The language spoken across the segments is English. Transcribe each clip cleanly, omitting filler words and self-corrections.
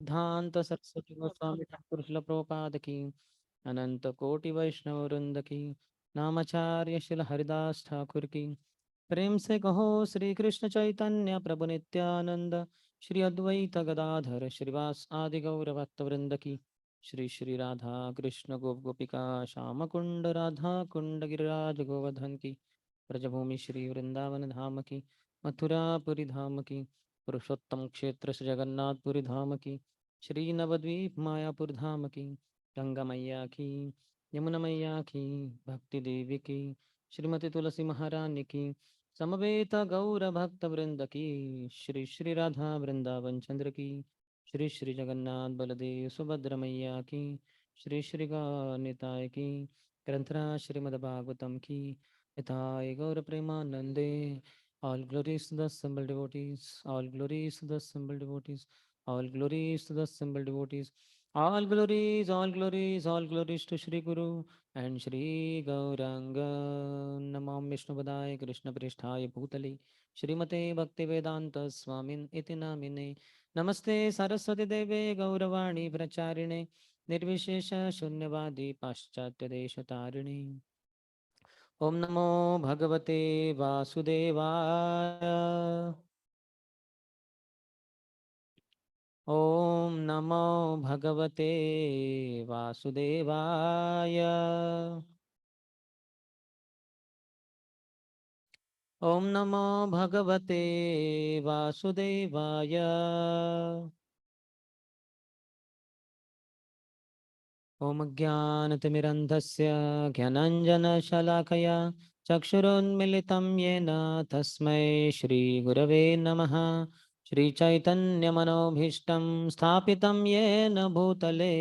सिद्धांत सरस्वती गोस्वामी ठाकुर शिल प्रभुपाद की, अनंत कोटि वैष्णव वृंद की, नामाचार्य शिल हरिदास ठाकुर की। प्रेम से कहो श्री कृष्ण चैतन्य प्रभु नित्यानंद, श्री अद्वैत गदाधर श्रीवास आदि गौर भक्त वृंद की। श्री श्री राधा कृष्ण गोप गोपिका श्याम कुंड राधा कुंड गिरिराज गोवर्धन की। ब्रजभूमि श्री वृंदावन धाम की, मथुरापुरी धाम की, पुरुषोत्तम क्षेत्र से जगन्नाथपुरी धाम की, श्री नवद्वीप मायापुर धाम की, गंगा मैया की, यमुना मैया की, भक्ति देवी की, श्रीमती तुलसी महारानी की, समवेत गौर भक्त वृंद की, श्री श्री राधा वृंदावन चंद्र की, श्री श्री जगन्नाथ बलदेव सुभद्र मैया की, श्री श्री निताय की, ग्रंथराज श्रीमद्भागवतम की, यथाय गौर प्रेमानंदे। All glories to the assembled devotees, all glories to the assembled devotees, all glories to the assembled devotees, all glories, all glories, all glories to Shri Guru and Shri Gauranga. Namam Vishnu Padaya Krishna Pristhaya Bhutale Shrimate Bhaktivedanta Swamin Iti Namine. Namaste Saraswati Deve Gauravani Pracharine Nirvishesha Shunyavadi Paschatya Deshatarine. ओम नमो भगवते वासुदेवाय। ओम नमो भगवते वासुदेवाय। ओम नमो भगवते वासुदेवाय। ओम ज्ञानतिमिरन्धस्य ज्ञानाञ्जनशलाकया चक्षुरुन्मिलितं येन तस्मै श्रीगुरवे नमः। श्रीचैतन्यमनोभीष्टं स्थापितं येन भूतले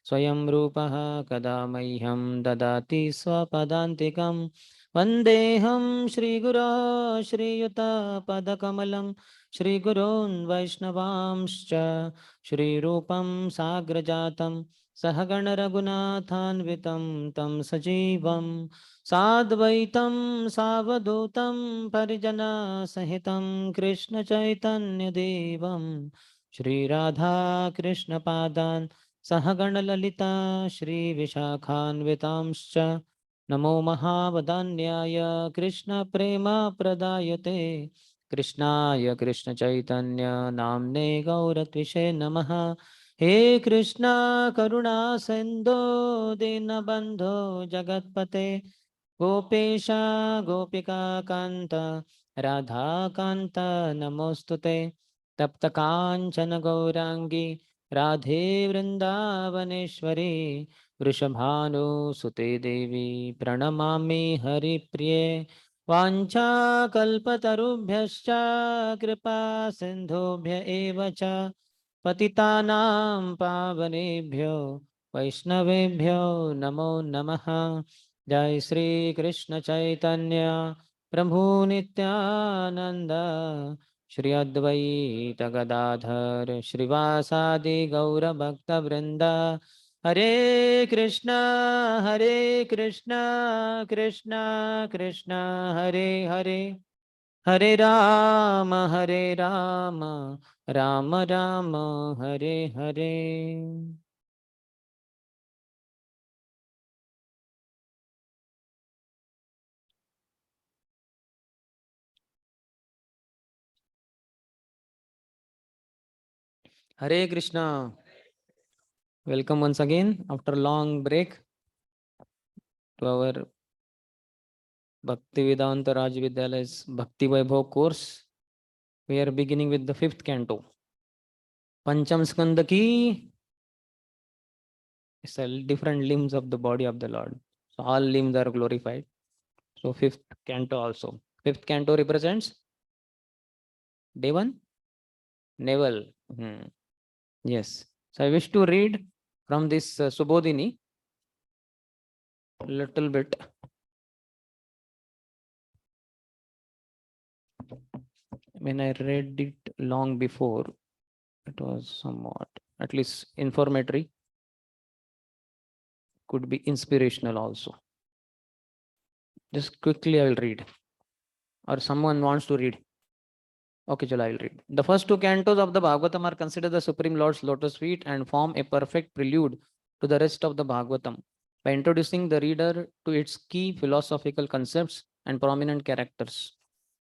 स्वयं रूपः कदा मह्यं ददाति स्वपदान्तिकं। वन्देऽहं श्रीगुरो श्रीयुतपदकमलं श्रीगुरोन् वैष्णवांश्च श्रीरूपं साग्रजातं सहगण रघुनाथान्वितं तं सजीवं साद्वैतं सावधूतं परिजनसहितं कृष्णचैतन्यदेवं श्रीराधाकृष्णपादान् सहगण ललिता श्रीविशाखान्वितांश्च नमो महावदान्याय कृष्णप्रेमप्रदायते कृष्णाय कृष्णचैतन्य नाम्ने गौरत्विषे नमः। हे कृष्णा करुणा सिंधु दीनबंधो जगतपते गोपेशा गोपिका कांत राधा कांत नमोस्तुते। तप्त कांचन गौरांगी राधे वृंदावनेश्वरी वृषभानुसुते देवी प्रणमामि हरिप्रिये। वाञ्छाकल्पतरुभ्यश्च कृपा सिन्धुभ्य एव च पतितानां पावनेभ्यो वैष्णवेभ्यो नमो नमः। जय श्री कृष्ण चैतन्य प्रभु नित्यानंद, श्री अद्वैत गदाधर श्रीवासादि गौर भक्त वृंद। हरे कृष्णा कृष्णा कृष्णा कृष्णा हरे हरे, हरे राम राम राम हरे हरे। हरे Krishna. Welcome once again after long break to our Bhaktivedanta Raj Vidyalay's Bhakti Vaibhav course. We are beginning with the fifth canto. Pancham Skanda ki is different limbs of the body of the Lord. So all limbs are glorified. So fifth canto also. Fifth canto represents Devan navel. Yes. So I wish to read from this Subodhini little bit. When I read it long before, it was somewhat at least informatory, could be inspirational also. Just quickly I will read, or someone wants to read. Okay, Chalo, I will read. The first two cantos of the Bhagavatam are considered the Supreme Lord's lotus feet and form a perfect prelude to the rest of the Bhagavatam by introducing the reader to its key philosophical concepts and prominent characters.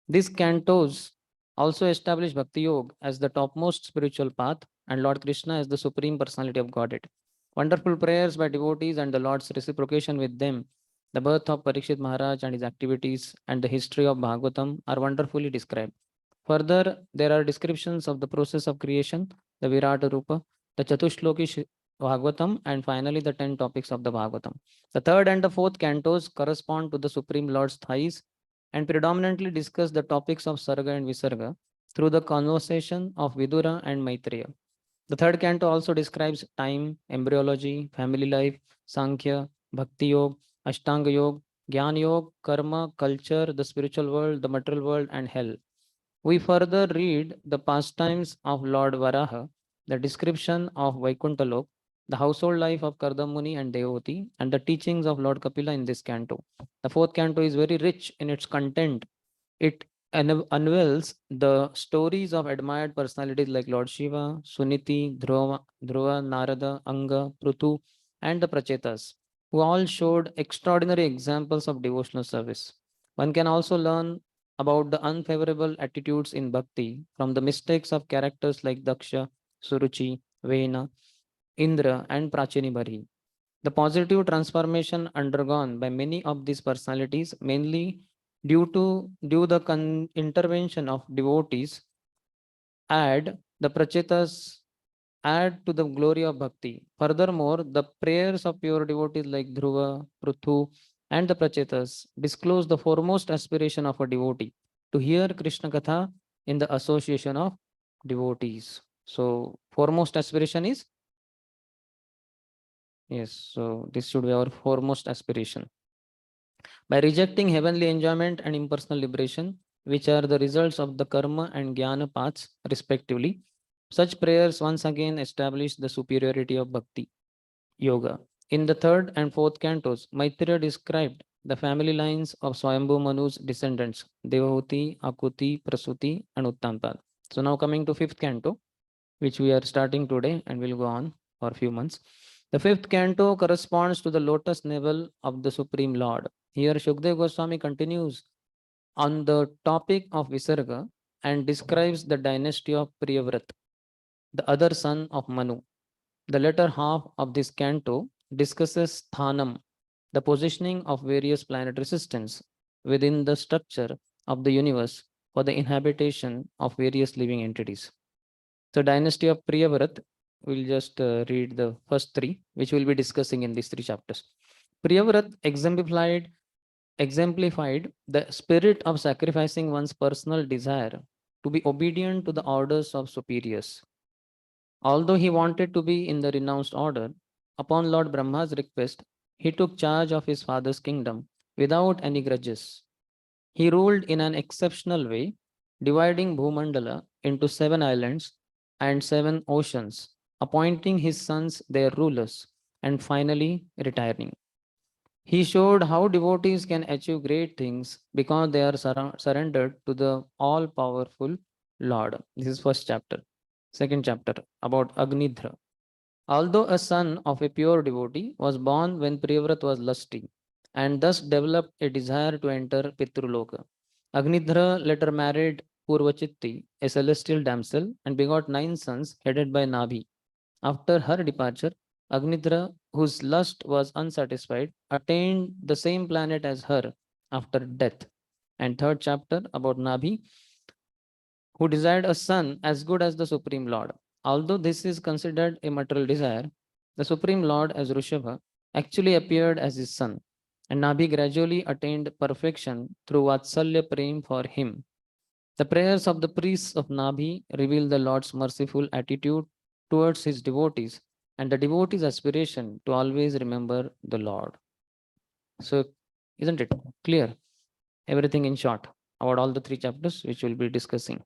These cantos also establish Bhakti Yoga as the topmost spiritual path and Lord Krishna as the Supreme Personality of Godhead. Wonderful prayers by devotees and the Lord's reciprocation with them, the birth of Parikshit Maharaj and his activities, and the history of Bhagavatam are wonderfully described. Further, there are descriptions of the process of creation, the Virata Rupa, the Chatushloki Bhagavatam, and finally the 10 topics of the Bhagavatam. The third and the fourth cantos correspond to the Supreme Lord's thighs and predominantly discuss the topics of Sarga and Visarga through the conversation of Vidura and Maitreya. The third canto also describes time, embryology, family life, Sankhya, Bhakti Yoga, Ashtanga Yoga, Gyan Yoga, Karma, culture, the spiritual world, the material world, and hell. We further read the pastimes of Lord Varaha, the description of Vaikunthalok, the household life of Kardamuni and Devoti, and the teachings of Lord Kapila in this canto. The fourth canto is very rich in its content. It unveils the stories of admired personalities like Lord Shiva, Suniti, Dhruva, Narada, Anga, Prutu, and the Prachetas, who all showed extraordinary examples of devotional service. One can also learn about the unfavorable attitudes in bhakti from the mistakes of characters like Daksha, Suruchi, Vena, Indra, and Prachini Bari. The positive transformation undergone by many of these personalities, mainly due the intervention of devotees, add the prachetas add to the glory of bhakti. Furthermore, the prayers of pure devotees like Dhruva, Pruthu, and the prachetas disclose the foremost aspiration of a devotee to hear Krishna Katha in the association of devotees. So, foremost aspiration is yes. So, this should be our foremost aspiration. By rejecting heavenly enjoyment and impersonal liberation, which are the results of the karma and jnana paths, respectively, such prayers once again establish the superiority of bhakti yoga. In the third and fourth cantos, Maitreya described the family lines of Swayambhu Manu's descendants, Devahuti, Akuti, Prasuti, and Uttamvad. So now coming to fifth canto, which we are starting today and will go on for a few months. The fifth canto corresponds to the lotus navel of the Supreme Lord. Here, Shukdev Goswami continues on the topic of Visarga and describes the dynasty of Priyavrat, the other son of Manu. The latter half of this canto discusses Thanam, the positioning of various planetary systems within the structure of the universe for the inhabitation of various living entities. So dynasty of Priyavrat, we'll just read the first three, which we'll be discussing in these three chapters. Priyavrat exemplified the spirit of sacrificing one's personal desire to be obedient to the orders of superiors. Although he wanted to be in the renounced order, upon Lord Brahma's request, he took charge of his father's kingdom without any grudges. He ruled in an exceptional way, dividing Bhumandala into 7 islands and 7 oceans, appointing his sons their rulers, and finally retiring. He showed how devotees can achieve great things because they are surrendered to the all powerful Lord. This is first chapter. Second chapter about Agnidhra. Although a son of a pure devotee, was born when Priyavrat was lusty and thus developed a desire to enter Pitruloka. Agnidhra later married Purvachitti, a celestial damsel, and begot 9 sons headed by Nabhi. After her departure, Agnidhra, whose lust was unsatisfied, attained the same planet as her after death. And third chapter about Nabhi, who desired a son as good as the Supreme Lord. Although this is considered a material desire, the Supreme Lord as Rishabha actually appeared as his son, and Nabhi gradually attained perfection through Vatsalya Prem for him. The prayers of the priests of Nabhi reveal the Lord's merciful attitude towards his devotees and the devotee's aspiration to always remember the Lord. So, isn't it clear? Everything in short about all the three chapters which we'll be discussing.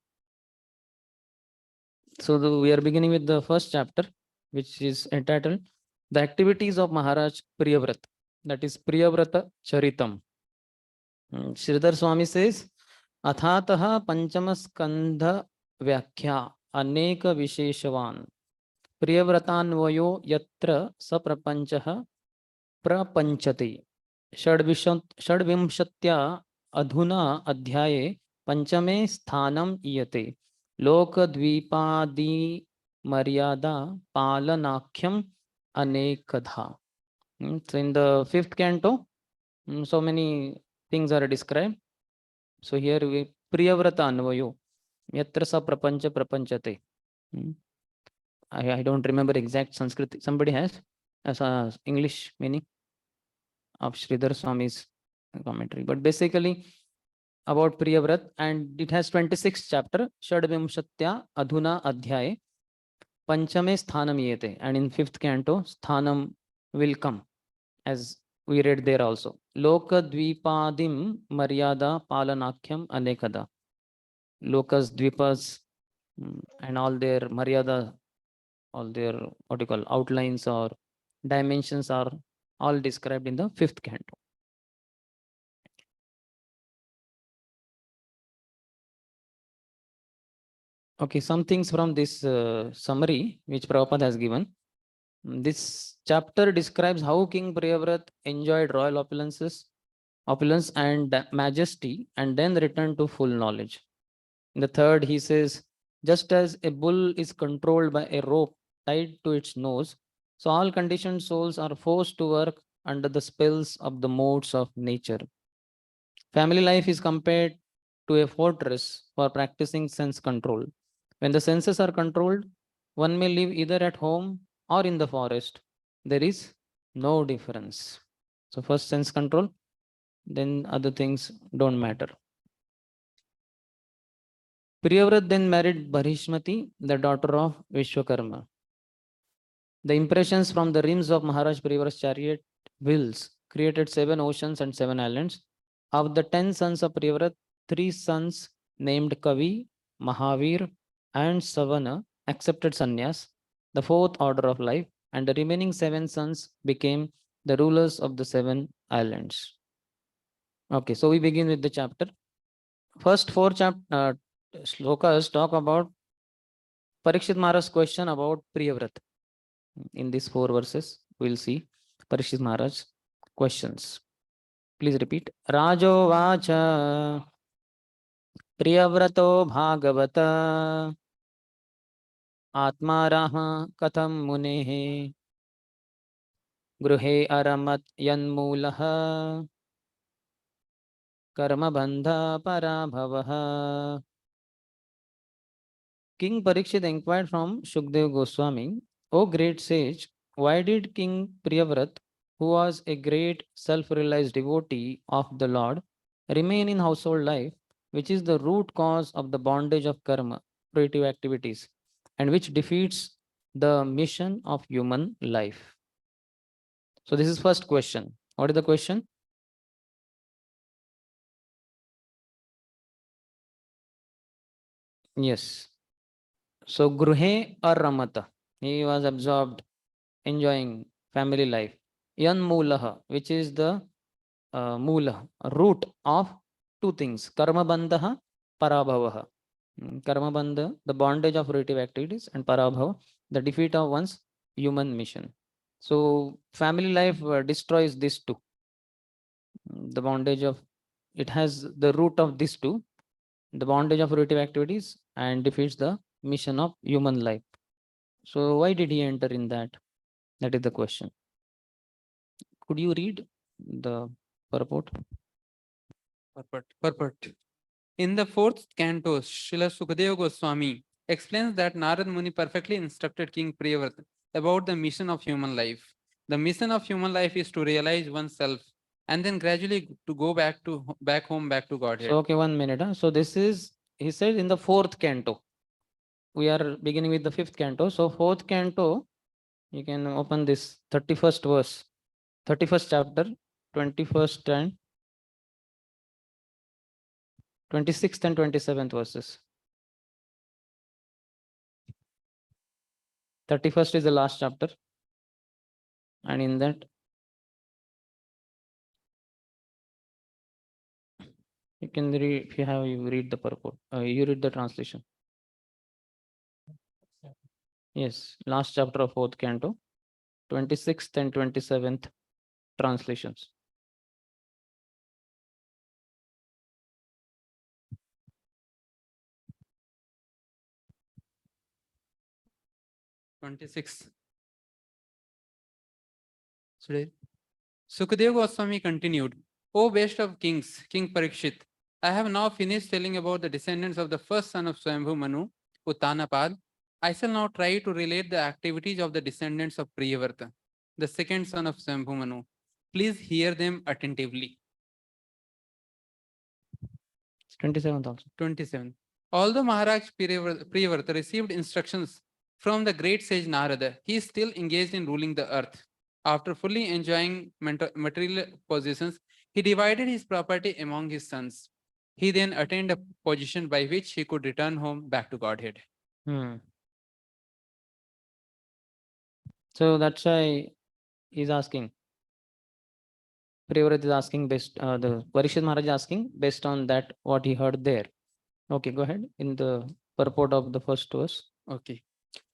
So we are beginning with the first chapter, which is entitled The Activities of Maharaj Priyavrata. That is Priyavrata Charitam. Sridhar Swami says, अथातः पंचमस्कंध व्याख्या अनेक विशेषवान् प्रियव्रतान्वयो यत्र सप्रपंचः प्रपंचते षड्विंशत्या अधुना अध्याये पंचमे स्थानम ईयते लोकद्वीपादि मर्यादा पालनाख्यम अनेकधा. So in the fifth canto, so many things are described. So here we Priyavrata Anvayo Yatra sa prapancha prapanchate. I don't remember exact Sanskrit. Somebody has as a English meaning of Sridhar Swami's commentary. But basically about Priyavrat, and it has 26 chapter. Shadvimshatya Adhuna Adhyaye Panchame Sthanam Yete. And in fifth canto, Sthanam will come, as we read there also. Lokadvipadim Maryada Palanakyam Anekada. Lokas, Dvipas, and all their Maryada, all their what you call outlines or dimensions are all described in the fifth canto. Okay, some things from this summary which Prabhupada has given. This chapter describes how King Priyavrat enjoyed royal opulence and majesty, and then returned to full knowledge. In the third, he says, just as a bull is controlled by a rope tied to its nose, so all conditioned souls are forced to work under the spells of the modes of nature. Family life is compared to a fortress for practicing sense control. When the senses are controlled, one may live either at home or in the forest. There is no difference. So, first sense control, then other things don't matter. Priyavrat then married Bharishmati, the daughter of Vishwakarma. The impressions from the rims of Maharaj Priyavrat's chariot wheels created 7 oceans and 7 islands. Of the 10 sons of Priyavrat, 3 sons named Kavi, Mahavir, and Savana accepted sannyas, the fourth order of life, and the remaining 7 sons became the rulers of the 7 islands. Okay, so we begin with the chapter. First 4 slokas talk about Parikshit Maharaj's question about Priyavrat. In these 4 verses, we'll see Parikshit Maharaj's questions. Please repeat. Rajo Vacha Priyavrato Bhagavata Atmaraha Katham Munehe Gruhe Aramat Yanmulaha Karma Bandha Parabhavaha. King Parikshit inquired from Shukdev Goswami, O great sage, why did King Priyavrat, who was a great self-realized devotee of the Lord, remain in household life, which is the root cause of the bondage of karma, creative activities, and which defeats the mission of human life? So this is first question. What is the question? Yes. So Gruhe or Ramata, he was absorbed, enjoying family life. Yan Mulaha, which is the Mula, root of 2 things. Karma Bandha, Parabhavaha. Karma Bandha, the bondage of relative activities, and Parabhava, the defeat of one's human mission. So family life destroys these 2. The bondage of, it has the root of these 2, the bondage of relative activities, and defeats the mission of human life. So why did he enter in that? That is the question. Could you read the purport? Purport. In the fourth canto, Srila Sukadeva Goswami explains that Narad Muni perfectly instructed King Priyavrat about the mission of human life. The mission of human life is to realize oneself and then gradually to go back home, back to Godhead. So, okay, 1 minute. So this is, he said, in the fourth canto. We are beginning with the fifth canto. So fourth canto, you can open this 31st verse, 31st chapter, 21st and 26th and 27th verses. 31st is the last chapter, and in that You can read, if you have, you read the purport. You read the translation. Yes, last chapter of fourth canto, 26th and 27th translations. Twenty-six. Today. Sukadeva Goswami continued, O best of kings, King Parikshit, I have now finished telling about the descendants of the first son of Swayambhu Manu, Uttanapad. I shall now try to relate the activities of the descendants of Priyavrata, the second son of Swayambhu Manu. Please hear them attentively. 27th also. 27. Although Maharaj Priyavrata received instructions from the great sage Narada, he is still engaged in ruling the earth. After fully enjoying material possessions, he divided his property among his sons. He then attained a position by which he could return home back to Godhead. So that's why he's asking. Priyavrat is asking based, the Parikshit Maharaj is asking based on that what he heard there. Okay, go ahead in the purport of the first verse. Okay.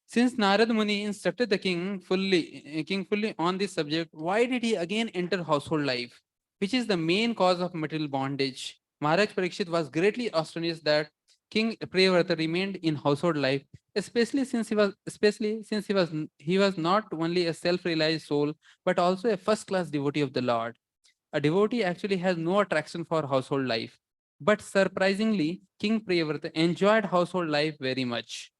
Since Narad Muni instructed the king fully on this subject, why did he again enter household life, which is the main cause of material bondage? Maharaj Parikshit was greatly astonished that King Priyavrata remained in household life, especially since he was not only a self-realized soul, but also a first-class devotee of the Lord. A devotee actually has no attraction for household life. But surprisingly, King Priyavrata enjoyed household life very much.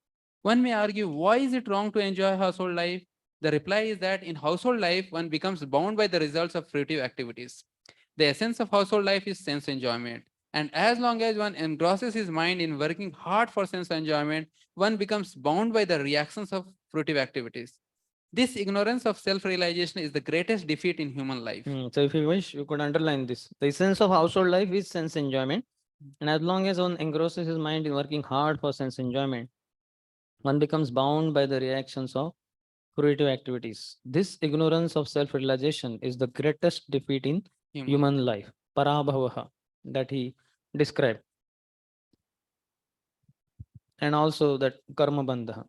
One may argue, why is it wrong to enjoy household life? The reply is that in household life, one becomes bound by the results of fruitive activities. The essence of household life is sense enjoyment. And as long as one engrosses his mind in working hard for sense enjoyment, one becomes bound by the reactions of fruitive activities. This ignorance of self realization is the greatest defeat in human life. So if you wish, you could underline this. The essence of household life is sense enjoyment. And as long as one engrosses his mind in working hard for sense enjoyment, one becomes bound by the reactions of fruitive activities. This ignorance of self-realization is the greatest defeat in human life. Parabhavaha, that he described. And also that karma bandha.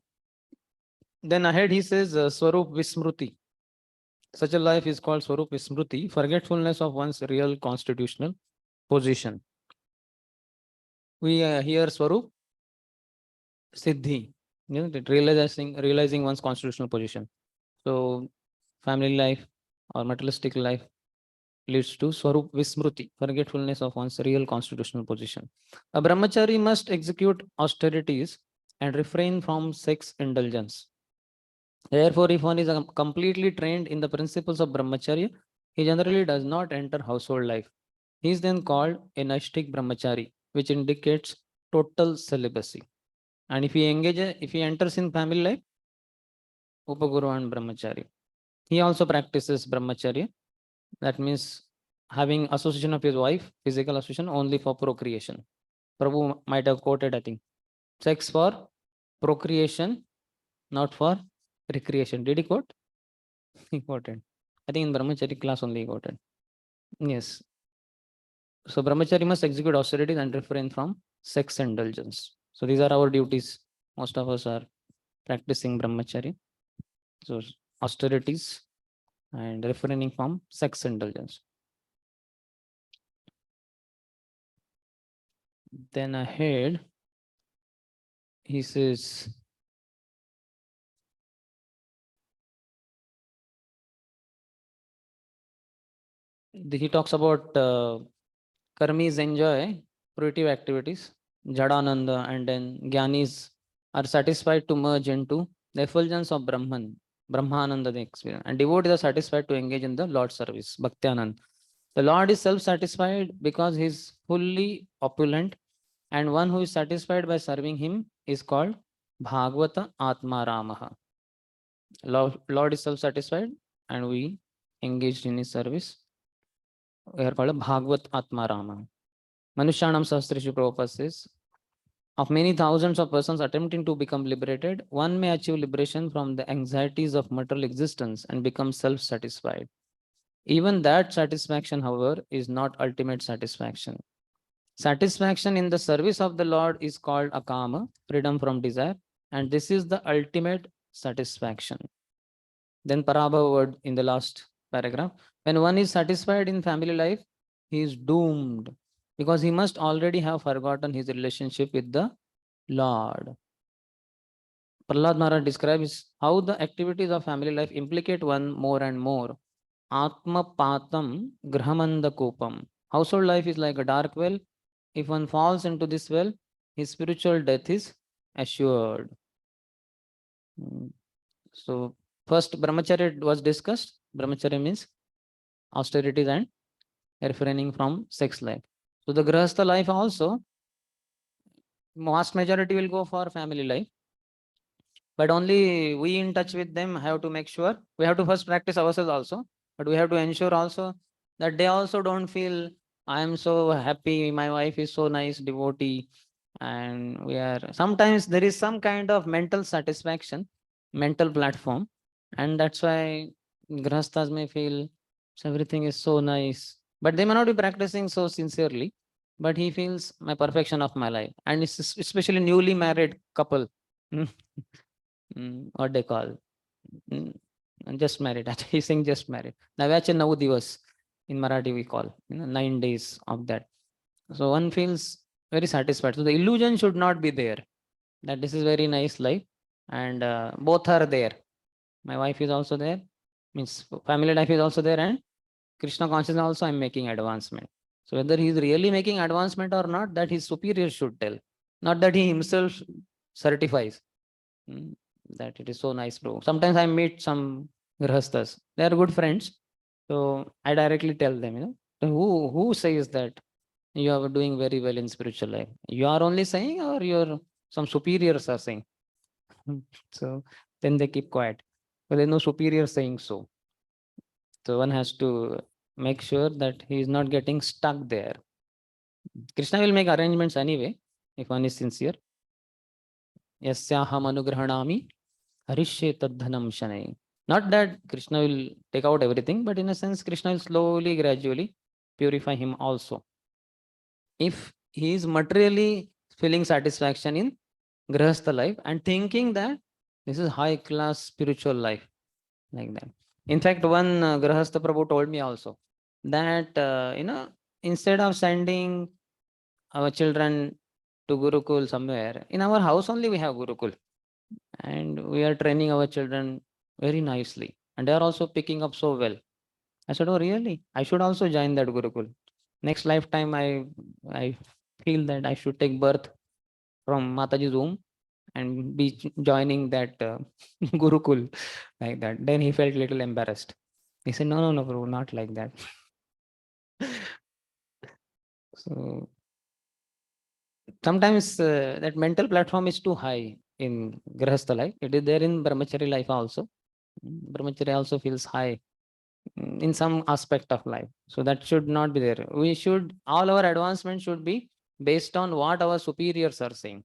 Then ahead he says Swarup Vismruti. Such a life is called Swarup Vismruti, forgetfulness of one's real constitutional position. We hear Swarup Siddhi, realizing one's constitutional position. So family life or materialistic life leads to Swarup Vismruti, forgetfulness of one's real constitutional position. A brahmachari must execute austerities and refrain from sex indulgence. Therefore, if one is completely trained in the principles of brahmacharya, he generally does not enter household life. He is then called a Naishtik brahmachari, which indicates total celibacy. And if he enters in family life, Upaguru and brahmachari. He also practices brahmacharya. That means having association of his wife, physical association only for procreation. Prabhu might have quoted, I think, sex for procreation, not for recreation. Did he quote? He quoted. I think in brahmachari class only he quoted. Yes. So brahmachari must execute austerities and refrain from sex indulgence. So these are our duties. Most of us are practicing brahmacharya. So austerities and refraining from sex indulgence. Then ahead, he says, he talks about karmis enjoy fruitive activities, Jadananda, and then Gyanis are satisfied to merge into the effulgence of Brahman, Brahmananda the experience, and devotees are satisfied to engage in the Lord service, Bhaktianand. The Lord is self-satisfied because he is fully opulent, and one who is satisfied by serving him is called Bhagavata Atma Ramaha. Lord is self-satisfied, and we engaged in his service. We are called Bhagavat Atma Rama. Manushyanam Sahasrishu Prabhupada says, of many thousands of persons attempting to become liberated, one may achieve liberation from the anxieties of material existence and become self-satisfied. Even that satisfaction, however, is not ultimate satisfaction. Satisfaction in the service of the Lord is called akama, freedom from desire, and this is the ultimate satisfaction. Then Parabhava word in the last paragraph. When one is satisfied in family life, he is doomed because he must already have forgotten his relationship with the Lord. Prahlad Maharaj describes how the activities of family life implicate one more and more. Atma patam grahamanda kopam. Household life is like a dark well. If one falls into this well, his spiritual death is assured. So, first brahmacharya was discussed. Brahmacharya means austerities and refraining from sex life. So, the grahastha life also, vast majority will go for family life. But only we in touch with them have to make sure we have to first practice ourselves also, but we have to ensure also that they also don't feel I am so happy, my wife is so nice devotee, and we are sometimes there is some kind of mental satisfaction, mental platform, and that's why grahasthas may feel everything is so nice, but they may not be practicing so sincerely, but he feels my perfection of my life, and it's especially newly married couple. What they call mm, just married. He's saying just married. Navyache 9 divas in Marathi we call 9 days of that. So one feels very satisfied. So the illusion should not be there that this is very nice life, and both are there. My wife is also there, means family life is also there, and Krishna consciousness also I'm making advancement. So whether he is really making advancement or not, that his superior should tell, not that he himself certifies. Mm, that it is so nice, bro. Sometimes I meet some grahasthas. They are good friends. So I directly tell them, who says that you are doing very well in spiritual life? You are only saying, or your some superiors are saying. So then they keep quiet. But there's no superior saying so. So one has to make sure that he is not getting stuck there. Krishna will make arrangements anyway, if one is sincere. Yasyaham anugrahanami harishe tadhanam shanai. Not that Krishna will take out everything, but in a sense, Krishna will slowly, gradually purify him also. If he is materially feeling satisfaction in grahastha life and thinking that this is high class spiritual life, like that. In fact, one grahastha Prabhu told me also that, instead of sending our children to Gurukul somewhere, in our house only we have Gurukul. And we are training our children very nicely, and they are also picking up so well. I said, oh really? I should also join that Gurukul. Next lifetime I feel that I should take birth from Mataji's womb and be joining that Gurukul, like that. Then he felt little embarrassed. He said, no, bro, not like that. So sometimes that mental platform is too high in Grahastha life. It is there in Brahmachari life also. Brahmachari also feels high in some aspect of life. So that should not be there. We should, all our advancement should be based on what our superiors are saying.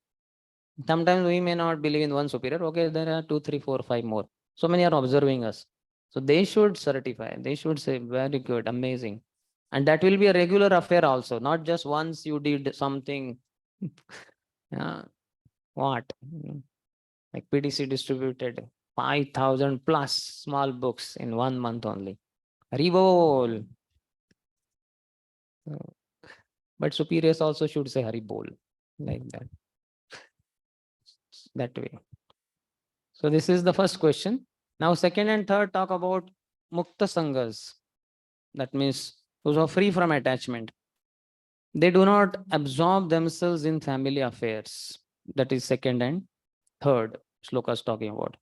Sometimes we may not believe in one superior. Okay, there are 2, 3, 4, 5 more. So many are observing us. So they should certify. They should say, very good, amazing. And that will be a regular affair also, not just once you did something. What? Like PDC distributed 5,000 plus small books in 1 month only. Haribol. But superiors also should say Haribol, like that. That way. So this is the first question. Now second and third talk about Mukta Sanghas. That means those who are free from attachment. They do not absorb themselves in family affairs. That is second and third shloka is talking about.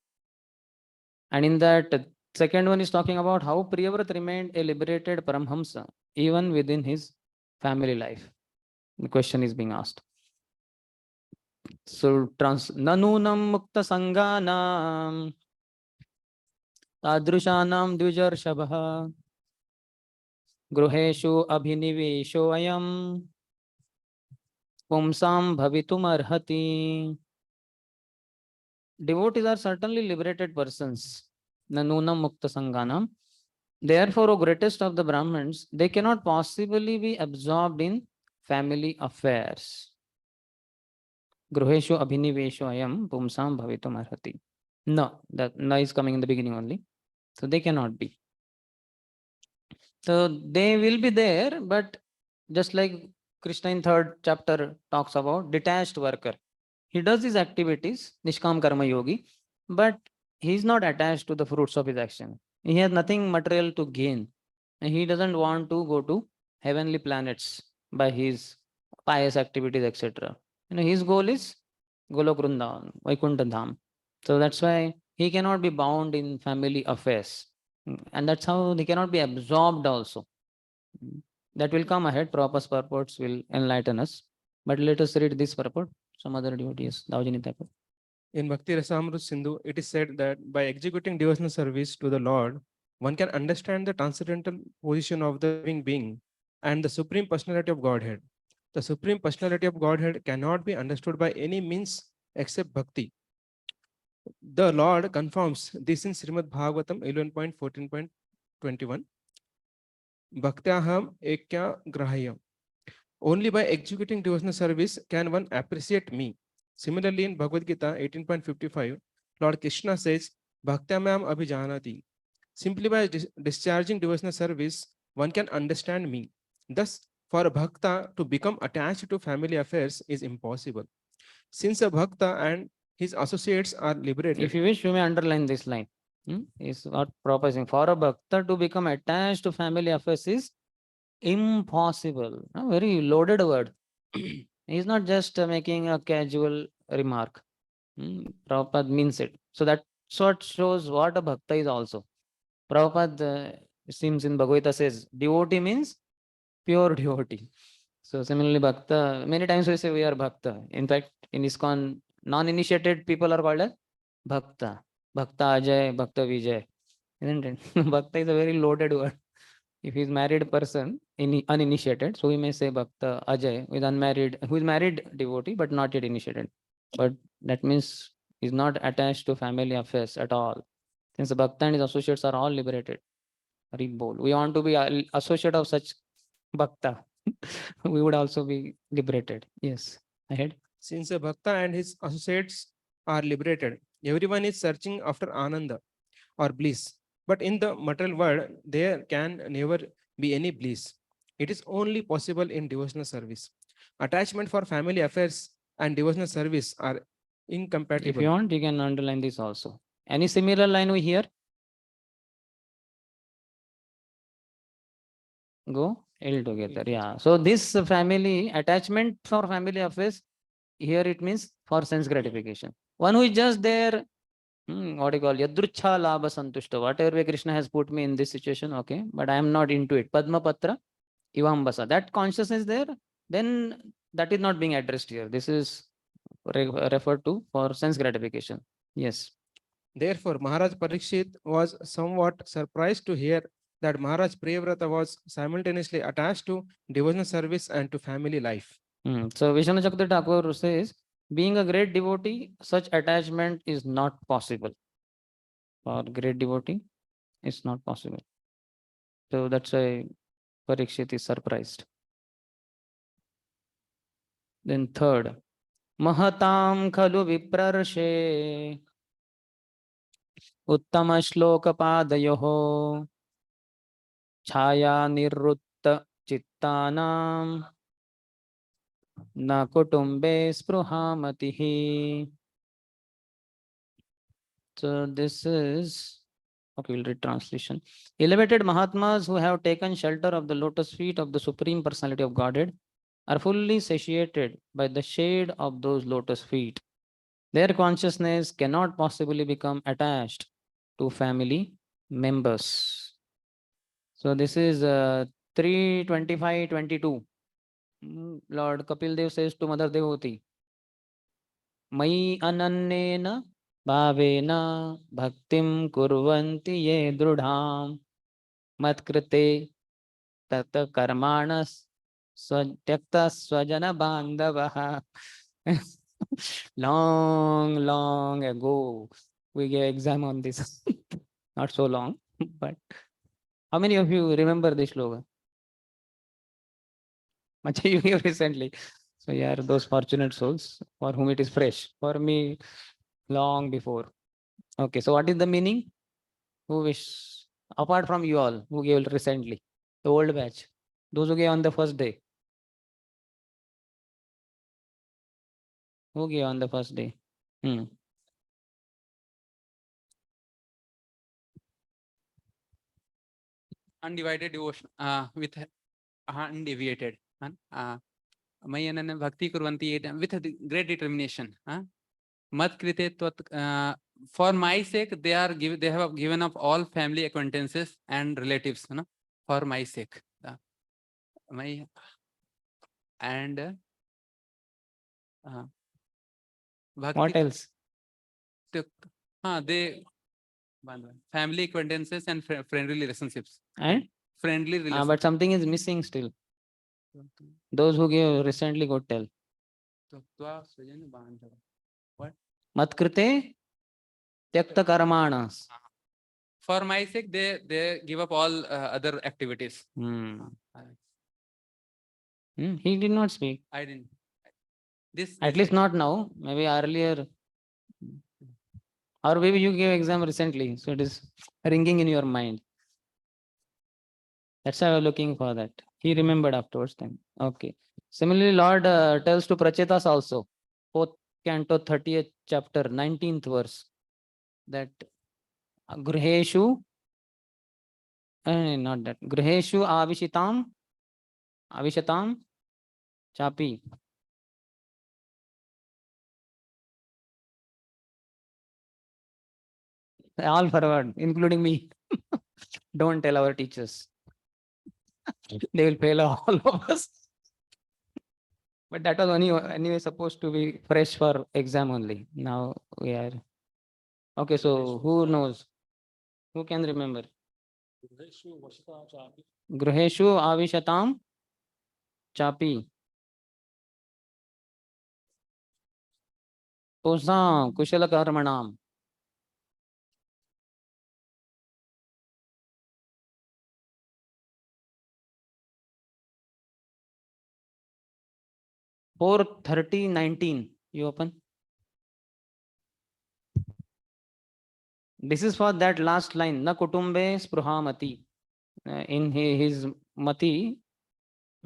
And in that second one is talking about how Priyavrat remained a liberated Paramhamsa even within his family life. The question is being asked. So nanunam mukta sanganam tadrushanam dvijarshabha gruheshu abhinivisho ayam pumsam bhavitum arhati. Devotees are certainly liberated persons. Nanunam mukta sanganam. Therefore, O greatest of the Brahmins, they cannot possibly be absorbed in family affairs. Gruheshu abhiniveshu ayam pumsam bhavitum arhati. No, that no is coming in the beginning only. So they cannot be. So they will be there, but just like Krishna in third chapter talks about detached worker. He does his activities, Nishkam Karma Yogi, but he is not attached to the fruits of his action. He has nothing material to gain. And he doesn't want to go to heavenly planets by his pious activities, etc. His goal is Golok Vrindavan, Vaikuntha Dham. So that's why he cannot be bound in family affairs. And that's how he cannot be absorbed also. That will come ahead. Prabhupada's purports will enlighten us. But let us read this purport. Some other devotees. Daujani Thakur. In Bhakti Rasamrut Sindhu, it is said that by executing devotional service to the Lord, one can understand the transcendental position of the living being and the Supreme Personality of Godhead. The Supreme Personality of Godhead cannot be understood by any means except Bhakti. The Lord confirms this in Srimad Bhagavatam 11.14.21. Bhaktyaham ekya grahya. Only by executing devotional service can one appreciate me. Similarly, in Bhagavad Gita 18.55, Lord Krishna says, Bhaktyamam abhijanati. Simply by discharging devotional service, one can understand me. Thus, for a bhakta to become attached to family affairs is impossible. Since a bhakta and his associates are liberated. If you wish, you may underline this line. Is what proposing. For a bhakta to become attached to family affairs is impossible. A very loaded word. He's not just making a casual remark. Prabhupada means it. So that's what shows what a bhakta is also. Prabhupada, it seems in Bhagavad Gita says, devotee means pure devotee. So similarly, bhakta, many times we say we are bhakta. In fact, in ISKCON, non-initiated people are called as bhakta. Bhakta Ajay, Bhakta Vijay. Isn't it? Bhakta is a very loaded word. If he is married person, uninitiated, so we may say Bhakta Ajay with unmarried, who is married devotee but not yet initiated. But that means is not attached to family affairs at all. Since the Bhakta and his associates are all liberated. Haribol. We want to be associate of such Bhakta. We would also be liberated. Yes. Ahead. Since a bhakta and his associates are liberated, everyone is searching after ananda or bliss. But in the material world, there can never be any bliss. It is only possible in devotional service. Attachment for family affairs and devotional service are If incompatible. you want, you can underline this also. Any similar line we hear? Go L together. Yeah. So this family attachment for family affairs, here it means for sense gratification. One who is just there, what do you call yadrucha labha santushta. Whatever way Krishna has put me in this situation, okay, but I am not into it. Padma Patra, Ivambasa. That consciousness there, then that is not being addressed here. This is referred to for sense gratification. Yes. Therefore, Maharaj Parikshit was somewhat surprised to hear that Maharaj Priyavrata was simultaneously attached to devotional service and to family life. So Vishnu Chakra Thakur says, being a great devotee, such attachment is not possible. For great devotee, it's not possible. So that's why Parikshit is surprised. Then third, Mahatam khalu viprarshe uttama shloka padayoho chaya nirrutta chittanam na kutumbe spruhamatihi. So this is, okay, we'll read translation. Elevated Mahatmas who have taken shelter of the lotus feet of the Supreme Personality of Godhead are fully satiated by the shade of those lotus feet. Their consciousness cannot possibly become attached to family members. So this is 3:25:22. Lord Kapil Dev says to Mother Devoti, Mai anannena bhavena bhaktim kurvanti ye drudham matkrite tata karmanas swatyakta swajana bandavaha. Long ago, we gave exam on this. Not so long, but how many of you remember this slogan? Much you gave recently. So you are those fortunate souls for whom it is fresh. For me, long before. Okay, so what is the meaning? Who wish, apart from you all, who gave recently? The old batch. Those who gave on the first day. Who gave on the first day? Hmm. Undivided devotion with undeviated. Mayanana bhakti kurvanti with a great determination. Mat krite tvat, for my sake, they have given up all family acquaintances and relatives, for my sake. My and bhakti. What else? They family acquaintances and friendly relationships. And Friendly relationships. but something is missing still. Those who gave recently got tell. What? Mat krite tyakta karmanas. For my sake, they give up all other activities. He did not speak. I didn't. This At least not now. Maybe earlier. Or maybe you gave exam recently, so it is ringing in your mind. That's why I was looking for that. He remembered afterwards then. Okay. Similarly, Lord tells to Prachetas also, 4th canto, 30th chapter, 19th verse, that Griheshu, not that, Griheshu Avishatam Chapi. All forward, including me. Don't tell our teachers. They will fail all of us. But that was only anyway supposed to be fresh for exam only. Now we are. Okay, so who knows? Who can remember? Gruheshu Avishatam Chapi. Posam Kushala Karmanam. Four 30:19. You open. This is for that last line. Na kutumbe spruhamati. In his mati,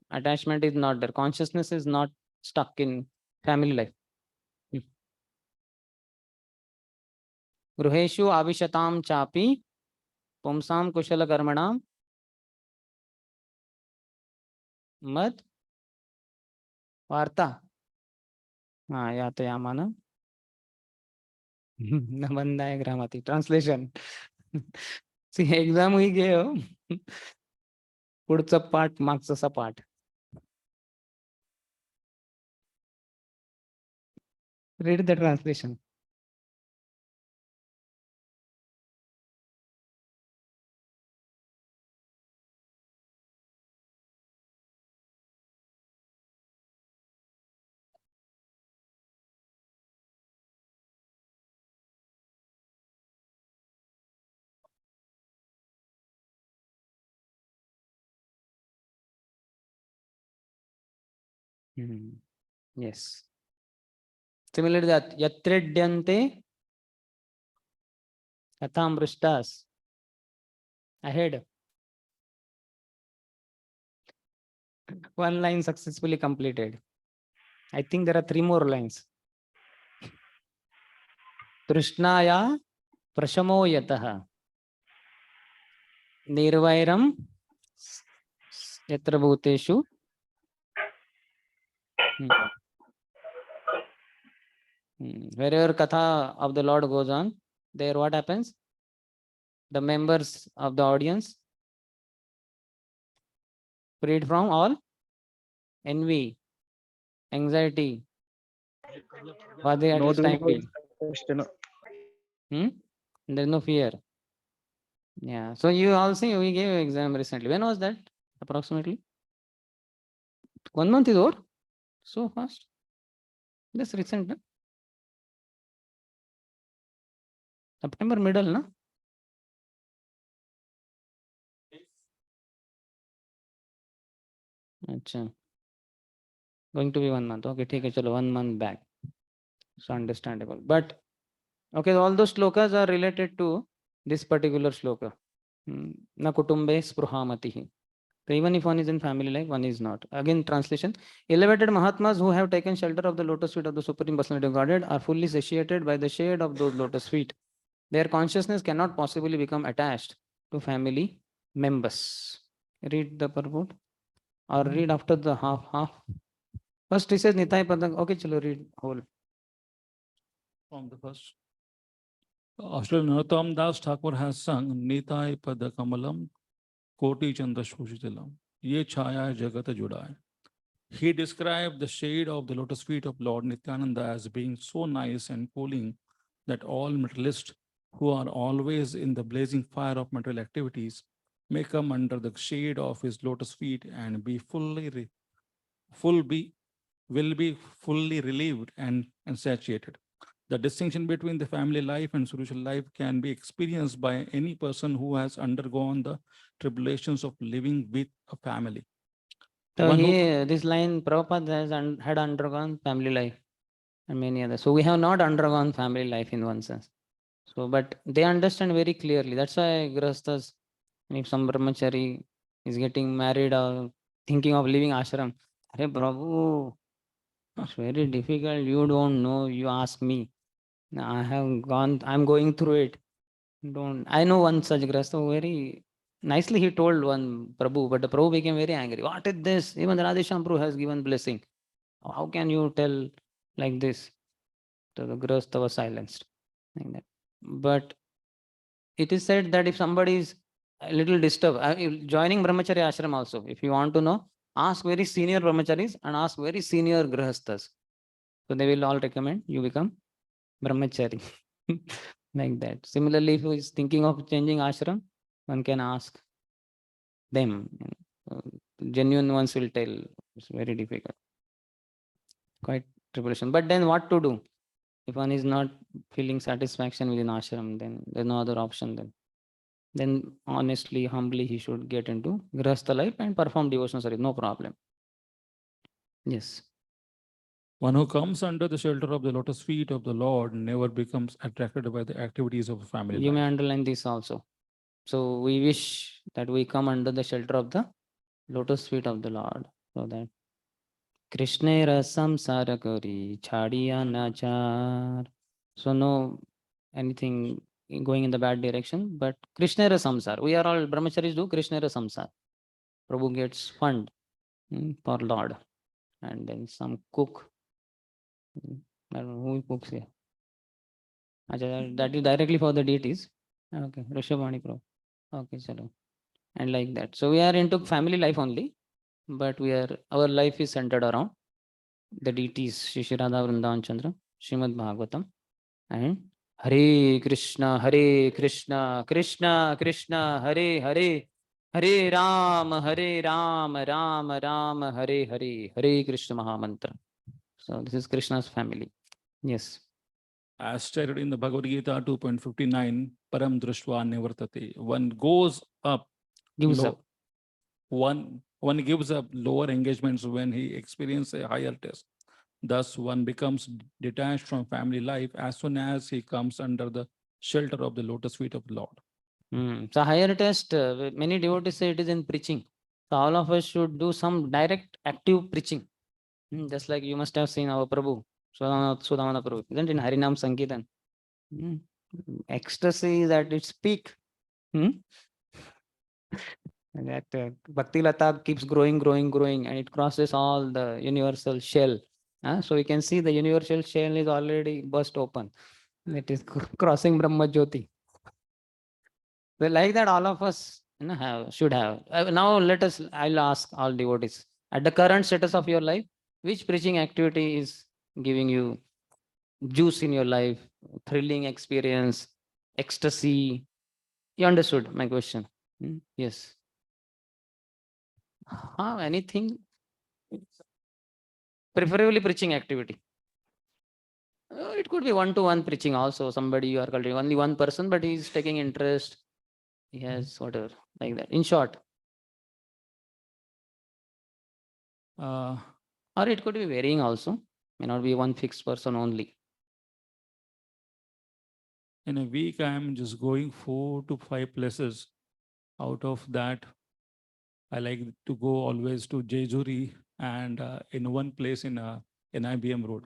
attachment is not there. Consciousness is not stuck in family life. Gruheshu Avishatam Chapi. Pumsam Kushala Karmanam. Mad Varta. Yatayamana. Nabandaya Gramati. Translation. See, exam we gave. पुढचं पाठ मागचा पाठ. Read the translation. Yes. Similarly, that yatredyante katham brishtas. Ahead. One line successfully completed. I think there are 3 more lines. Trishnaya prashamo yataha. Nirvairam yatra bhuteshu. Wherever Katha of the Lord goes on, there what happens? The members of the audience freed from all envy, anxiety. What they at No this time feel. question. There's no fear. Yeah. So you also we gave exam recently. When was that? Approximately 1 month is over. So fast. Just recent. Na? September middle, na? Acha. Going to be 1 month. Okay, take it, chalo, 1 month back. So understandable. But okay, all those slokas are related to this particular sloka. Na kutumbe spruhamatihi. So even if one is in family life, one is not. Again, translation. Elevated Mahatmas who have taken shelter of the lotus feet of the Supreme Personality of Godhead are fully satiated by the shade of those lotus feet. Their consciousness cannot possibly become attached to family members. Read the purport or read after the half. First he says Nitai Padang. Okay, chalo, read whole. From the first. Sri Narottam Das Thakur has sung Nitai Pada Kamalam Koti Chandra Shushitilam. Ye Chaya Jagat Judai. He described the shade of the lotus feet of Lord Nityananda as being so nice and cooling that all materialists who are always in the blazing fire of material activities may come under the shade of his lotus feet and be will be fully relieved and satiated. The distinction between the family life and spiritual life can be experienced by any person who has undergone the tribulations of living with a family. So One who- here, this line, Prabhupada has had undergone family life and many others. So we have not undergone family life in one sense. So, but they understand very clearly. That's why Grahasthas, if some brahmachari is getting married or thinking of leaving ashram, Hare Prabhu, it's very difficult. You don't know. You ask me. I'm going through it. Don't. I know one such Grahastha who very nicely he told one Prabhu, but the Prabhu became very angry. What is this? Even the Radhesham Prabhu has given blessing. How can you tell like this? So the Grahastha was silenced. Like that. But it is said that if somebody is a little disturbed, joining brahmacharya ashram also, if you want to know, ask very senior brahmacharis and ask very senior grahasthas. So they will all recommend you become brahmachari. Like that. Similarly, if who is thinking of changing ashram, one can ask them. Genuine ones will tell. It's very difficult. Quite tribulation. But then what to do? If one is not feeling satisfaction within ashram, then there's no other option then honestly, humbly, he should get into grahastha life and perform devotional service. No problem. Yes. One who comes under the shelter of the lotus feet of the Lord never becomes attracted by the activities of a family You may life. underline this also. So we wish that we come under the shelter of the lotus feet of the Lord. So that Krishna rasam sarakari chadiya nachar. So no anything going in the bad direction, but Krishna samsar. We are all brahmacharis do Krishna samsar. Prabhu gets fund for Lord. And then some cook. I don't know who cooks here. That is directly for the deities. Okay, Rishabhani Prabhu. Okay, chalo. And like that. So we are into family life only, but our life is centered around the deities, Shri Shri Radha Vrindavan Chandra, Srimad Bhagavatam, and Hare Krishna, Krishna Krishna, Hare Hare, Hare Ram, Ram Ram, Hare Hare, Hare Krishna Mahamantra. So this is Krishna's family. Yes. As stated in the Bhagavad Gita 2.59, Param Drushva Nivartate. One goes up, Gives low. up. One gives up lower engagements when he experiences a higher test. Thus, one becomes detached from family life as soon as he comes under the shelter of the lotus feet of the Lord. So higher test, many devotees say it is in preaching. So all of us should do some direct active preaching. Just like you must have seen our Prabhu, Sudamana Prabhu, isn't it? In Harinam Sankirtan. Ecstasy is at its peak. And that Bhakti Lata keeps growing, and it crosses all the universal shell. So you can see the universal shell is already burst open. It is crossing Brahma Jyoti. So like that, all of us should have. Now I'll ask all devotees, at the current status of your life, which preaching activity is giving you juice in your life, thrilling experience, ecstasy? You understood my question? Yes. Anything? Preferably preaching activity. It could be one-to-one preaching also. Somebody you are cultivating, only one person, but he's taking interest. He has whatever, like that. In short. Or it could be varying also, may not be one fixed person only. In a week, I am just going 4 to 5 places. Out of that, I like to go always to Jejuri and in one place in IBM Road.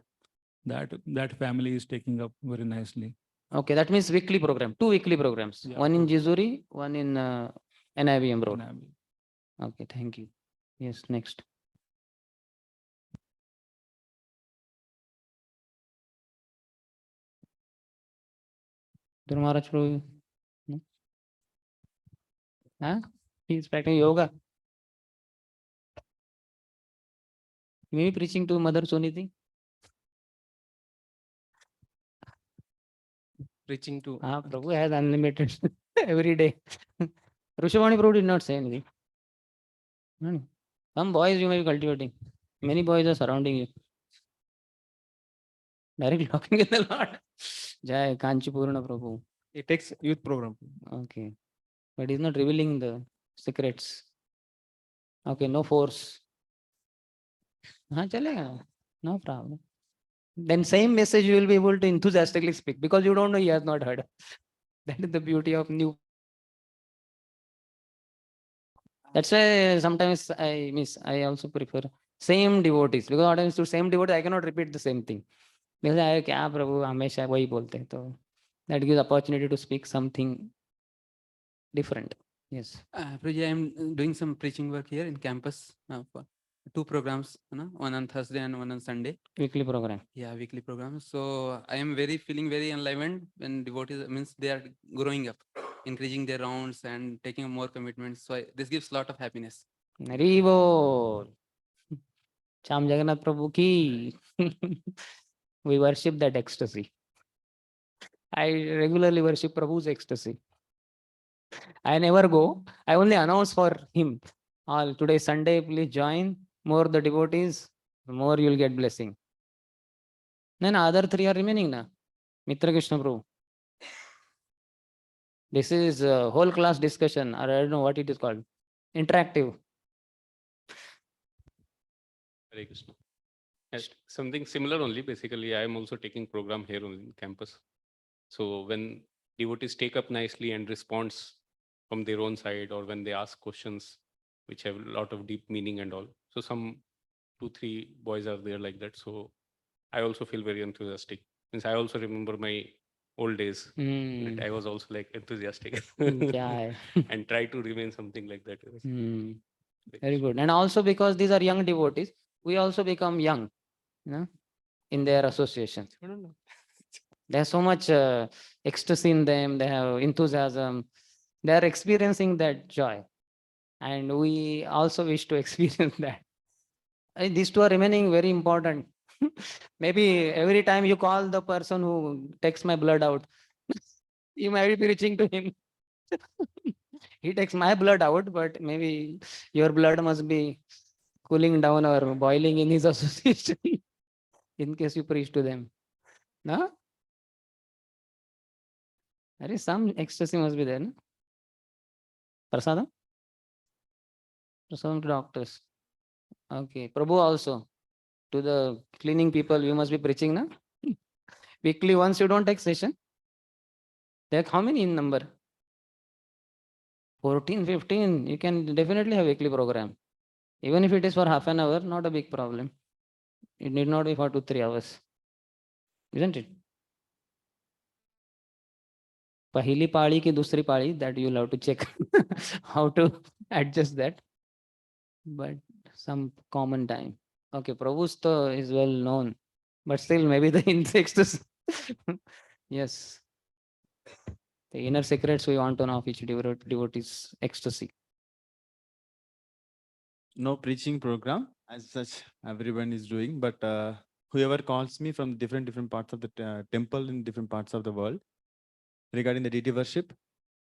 That family is taking up very nicely. Okay, that means weekly program, 2 weekly programs, Yeah, one in 2. Jizuri, one in NIBM Road. in IBM. Okay, thank you. Yes, next. Dhruv Maharaj Prabhu. No? Huh? He's practicing yoga. Maybe preaching to Mother Suniti. Preaching to Prabhu has unlimited every day. Rishabhani Prabhu did not say anything. No. Some boys you may be cultivating. Many boys are surrounding you. Directly talking with the Lord. Jai Kanchipurna Prabhu. it takes youth program. Okay. But he's not revealing the secrets. Okay, no force. Chalega. No problem. Then same message you will be able to enthusiastically speak because you don't know he has not heard. That is the beauty of new. That's why sometimes I also prefer same devotees because sometimes to same devotee I cannot repeat the same thing. Because I क्या प्रभु हमेशा वही बोलते हैं तो that gives opportunity to speak something different. Yes. Prabhuji, I am doing some preaching work here in campus for 2 programs, one on Thursday and one on Sunday. Weekly program. Yeah, weekly programs. So I am feeling very enlivened when devotees means they are growing up, increasing their rounds and taking more commitments. So this gives a lot of happiness. Hari Bol. Cham Jagannath Prabhu ki. We worship that ecstasy. I regularly worship Prabhu's ecstasy. I never go. I only announce for him. All today Sunday, please join. More the devotees, the more you'll get blessing. Then other 3 are remaining na. Mitra Krishna Prabhu. This is a whole class discussion, or I don't know what it is called. Interactive. Hare Krishna. Yes, something similar only. Basically, I am also taking program here on campus. So when devotees take up nicely and responds from their own side, or when they ask questions which have a lot of deep meaning and all. So some 2-3 boys are there like that. So I also feel very enthusiastic. Means I also remember my old days. That I was also like enthusiastic क्या है? and try to remain something like that. Very good. And also because these are young devotees, we also become young, in their association. There's so much ecstasy in them. They have enthusiasm. They are experiencing that joy. And we also wish to experience that. These 2 are remaining very important. Maybe every time you call the person who takes my blood out, you might be preaching to him. He takes my blood out, but maybe your blood must be cooling down or boiling in his association in case you preach to them. No? There is some ecstasy must be there. No? Prasadam? Prasadam to doctors. Okay. Prabhu also. To the cleaning people, you must be preaching, na? Weekly once you don't take session. Like how many in number? 14, 15. You can definitely have weekly program. Even if it is for half an hour, not a big problem. It need not be for 2-3 hours. Isn't it? Pahili pali ki dusri pali, that you'll have to check how to adjust that. But some common time. Okay, Prabhu's is well known. But still maybe the insects is yes. The inner secrets we want to know of each devotee's ecstasy. No preaching program as such everyone is doing, but whoever calls me from different parts of the temple in different parts of the world regarding the deity worship,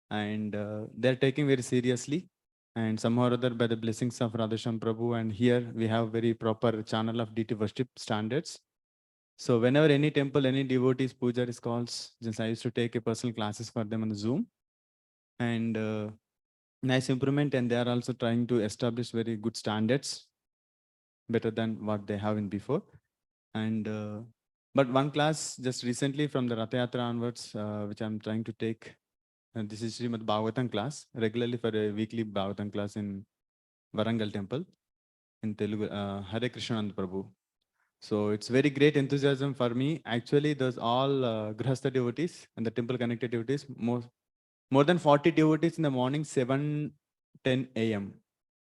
and they're taking very seriously, and somehow or other by the blessings of Radhesham Prabhu, and here we have very proper channel of deity worship standards. So whenever any temple, any devotees, pujaris calls, since I used to take a personal classes for them on Zoom, and nice improvement, and they are also trying to establish very good standards. better than what they have in before. And but one class just recently from the Ratha Yatra onwards, which I'm trying to take, and this is Srimad Bhagavatam class, regularly for a weekly Bhagavatam class in Varangal temple in Telugu, Hare Krishnanand Prabhu. So it's very great enthusiasm for me. Actually, those all Grihastha devotees and the temple connected devotees, more than 40 devotees in the morning, 7:10 a.m.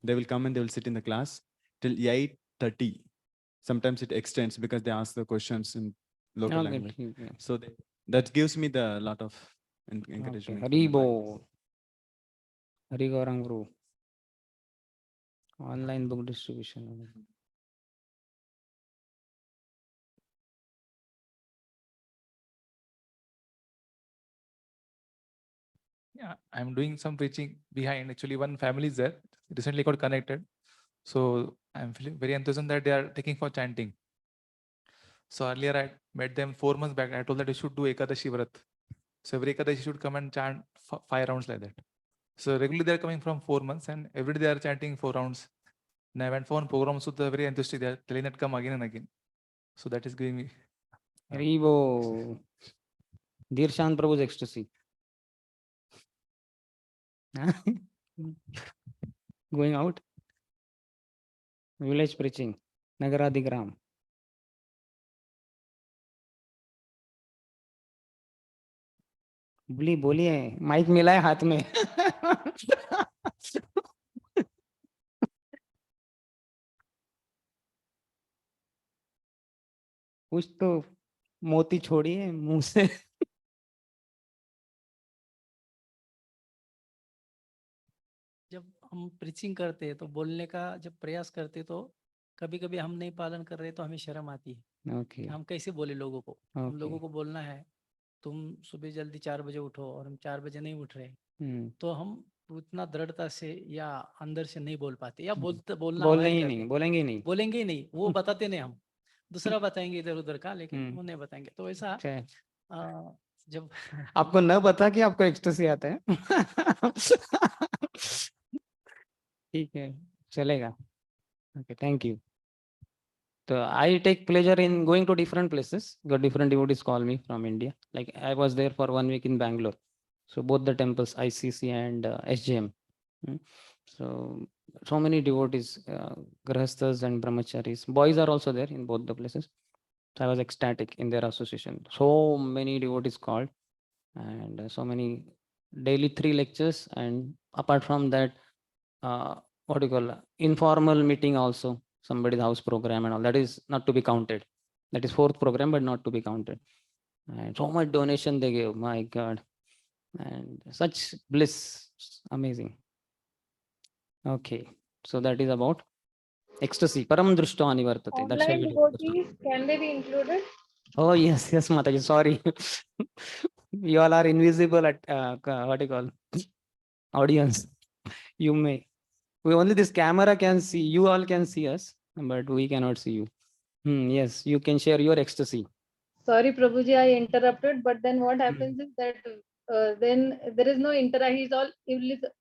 They will come and they will sit in the class till 8:30. Sometimes it extends because they ask the questions in local Okay, language. ठीक है. So that gives me the lot of Okay. encouragement. Hari Bo. Hari Gaurang Guru. Online book distribution. Yeah, I'm doing some preaching behind. Actually, one family is there, recently got connected. So I'm feeling very enthusiastic that they are taking for chanting. So earlier I met them 4 months back. I told that you should do Ekadashi Vrat. So every Ekadashi should come and chant 5 rounds like that. So regularly they are coming from 4 months and every day they are chanting 4 rounds. And I went for one program, so they're very enthusiastic. They are telling that come again and again. So that is giving me. Hari Bo. Dirshan Prabhu's ecstasy. Going out. Village preaching. Nagaradigram. बोलिए mic मिला है हाथ में. कुछ तो मोती छोड़िए मुंह से. जब हम प्रीचिंग करते हैं तो बोलने का जब प्रयास करते तो कभी कभी हम नहीं पालन कर रहे तो हमें शर्म आती है ओके. कि हम कैसे बोले लोगों को. हम ओके. लोगों को बोलना है तुम सुबह जल्दी 4 बजे उठो और हम 4 बजे नहीं उठ रहे तो हम उतना दृढ़ता से या अंदर से नहीं बोल पाते या बोलना बोलने avoid ही करते नहीं, हैं. बोलेंगे ही नहीं. बोलेंगे ही नहीं, वो बताते नहीं. हम दूसरा बताएंगे इधर उधर का, लेकिन वो नहीं बताएंगे. तो ऐसा अच्छा. जब आपको न बता कि आपको एक्सटेसी आता है. ठीक है, चलेगा. Okay, thank you. So I take pleasure in going to different places. Got different devotees call me from India. Like I was there for 1 week in Bangalore. So both the temples, ICC and SJM. Mm. So many devotees, Grahasthas and Brahmacharis. Boys are also there in both the places. So I was ecstatic in their association. So many devotees called, and so many daily 3 lectures. And apart from that, what do you call informal meeting also, somebody's house program and all that is not to be counted. That is 4th program, but not to be counted. And so much donation they gave, my God, and such bliss, amazing. Okay, so that is about ecstasy. Param drushto anivartate. That's why Online we do. devotees, can they be included? Oh yes, Mataji. Sorry, you all are invisible at what do you call audience. You may. We only this camera can see. You all can see us, but we cannot see you. Yes, you can share your ecstasy. Sorry, Prabhuji, I interrupted. But then what happens is that then there is no he's all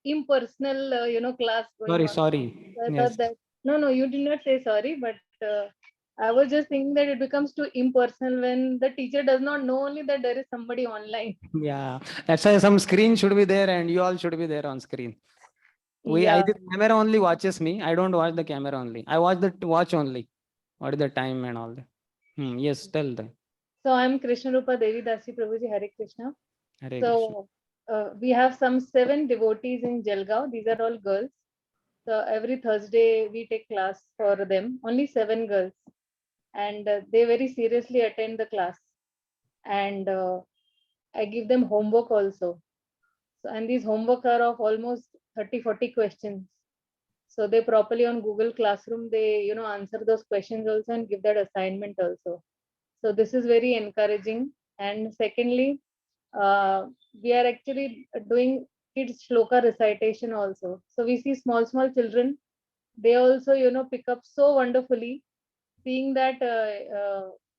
impersonal, class going on. Sorry. So I Yes. thought that no, you did not say sorry, but I was just thinking that it becomes too impersonal when the teacher does not know only that there is somebody online. Yeah, that's why some screen should be there, and you all should be there on screen. Yeah. The camera only watches me. I don't watch the camera only. I watch the watch only. What is the time and all that? Yes, tell them. So I'm Krishna Rupa Devi Dasi Prabhuji, Hare Krishna. Hare Krishna. So we have some 7 devotees in Jalgaon. These are all girls. So every Thursday we take class for them. Only 7 girls, and they very seriously attend the class. And I give them homework also. So and these homework are of almost 30-40 questions. So they properly on Google Classroom they answer those questions also and give that assignment also. So this is very encouraging. And secondly, we are actually doing kids shloka recitation also. So we see small children, they also pick up so wonderfully. Seeing that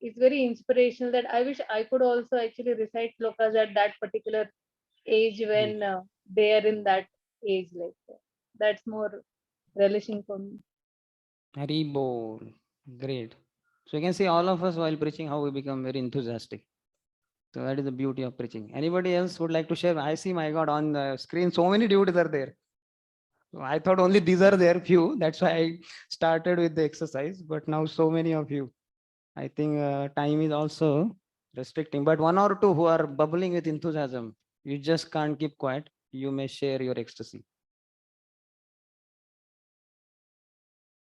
it's very inspirational, that I wish I could also actually recite shlokas at that particular age when they are in that age. Like that's more relishing for me. Hari Bol. Great. So you can see all of us while preaching how we become very enthusiastic. So that is the beauty of preaching. Anybody else would like to share? I see, my God, on the screen, so many devotees are there. So I thought only these are there few. That's why I started with the exercise. But now so many of you. I think time is also restricting. But one or two who are bubbling with enthusiasm, you just can't keep quiet. You may share your ecstasy.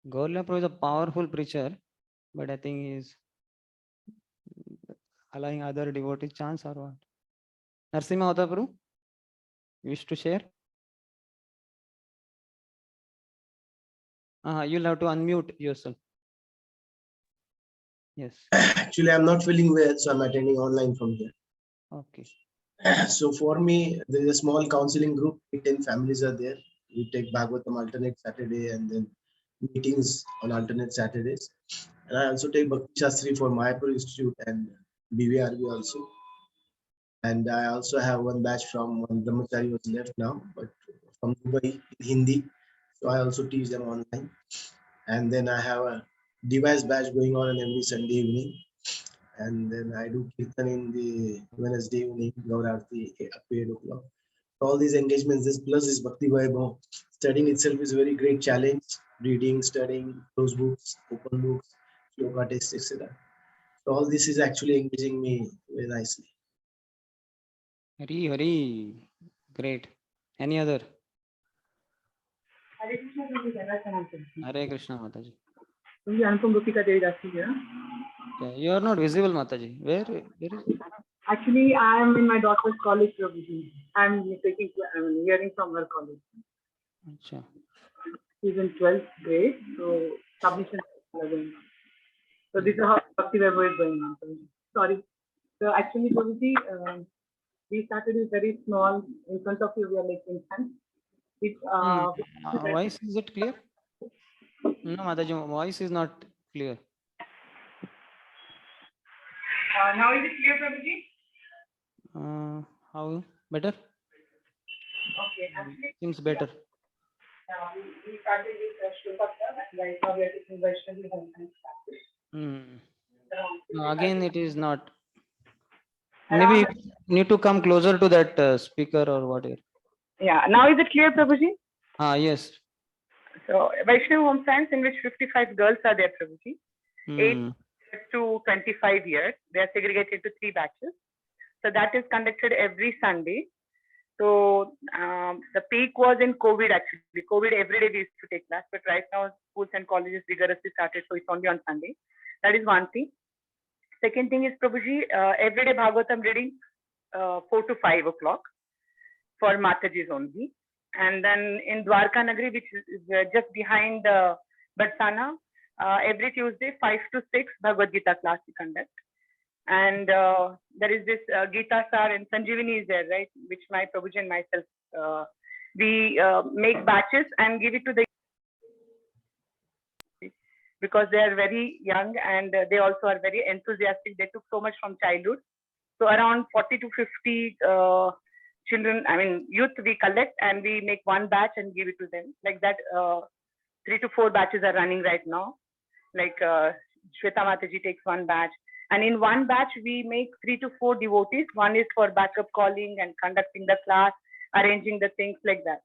Gaurav Prabhu is a powerful preacher, but I think he's allowing other devotees chance or what? Narsimha Prabhu, you wish to share? You'll have to unmute yourself. Yes. Actually, I'm not feeling well, so I'm attending online from here. Okay. So for me, there is a small counseling group. 10 families are there. We take Bhagavatam alternate Saturday and then meetings on alternate Saturdays. And I also take Bhakti Shastri for Mayapur Institute and BVRB also. And I also have one batch from one Brahmachari was left now, but from Dubai in Hindi. So I also teach them online. And then I have a device batch going on every Sunday evening. And then I do Kirtan in the Wednesday evening, Gaurarti up to 8 o'clock. All these engagements, this plus is Bhakti Vaibhav. Studying itself is a very great challenge. Reading, studying, close books, open books, yoga tests, etc. So all this is actually engaging me very nicely. Hari. Great. Any other? Hare Krishna, Prabhu, Jai Sanatana. Hare Krishna Mataji. Prabhu, Anupam Gopika Devi Dasi here. Yeah, you are not visible, Mataji. Where is it? Actually, I am in my daughter's college, Prabhuji. I'm hearing from her college. Achha. She's in 12th grade, so submission are going on. So this is how Bhakti Vaibhav is going on. Prabhuji. Sorry. So actually, Prabhuji, we started with very small. In front of you, we are like infants. Voice, is it clear? No, Mataji, voice is not clear. Now is it clear, Prabhuji? How? Better? Okay. Actually, Seems better. we started with Shloka, and right now we are taking Vaishnavi home and practice. No, again, it is not. Maybe you need to come closer to that speaker or whatever. Yeah. Now is it clear, Prabhuji? Yes. So Vaishnav Home Science, in which 55 girls are there, Prabhuji. 8 to 25 years. They are segregated to 3 batches. So that is conducted every Sunday. So the peak was in COVID actually. COVID, every day we used to take class, but right now schools and colleges vigorously started, so it's only on Sunday. That is one thing. Second thing is, Prabhuji, everyday Bhagavatam reading 4 to 5 o'clock for Matajis only. And then in Dwarka Nagari, which is just behind Barsana, every Tuesday 5 to 6 Bhagavad Gita class we conduct. And there is this Gita Sar and Sanjeevani is there, right? Which my Prabhuji and myself, we make batches and give it to the, because they are very young and they also are very enthusiastic. They took so much from childhood. So around 40 to 50 children, youth we collect and we make one batch and give it to them. Like that, 3 to 4 batches are running right now. Like Shweta Mataji takes one batch. And in one batch, we make 3 to 4 devotees. One is for backup calling and conducting the class, arranging the things like that.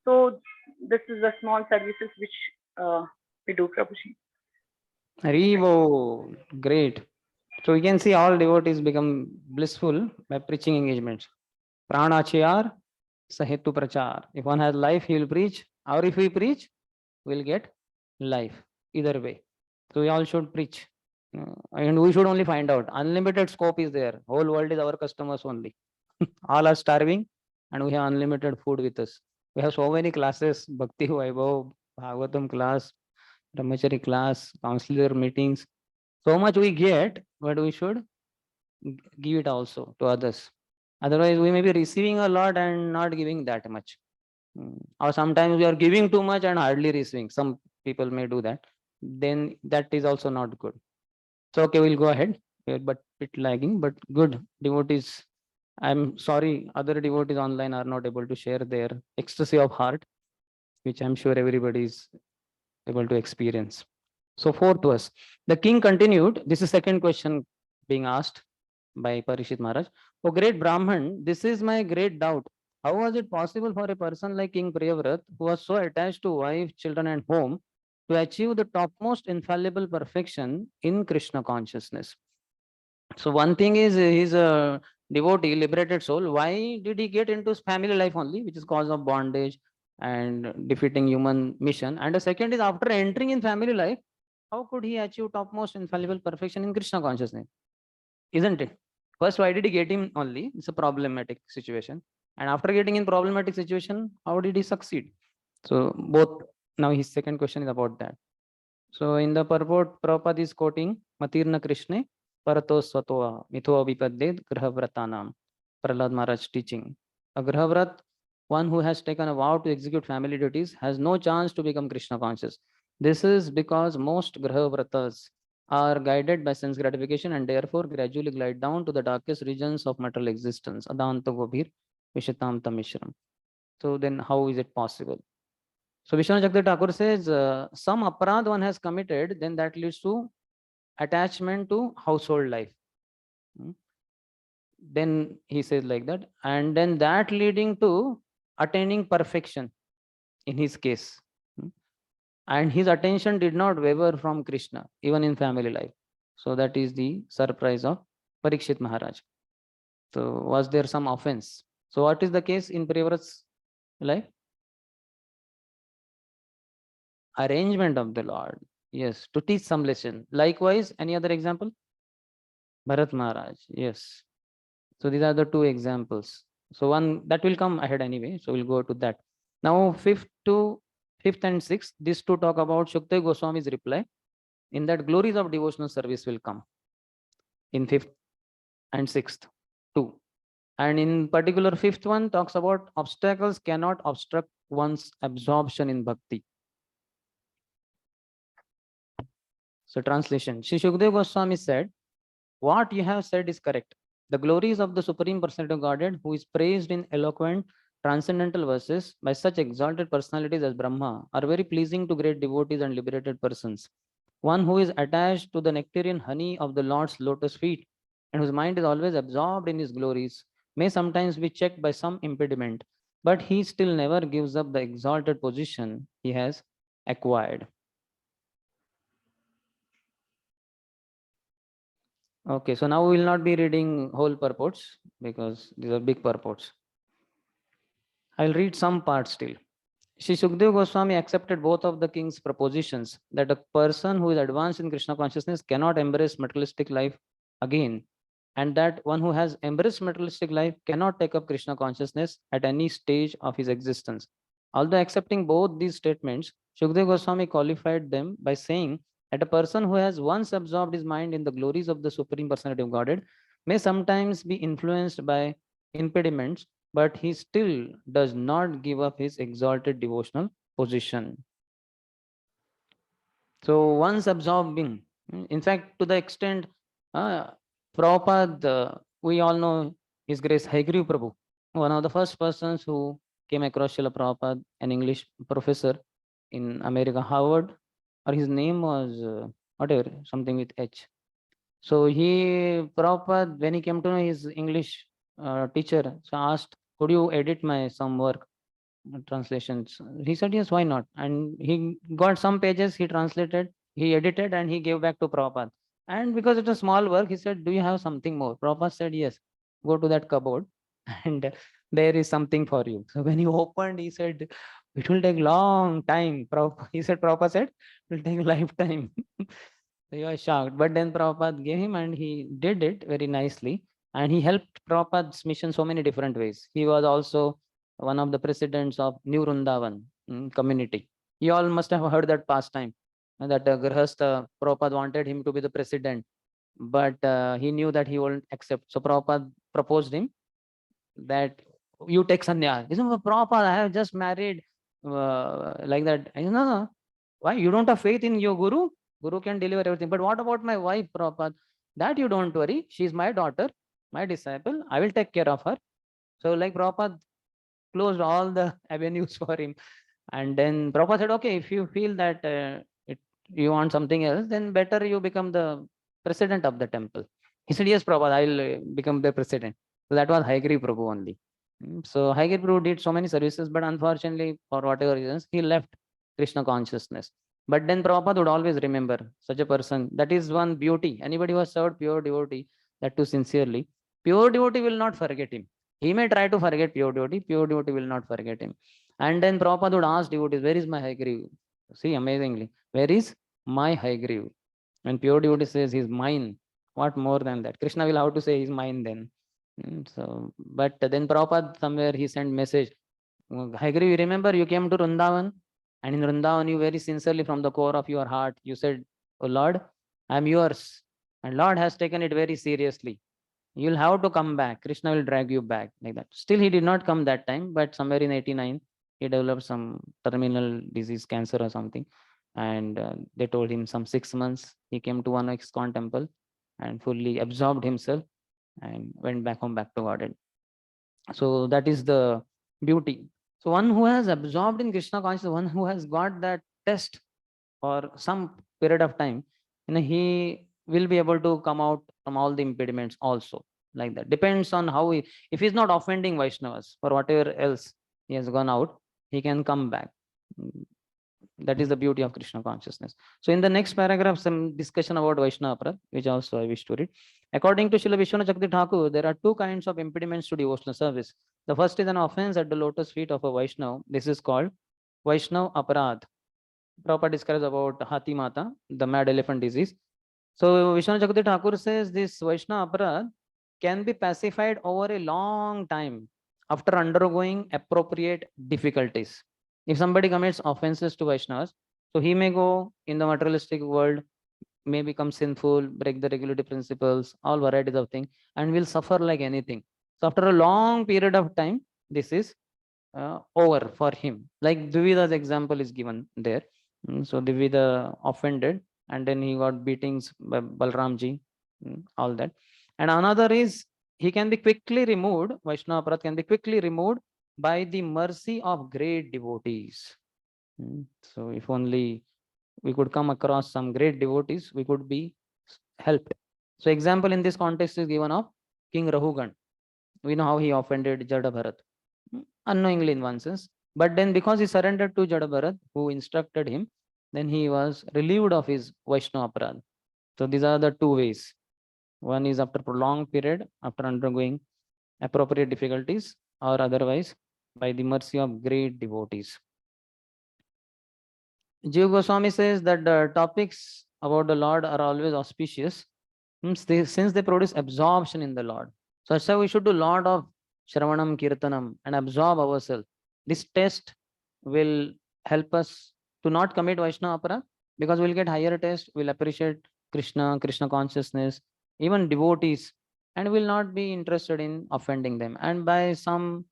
So this is the small services which we do, Prabhuji. Haribo, great. So you can see all devotees become blissful by preaching engagements. Pranachayar, Sahetu Prachar. If one has life, he will preach. Or if we preach, we'll get life. Either way. So we all should preach. And we should only find out. Unlimited scope is there. Whole world is our customers only. All are starving and we have unlimited food with us. We have so many classes, Bhakti Vaibhav, Bhagavatam class, Brahmachari class, counselor meetings. So much we get, but we should give it also to others. Otherwise, we may be receiving a lot and not giving that much. Or sometimes we are giving too much and hardly receiving. Some people may do that. Then that is also not good. So, okay, we'll go ahead, but bit lagging, but good devotees. I'm sorry, other devotees online are not able to share their ecstasy of heart, which I'm sure everybody is able to experience. So fourth verse, the king continued, this is second question being asked by Parishit Maharaj. O great Brahman, this is my great doubt. How was it possible for a person like King Priyavrat, who was so attached to wife, children, and home, to achieve the topmost infallible perfection in Krishna consciousness? So one thing is he's a devotee, liberated soul. Why did he get into his family life only, which is cause of bondage and defeating human mission? And the second is after entering in family life, how could he achieve topmost infallible perfection in Krishna consciousness? Isn't it? First, why did he get him only? It's a problematic situation. And after getting in problematic situation, how did he succeed? So both, now his second question is about that. So in the purport, Prabhupada is quoting Matirna Krishna, Parato Swatoa, Mitho Vipaded, Grahavratanam, Prahlad Maharaj teaching. A Grahavrat, one who has taken a vow to execute family duties, has no chance to become Krishna conscious. This is because most Grahavratas are guided by sense gratification and therefore gradually glide down to the darkest regions of material existence. Adanta Gobhir, Vishitam Tamishram. So then how is it possible? So Vishwanath Jagdev Thakur says, some aparad one has committed, then that leads to attachment to household life. Then he says like that, and then that leading to attaining perfection in his case. And his attention did not waver from Krishna, even in family life. So that is the surprise of Parikshit Maharaj. So was there some offense? So what is the case in Priyavrat's life? Arrangement of the Lord. Yes, to teach some lesson. Likewise, any other example? Bharat Maharaj. Yes. So these are the two examples. So one that will come ahead anyway. So we'll go to that. Now fifth and sixth, these two talk about Shukdev Goswami's reply. In that glories of devotional service will come in fifth and sixth two. And in particular, fifth one talks about obstacles cannot obstruct one's absorption in bhakti. So translation, Shri Shukdev Goswami said, what you have said is correct. The glories of the Supreme Personality of Godhead, who is praised in eloquent, transcendental verses by such exalted personalities as Brahma, are very pleasing to great devotees and liberated persons. One who is attached to the nectarian honey of the Lord's lotus feet and whose mind is always absorbed in his glories may sometimes be checked by some impediment, but he still never gives up the exalted position he has acquired. Okay, so now we will not be reading whole purports because these are big purports. I will read some parts still. Shri Shukdev Goswami accepted both of the king's propositions that a person who is advanced in Krishna consciousness cannot embrace materialistic life again, and that one who has embraced materialistic life cannot take up Krishna consciousness at any stage of his existence. Although accepting both these statements, Shukdev Goswami qualified them by saying that a person who has once absorbed his mind in the glories of the Supreme Personality of Godhead may sometimes be influenced by impediments, but he still does not give up his exalted devotional position. So once absorbing, in fact, to the extent, Prabhupada, we all know His Grace Haigriv Prabhu, one of the first persons who came across Srila Prabhupada, an English professor in America, Harvard, or his name was whatever, something with H. So Prabhupada, when he came to know his English teacher, so asked, could you edit my some work translations? He said, yes, why not? And he got some pages, he translated, he edited, and he gave back to Prabhupada. And because it's a small work, he said, do you have something more? Prabhupada said, yes, go to that cupboard and there is something for you. So when he opened, he said, it will take long time. He said, Prabhupada said, it will take a lifetime. So he was shocked. But then Prabhupada gave him and he did it very nicely. And he helped Prabhupada's mission so many different ways. He was also one of the presidents of New Vrindavan community. You all must have heard that pastime, that Grihastha, Prabhupada wanted him to be the president, but he knew that he wouldn't accept. So Prabhupada proposed him that you take sannyas. He said, Prabhupada, I have just married like that. I said, no, why? You don't have faith in your guru? Guru can deliver everything. But what about my wife, Prabhupada? That you don't worry. She's my daughter, my disciple. I will take care of her. So like Prabhupada closed all the avenues for him. And then Prabhupada said, okay, if you feel that you want something else, then better you become the president of the temple. He said, yes, Prabhupada, I will become the president. So that was Haigiri Prabhu only. So Haigiri Prabhu did so many services, but unfortunately, for whatever reasons, he left Krishna consciousness. But then Prabhupada would always remember such a person. That is one beauty. Anybody who has served pure devotee, that too sincerely, pure devotee will not forget him. He may try to forget pure devotee will not forget him. And then Prabhupada would ask devotees, where is my Haigiri? See, amazingly, where is my Haigiri? When pure devotee says he's mine, what more than that? Krishna will have to say he's mine then. So, but then Prabhupada somewhere he sent message, Haigiri, you remember you came to Vrindavan, and in Vrindavan you very sincerely from the core of your heart, you said, oh Lord, I'm yours. And Lord has taken it very seriously. You'll have to come back. Krishna will drag you back like that. Still, he did not come that time, but somewhere in 89, he developed some terminal disease, cancer or something. And they told him some 6 months. He came to one ISKCON temple and fully absorbed himself and went back home, back to Godhead. So that is the beauty. So one who has absorbed in Krishna consciousness, one who has got that test for some period of time, he will be able to come out from all the impediments also, like that. Depends on how he, if he's not offending Vaishnavas for whatever else he has gone out, he can come back. That is the beauty of Krishna consciousness. So in the next paragraph, some discussion about Vaishnava Aparadh, which also I wish to read. According to Srila Vishwanath Chakravarti Thakur, there are two kinds of impediments to devotional service. The first is an offense at the lotus feet of a Vaishnava. This is called Vaishnava Aparadh. Prabhupada describes about Hathi Mata, the mad elephant disease. So Vishwanath Chakravarti Thakur says this Vaishnava Aparadh can be pacified over a long time after undergoing appropriate difficulties. If somebody commits offenses to Vaishnavas, so he may go in the materialistic world, may become sinful, break the regulative principles, all varieties of things, and will suffer like anything. So after a long period of time, this is over for him. Like Dvivida's example is given there. So Dvivida offended, and then he got beatings by Balramji, all that. And another is he can be quickly removed, Vaishnava Aparadh can be quickly removed by the mercy of great devotees. So if only we could come across some great devotees, we could be helped. So example in this context is given of King Rahugan. We know how he offended Jada Bharat, unknowingly in one sense. But then because he surrendered to Jada Bharat, who instructed him, then he was relieved of his Vaishnava Aparadh. So these are the two ways. One is after prolonged period, after undergoing appropriate difficulties, or otherwise by the mercy of great devotees. Jiva Goswami says that the topics about the Lord are always auspicious since they produce absorption in the Lord. So that's why we should do lot of Shravanam, Kirtanam and absorb ourselves. This test will help us to not commit Vaishnava Aparadh, because we'll get higher test, we'll appreciate Krishna, Krishna consciousness, even devotees, and will not be interested in offending them. And by some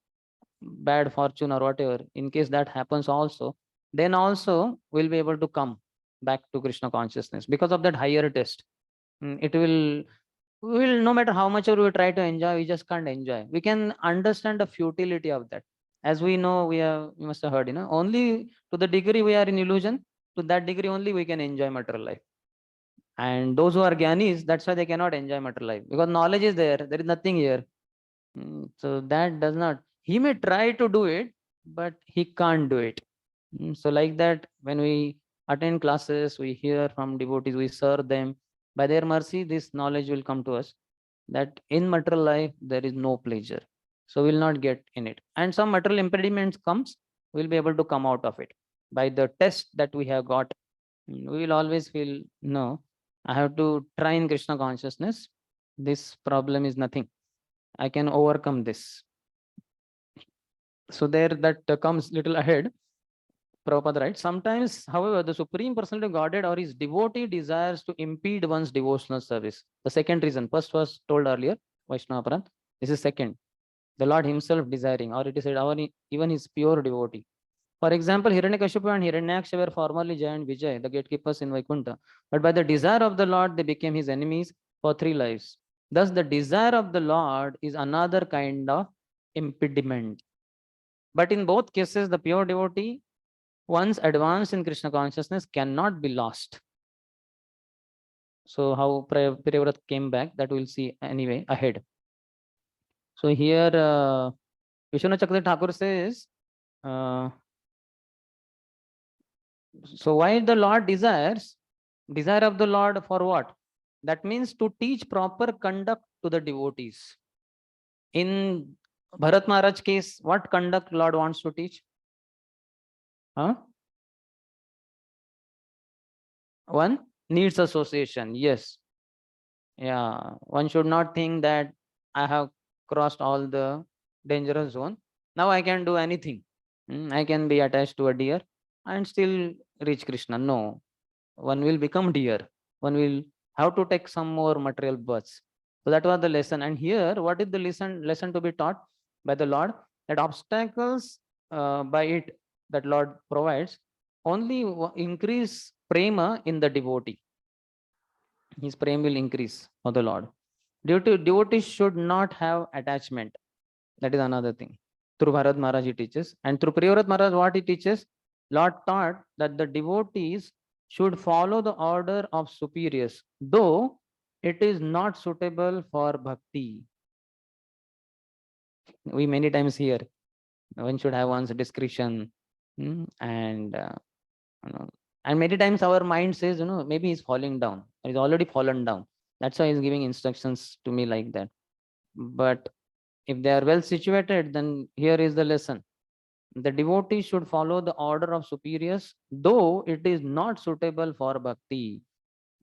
bad fortune or whatever, in case that happens also, then also we'll be able to come back to Krishna consciousness because of that higher test. It will, no matter how much we try to enjoy, we just can't enjoy. We can understand the futility of that. As we know, we must have heard, only to the degree we are in illusion, to that degree only we can enjoy material life. And those who are Gyanis, that's why they cannot enjoy material life, because knowledge is there is nothing here. So that does not, he may try to do it, but he can't do it. So like that, when we attend classes, we hear from devotees, we serve them, by their mercy, this knowledge will come to us that in material life, there is no pleasure. So we'll not get in it. And some material impediments comes, we'll be able to come out of it. By the test that we have got, we will always feel, no, I have to try in Krishna consciousness. This problem is nothing. I can overcome this. So there that comes little ahead. Prabhupada writes, sometimes, however, the Supreme Personality of Godhead or his devotee desires to impede one's devotional service. The second reason, first was told earlier, Vaishnava Aparadh. This is second. The Lord himself desiring, or it is said, even his pure devotee. For example, Hiranyakashipu and Hiranyaksha were formerly Jaya and Vijay, the gatekeepers in Vaikuntha. But by the desire of the Lord, they became his enemies for 3 lives. Thus, the desire of the Lord is another kind of impediment. But in both cases, the pure devotee, once advanced in Krishna consciousness, cannot be lost. So how Priyavrat came back, that we'll see anyway ahead. So here Vishwanath Chakravarti Thakur says, so why the Lord desires, desire of the Lord for what? That means to teach proper conduct to the devotees. In Bharat Maharaj case, what conduct Lord wants to teach? Huh? One needs association. Yes. Yeah. One should not think that I have crossed all the dangerous zone. Now I can do anything. I can be attached to a deer and still reach Krishna. No. One will become deer. One will have to take some more material births. So that was the lesson. And here, what is the lesson to be taught by the Lord? That obstacles by it that Lord provides only increase prema in the devotee. His prema will increase for the Lord. Devotees should not have attachment. That is another thing. Through Bharat Maharaj he teaches. And through Priyavrat Maharaj what he teaches? Lord taught that the devotees should follow the order of superiors, though it is not suitable for bhakti. We many times hear one should have one's discretion, and and many times our mind says, maybe he's falling down. He's already fallen down. That's why he's giving instructions to me like that. But if they are well situated, then here is the lesson. The devotee should follow the order of superiors, though it is not suitable for bhakti.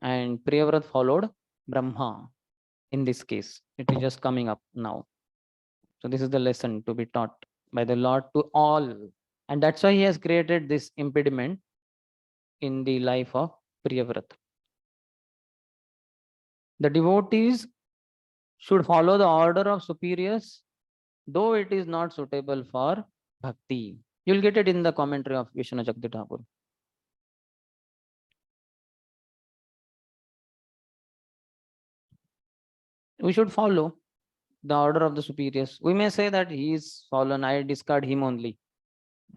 And Priyavrat followed Brahma in this case. It is just coming up now. So this is the lesson to be taught by the Lord to all. And that's why he has created this impediment in the life of Priyavrat. The devotees should follow the order of superiors, though it is not suitable for bhakti. You'll get it in the commentary of Vishwanath Chakravarti Thakur. We should follow the order of the superiors. We may say that he is fallen, I discard him only.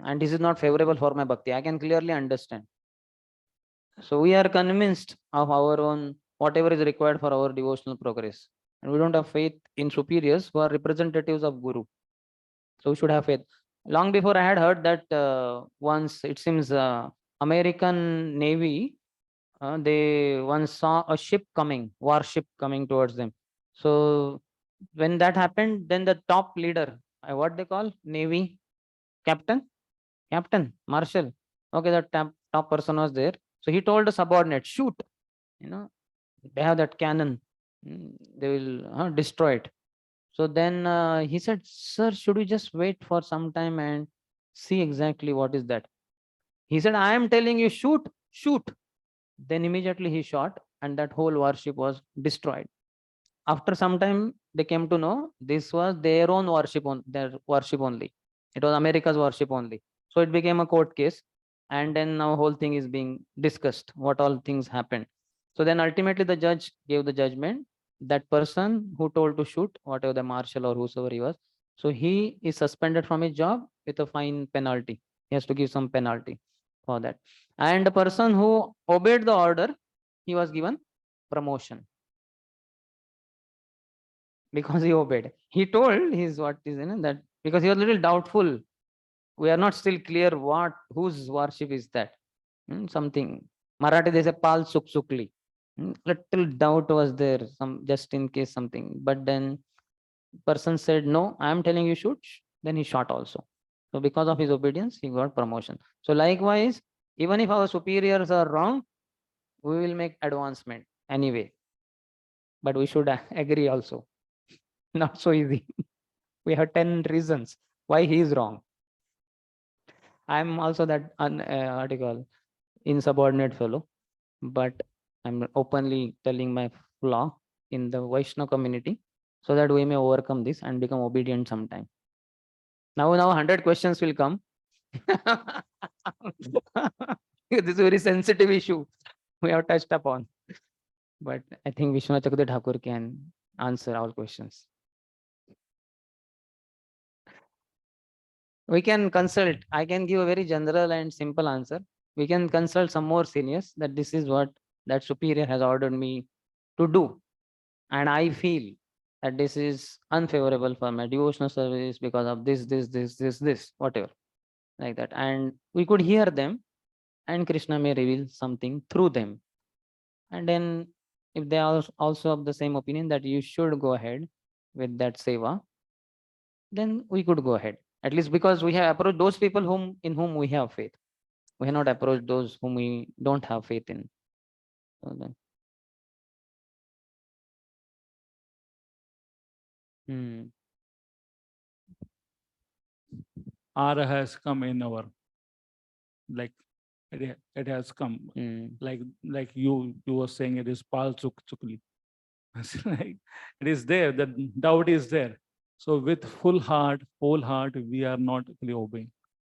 And this is not favorable for my bhakti. I can clearly understand. So we are convinced of our own, whatever is required for our devotional progress. And we don't have faith in superiors who are representatives of Guru. So we should have faith. Long before I had heard that once, it seems American Navy, they once saw a ship coming, warship coming towards them. So when that happened, then the top leader, what they call, Navy captain, marshal. Okay, the top person was there. So he told the subordinate, shoot. They have that cannon. They will destroy it. So then he said, sir, should we just wait for some time and see exactly what is that? He said, I am telling you, shoot. Then immediately he shot and that whole warship was destroyed. After some time, they came to know this was their own warship, their warship only. It was America's warship only. So it became a court case. And then now whole thing is being discussed, what all things happened. So then ultimately the judge gave the judgment, that person who told to shoot, whatever the marshal or whosoever he was, so he is suspended from his job with a fine penalty. He has to give some penalty for that. And the person who obeyed the order, he was given promotion. Because he obeyed. He told that because he was a little doubtful. We are not still clear whose warship is that. Something. Marathi they say Pal Suksukli. Little doubt was there, just in case something. But then person said, no, I am telling you shoot. Then he shot also. So because of his obedience, he got promotion. So likewise, even if our superiors are wrong, we will make advancement anyway. But we should agree also. Not so easy. We have 10 reasons why he is wrong. I am also that insubordinate fellow, but I'm openly telling my flaw in the Vaishnava community so that we may overcome this and become obedient sometime. Now 100 questions will come. This is a very sensitive issue we have touched upon. But I think Vishwanath Chakravarti Thakur can answer all questions. We can consult. I can give a very general and simple answer. We can consult some more seniors that this is what that superior has ordered me to do, and I feel that this is unfavorable for my devotional service because of this, whatever, like that. And we could hear them, and Krishna may reveal something through them. And then if they are also of the same opinion that you should go ahead with that seva, then we could go ahead. At least because we have approached those people in whom we have faith. We have not approached those whom we don't have faith in. So then, R has come in our, like it has come, like you were saying, it is Pal Chukli. Like, it is there, the doubt is there. So with whole heart, we are not really obeying.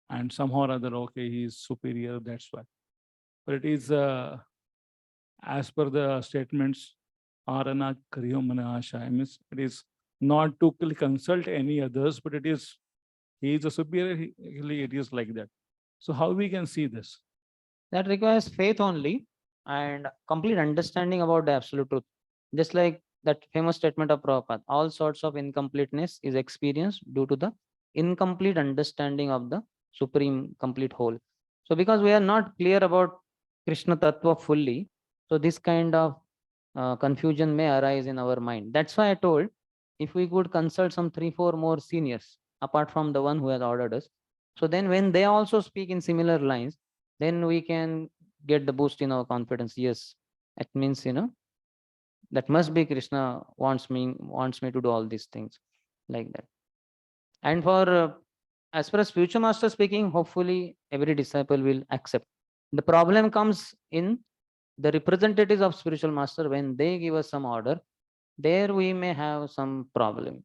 And somehow or other, okay, he is superior, that's why. But it is, as per the statements, Arana Kriyo Manasha, means it is not to consult any others, but it is, he is a superior, it is like that. So how we can see this? that requires faith only and complete understanding about the absolute truth. Just like that famous statement of Prabhupada, all sorts of incompleteness is experienced due to the incomplete understanding of the supreme complete whole. So because we are not clear about Krishna Tattva fully, so this kind of confusion may arise in our mind. That's why I told, if we could consult some 3-4 more seniors apart from the one who has ordered us, so then when they also speak in similar lines, then we can get the boost in our confidence. Yes, it means, that must be Krishna wants me to do all these things, like that. And for as far as future master speaking, hopefully every disciple will accept. The problem comes in the representatives of spiritual master. When they give us some order, there we may have some problem.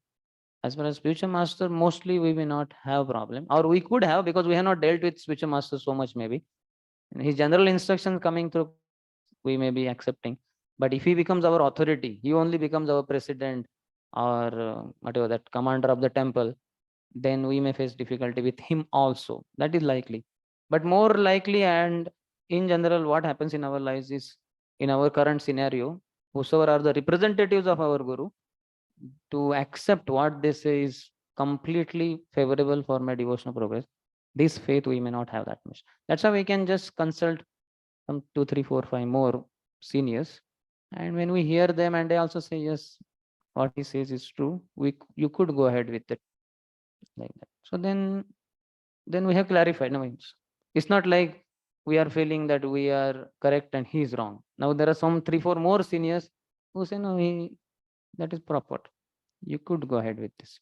As far as spiritual master, mostly we may not have problem, or we could have, because we have not dealt with spiritual master so much maybe. And his general instructions coming through, we may be accepting. But if he becomes our authority, he only becomes our president or whatever, that commander of the temple, then we may face difficulty with him also. That is likely. But more likely, and in general, what happens in our lives is, in our current scenario, whosoever are the representatives of our Guru, to accept what they say is completely favorable for my devotional progress. This faith we may not have that much. That's why we can just consult some 2, 3, 4, 5 more seniors. And when we hear them and they also say, yes, what he says is true, you could go ahead with it, like that. So then we have clarified. No, it's not like we are feeling that we are correct and he is wrong. Now there are some 3, 4 more seniors who say, no, that is proper. You could go ahead with this.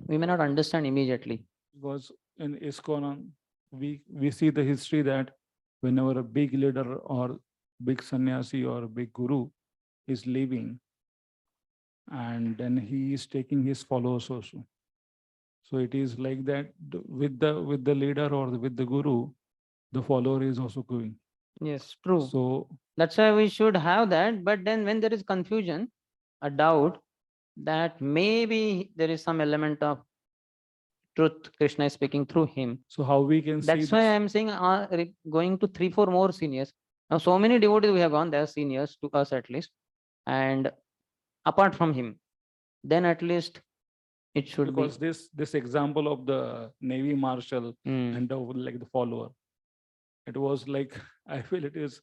We may not understand immediately. Because in ISKCON, we see the history that whenever a big leader or big sannyasi or big guru is leaving, and then he is taking his followers also. So it is like that with the leader or with the guru, the follower is also going. Yes, true. So that's why we should have that. But then when there is confusion, a doubt that maybe there is some element of truth, Krishna is speaking through him. So how we can That's see why this? I'm saying going to 3, 4 more seniors. Now so many devotees we have gone, they are seniors to us at least. And apart from him, then at least it should Because be. this example of the Navy Marshal and the follower, it was like, I feel it is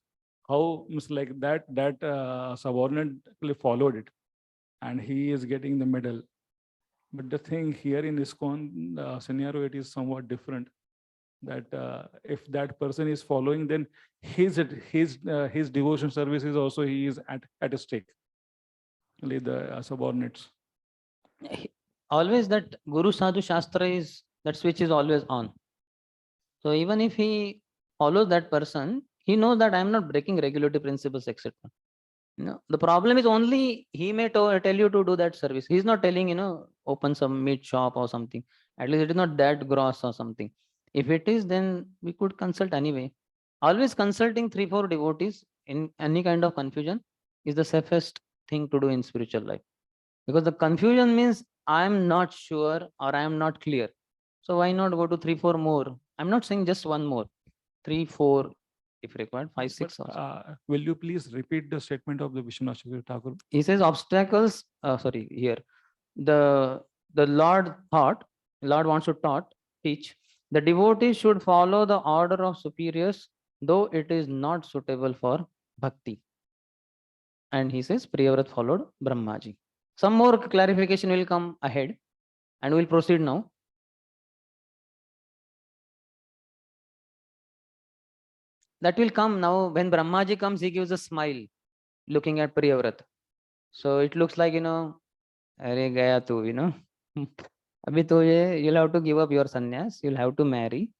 how like that subordinate followed it, and he is getting the medal. But the thing here in ISKCON scenario, it is somewhat different. That if that person is following, then his devotion service is also, he is at stake. Only the subordinates. Always that Guru Sadhu Shastra is, that switch is always on. So even if he follows that person, he knows that I am not breaking regulatory principles, etc. The problem is only he may tell you to do that service. He's not telling, open some meat shop or something. At least it is not that gross or something. If it is, then we could consult anyway. Always consulting 3, 4 devotees in any kind of confusion is the safest thing to do in spiritual life. Because the confusion means I am not sure or I am not clear. So why not go to 3, 4 more? I'm not saying just one more, 3, 4. if required, 5, 6 But, also. will you please repeat the statement of the Vishwanath Chakravarti Thakur? He says obstacles, sorry, here, the Lord wants to teach, the devotee should follow the order of superiors, though it is not suitable for bhakti. And he says Priyavrat followed Brahmaji. Some more clarification will come ahead, and we'll proceed now. That will come now. When Brahmaji comes, he gives a smile looking at Priyavrat. So it looks like, Are gaya tu, Abhi to you'll have to give up your sannyas, you'll have to marry,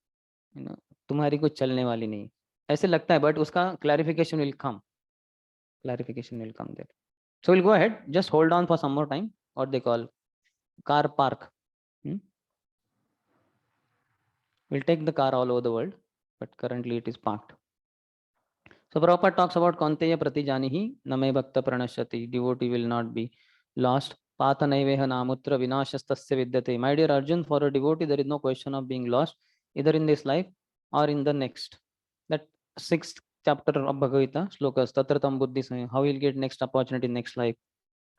तुम्हारी कुछ चलने वाली नहीं. ऐसे लगता है, but उसका clarification will come. Clarification will come there. So we'll go ahead. Just hold on for some more time. What they call car park. We'll take the car all over the world, but currently it is parked. So Prabhupada talks about Kaunteya Pratijanihi Name Bhakta Pranashyati. Devotee will not be lost. Pathanaiveha Namutra Vinashastasya Vidyate. My dear Arjun, for a devotee, there is no question of being lost, either in this life or in the next. That 6th chapter of Bhagavad Gita, slokas, Tatratam Buddhi, how he'll get next opportunity, next life.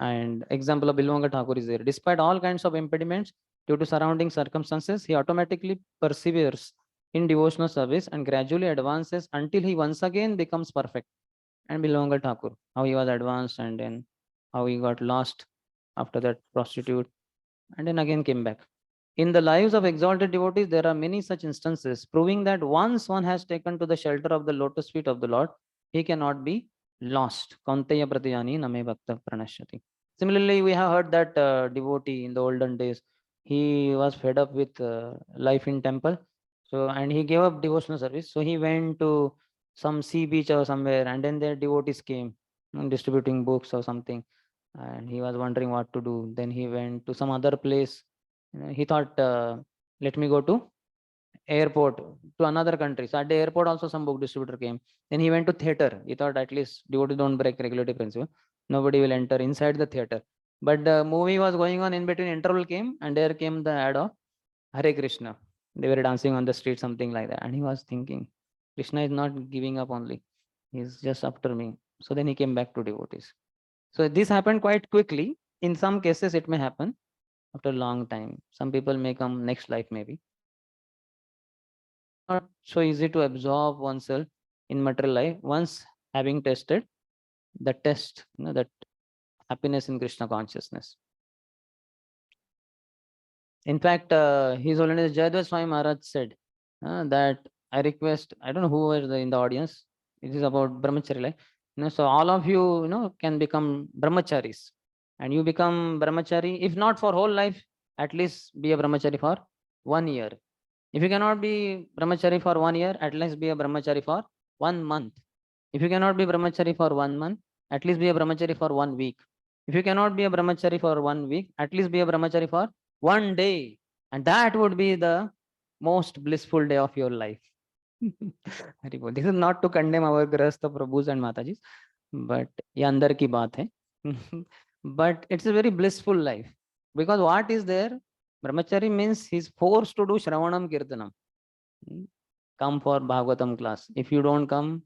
And example of Bilwanga Thakur is there. Despite all kinds of impediments due to surrounding circumstances, he automatically perseveres in devotional service and gradually advances until he once again becomes perfect. And Bilwanga Thakur, how he was advanced and then how he got lost after that prostitute and then again came back. In the lives of exalted devotees, there are many such instances proving that once one has taken to the shelter of the lotus feet of the Lord, he cannot be lost. Kaunteya Pratijani Name Bhakta Pranashyati. Similarly, we have heard that devotee in the olden days, he was fed up with life in temple. So, and he gave up devotional service. So he went to some sea beach or somewhere, and then their devotees came distributing books or something. And he was wondering what to do. Then he went to some other place. He thought, let me go to airport, to another country. So at the airport also some book distributor came. Then he went to theater. He thought at least devotees don't break regulatory principle. Nobody will enter inside the theater. But the movie was going on, in between interval came, and there came the ad of Hare Krishna. They were dancing on the street, something like that. And he was thinking, Krishna is not giving up only. He's just after me. So then he came back to devotees. So this happened quite quickly. In some cases, it may happen after a long time. Some people may come next life, maybe. Not so easy to absorb oneself in material life once having tested the test, that happiness in Krishna consciousness. In fact, His Holiness Jayadeva Swami Maharaj said that I request, I don't know who was in the audience, it is about brahmachari life. So all of you, can become brahmacharis, and you become brahmachari, if not for whole life, at least be a brahmachari for 1 year. If you cannot be brahmachari for 1 year, at least be a brahmachari for 1 month. If you cannot be brahmachari for 1 month, at least be a brahmachari for 1 week. If you cannot be a brahmachari for 1 week, at least be a brahmachari for 1 day. And that would be the most blissful day of your life. This is not to condemn our Grahastha Prabhus and Matajis, but ye andar ki baat hai. But it's a very blissful life. Because what is there? Brahmachari means he's forced to do Shravanam Kirtanam. Come for Bhagavatam class. If you don't come,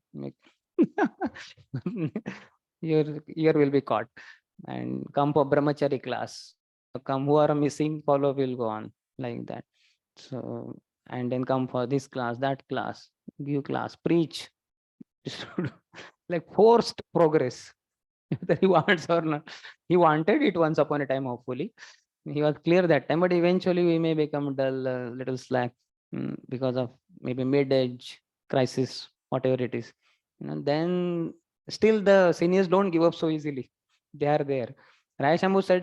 your ear will be caught. And come for Brahmachari class. Come who are missing, follow will go on like that. So, and then come for this class, that class, give class, preach. Like forced progress. Whether he wants or not. He wanted it once upon a time, hopefully. He was clear that time, but eventually we may become dull, little slack because of maybe mid-age crisis, whatever it is. Then still the seniors don't give up so easily. They are there. Rai Shambhu said,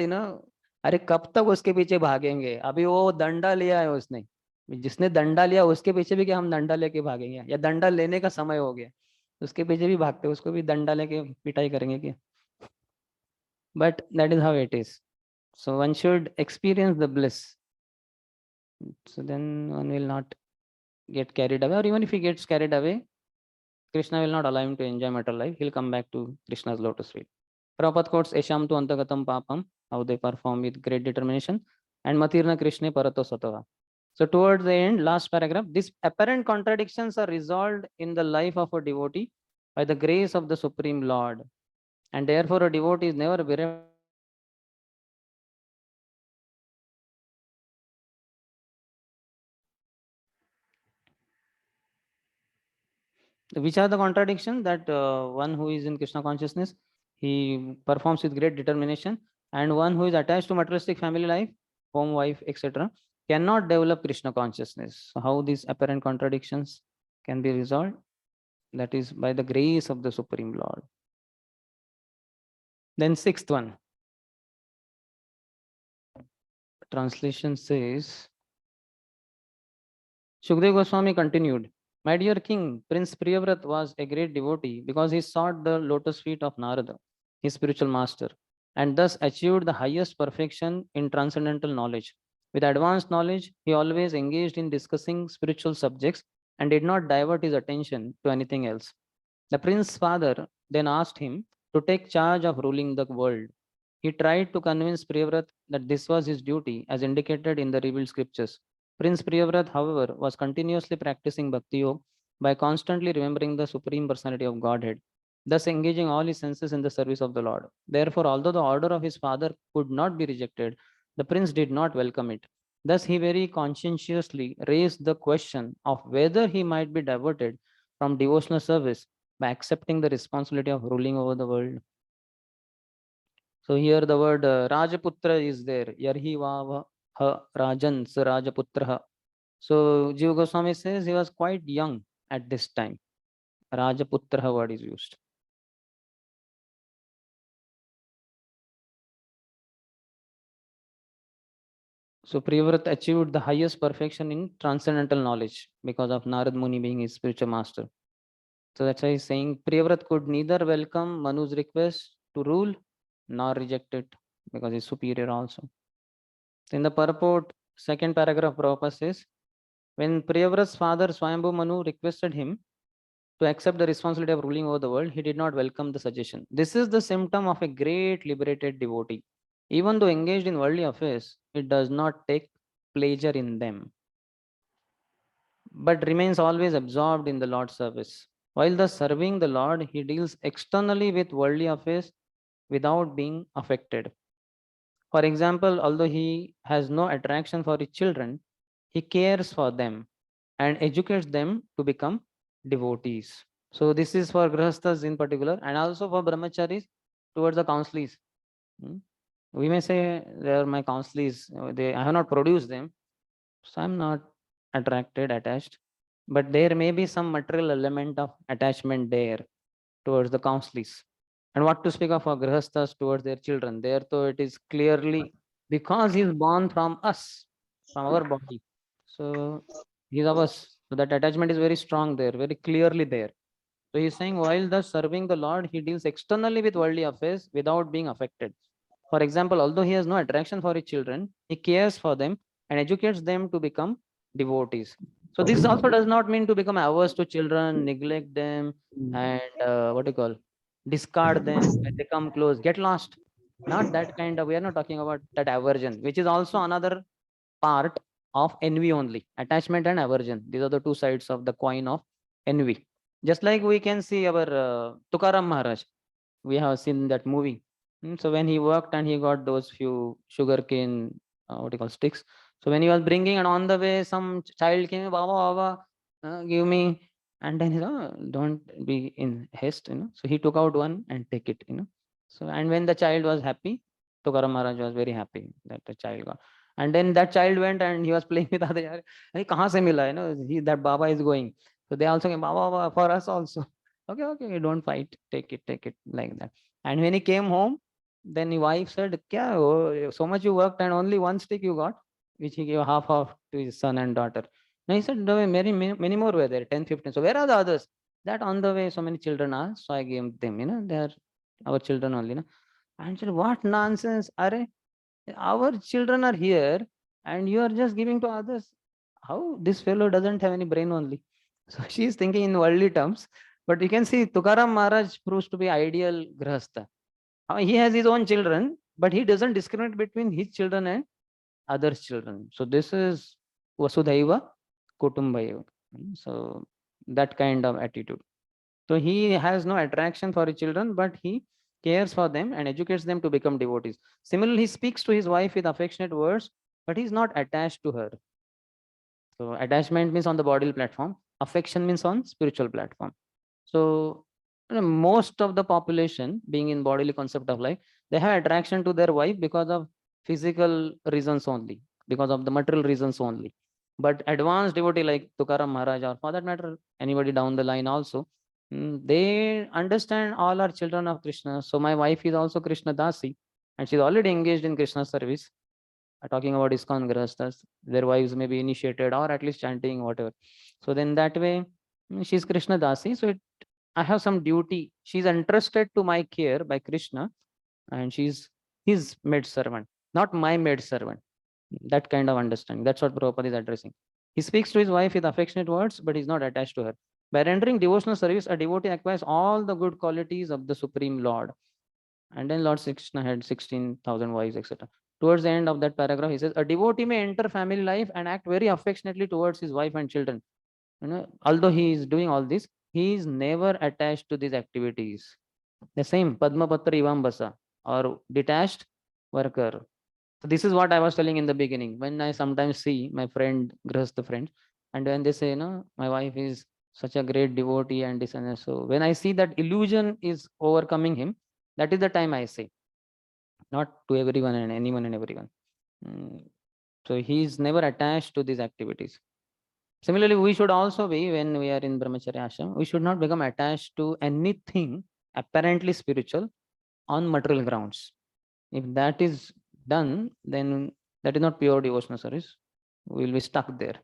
अरे कब तक उसके पीछे भागेंगे? अभी वो दंडा लिया है उसने. जिसने दंडा लिया उसके पीछे भी क्या हम दंडा लेके भागेंगे? या दंडा लेने का समय हो गया, उसके पीछे भी भागते, उसको भी दंडा लेके पिटाई करेंगे क्या? But that is how it is. So one should experience the bliss. So then one will not get carried away, or even if he gets carried away, Krishna will not allow him to enjoy material life. He'll come back to Krishna's lotus feet. Prabhupada quotes Esham tu antagatam papam, how they perform with great determination, and Matirna Krishna parato satava. So towards the end, last paragraph, these apparent contradictions are resolved in the life of a devotee by the grace of the Supreme Lord. And therefore a devotee is never bereft which are the contradictions that one who is in Krishna consciousness, he performs with great determination, and one who is attached to materialistic family life, home, wife, etc., cannot develop Krishna consciousness. So how these apparent contradictions can be resolved? That is by the grace of the Supreme Lord. Then sixth one. Translation says, Shukdev Goswami continued, My dear king, Prince Priyavrat was a great devotee because he sought the lotus feet of Narada, his spiritual master, and thus achieved the highest perfection in transcendental knowledge. With advanced knowledge, he always engaged in discussing spiritual subjects and did not divert his attention to anything else. The prince's father then asked him to take charge of ruling the world. He tried to convince Priyavrat that this was his duty as indicated in the revealed scriptures. Prince Priyavrat, however, was continuously practicing Bhakti Yoga by constantly remembering the Supreme Personality of Godhead, thus engaging all his senses in the service of the Lord. Therefore, although the order of his father could not be rejected, the prince did not welcome it. Thus, he very conscientiously raised the question of whether he might be diverted from devotional service by accepting the responsibility of ruling over the world. So here the word Rajaputra is there. Yarhi Vava Ha Rajan Sa Rajaputra. So Jiva Goswami says he was quite young at this time. Rajaputra word is used. So Priyavrat achieved the highest perfection in transcendental knowledge because of Narad Muni being his spiritual master. So that's why he's saying Priyavrat could neither welcome Manu's request to rule nor reject it because he's superior also. In the purport, second paragraph, Prabhupada says, when Priyavrat's father Swayambhu Manu requested him to accept the responsibility of ruling over the world, he did not welcome the suggestion. This is the symptom of a great liberated devotee. Even though engaged in worldly affairs, it does not take pleasure in them, but remains always absorbed in the Lord's service. While thus serving the Lord, he deals externally with worldly affairs without being affected. For example, although he has no attraction for his children, he cares for them and educates them to become devotees. So this is for grahasthas in particular, and also for brahmacharis towards the counselees. We may say they are my counselees, I have not produced them, so I'm not attracted, attached, but there may be some material element of attachment there towards the counselees. And what to speak of our grahasthas towards their children? There, though, it is clearly because he is born from us, from our body. So he is ours. So that attachment is very strong there, very clearly there. So he is saying, while thus serving the Lord, he deals externally with worldly affairs without being affected. For example, although he has no attraction for his children, he cares for them and educates them to become devotees. So this also does not mean to become averse to children, neglect them, and discard them when they come close, get lost. Not that kind of, we are not talking about that aversion, which is also another part of envy only. Attachment and aversion. These are the two sides of the coin of envy. Just like we can see our Tukaram Maharaj. We have seen that movie. So when he worked and he got those few sugarcane, sticks. So when he was bringing, and on the way, some child came, Baba, give me. And then, don't be in haste, So he took out one and take it, So, and when the child was happy, Tukaram Maharaj was very happy that the child got. And then that child went and he was playing with other child. Hey, kahan se mila, that Baba is going. So they also came, Baba, for us also. Okay, don't fight. Take it like that. And when he came home, then his wife said, Kya, so much you worked and only one stick you got, which he gave half of to his son and daughter. Now he said, no, many more were there, 10, 15. So where are the others? That on the way, so many children are, so I gave them, they are our children only. And she said, what nonsense? Are our children are here and you are just giving to others. How this fellow doesn't have any brain only? So she is thinking in worldly terms. But you can see Tukaram Maharaj proves to be ideal grahastha. He has his own children, but he doesn't discriminate between his children and others' children. So this is Vasudhaiva Kutumbaya. So that kind of attitude. So he has no attraction for his children, but he cares for them and educates them to become devotees. Similarly, he speaks to his wife with affectionate words, but he's not attached to her. So attachment means on the bodily platform, affection means on spiritual platform. So most of the population being in bodily concept of life, they have attraction to their wife because of physical reasons only, because of the material reasons only. But advanced devotee like Tukaram Maharaj, or for that matter, anybody down the line also, they understand all are children of Krishna. So my wife is also Krishna Dasi, and she's already engaged in Krishna service. Talking about ISKCON Grahasthas, their wives may be initiated or at least chanting, whatever. So then that way, she's Krishna Dasi. So I have some duty. She's entrusted to my care by Krishna, and she's his maid servant, not my maid servant. That kind of understanding. That's what Prabhupada is addressing. He speaks to his wife with affectionate words, but he's not attached to her. By rendering devotional service, a devotee acquires all the good qualities of the Supreme Lord. And then Lord Krishna had 16,000 wives, etc. Towards the end of that paragraph, he says, a devotee may enter family life and act very affectionately towards his wife and children. Although he is doing all this, he is never attached to these activities. The same Padmapatra Ivambasa, or detached worker. So this is what I was telling in the beginning. When I sometimes see my friend, Grahastha friend, and when they say, my wife is such a great devotee and this and that. So when I see that illusion is overcoming him, that is the time I say, not to everyone and anyone and everyone. So he is never attached to these activities. Similarly, we should also be, when we are in Brahmacharya ashram, we should not become attached to anything apparently spiritual on material grounds. If that is done, then that is not pure devotional service. We will be stuck there.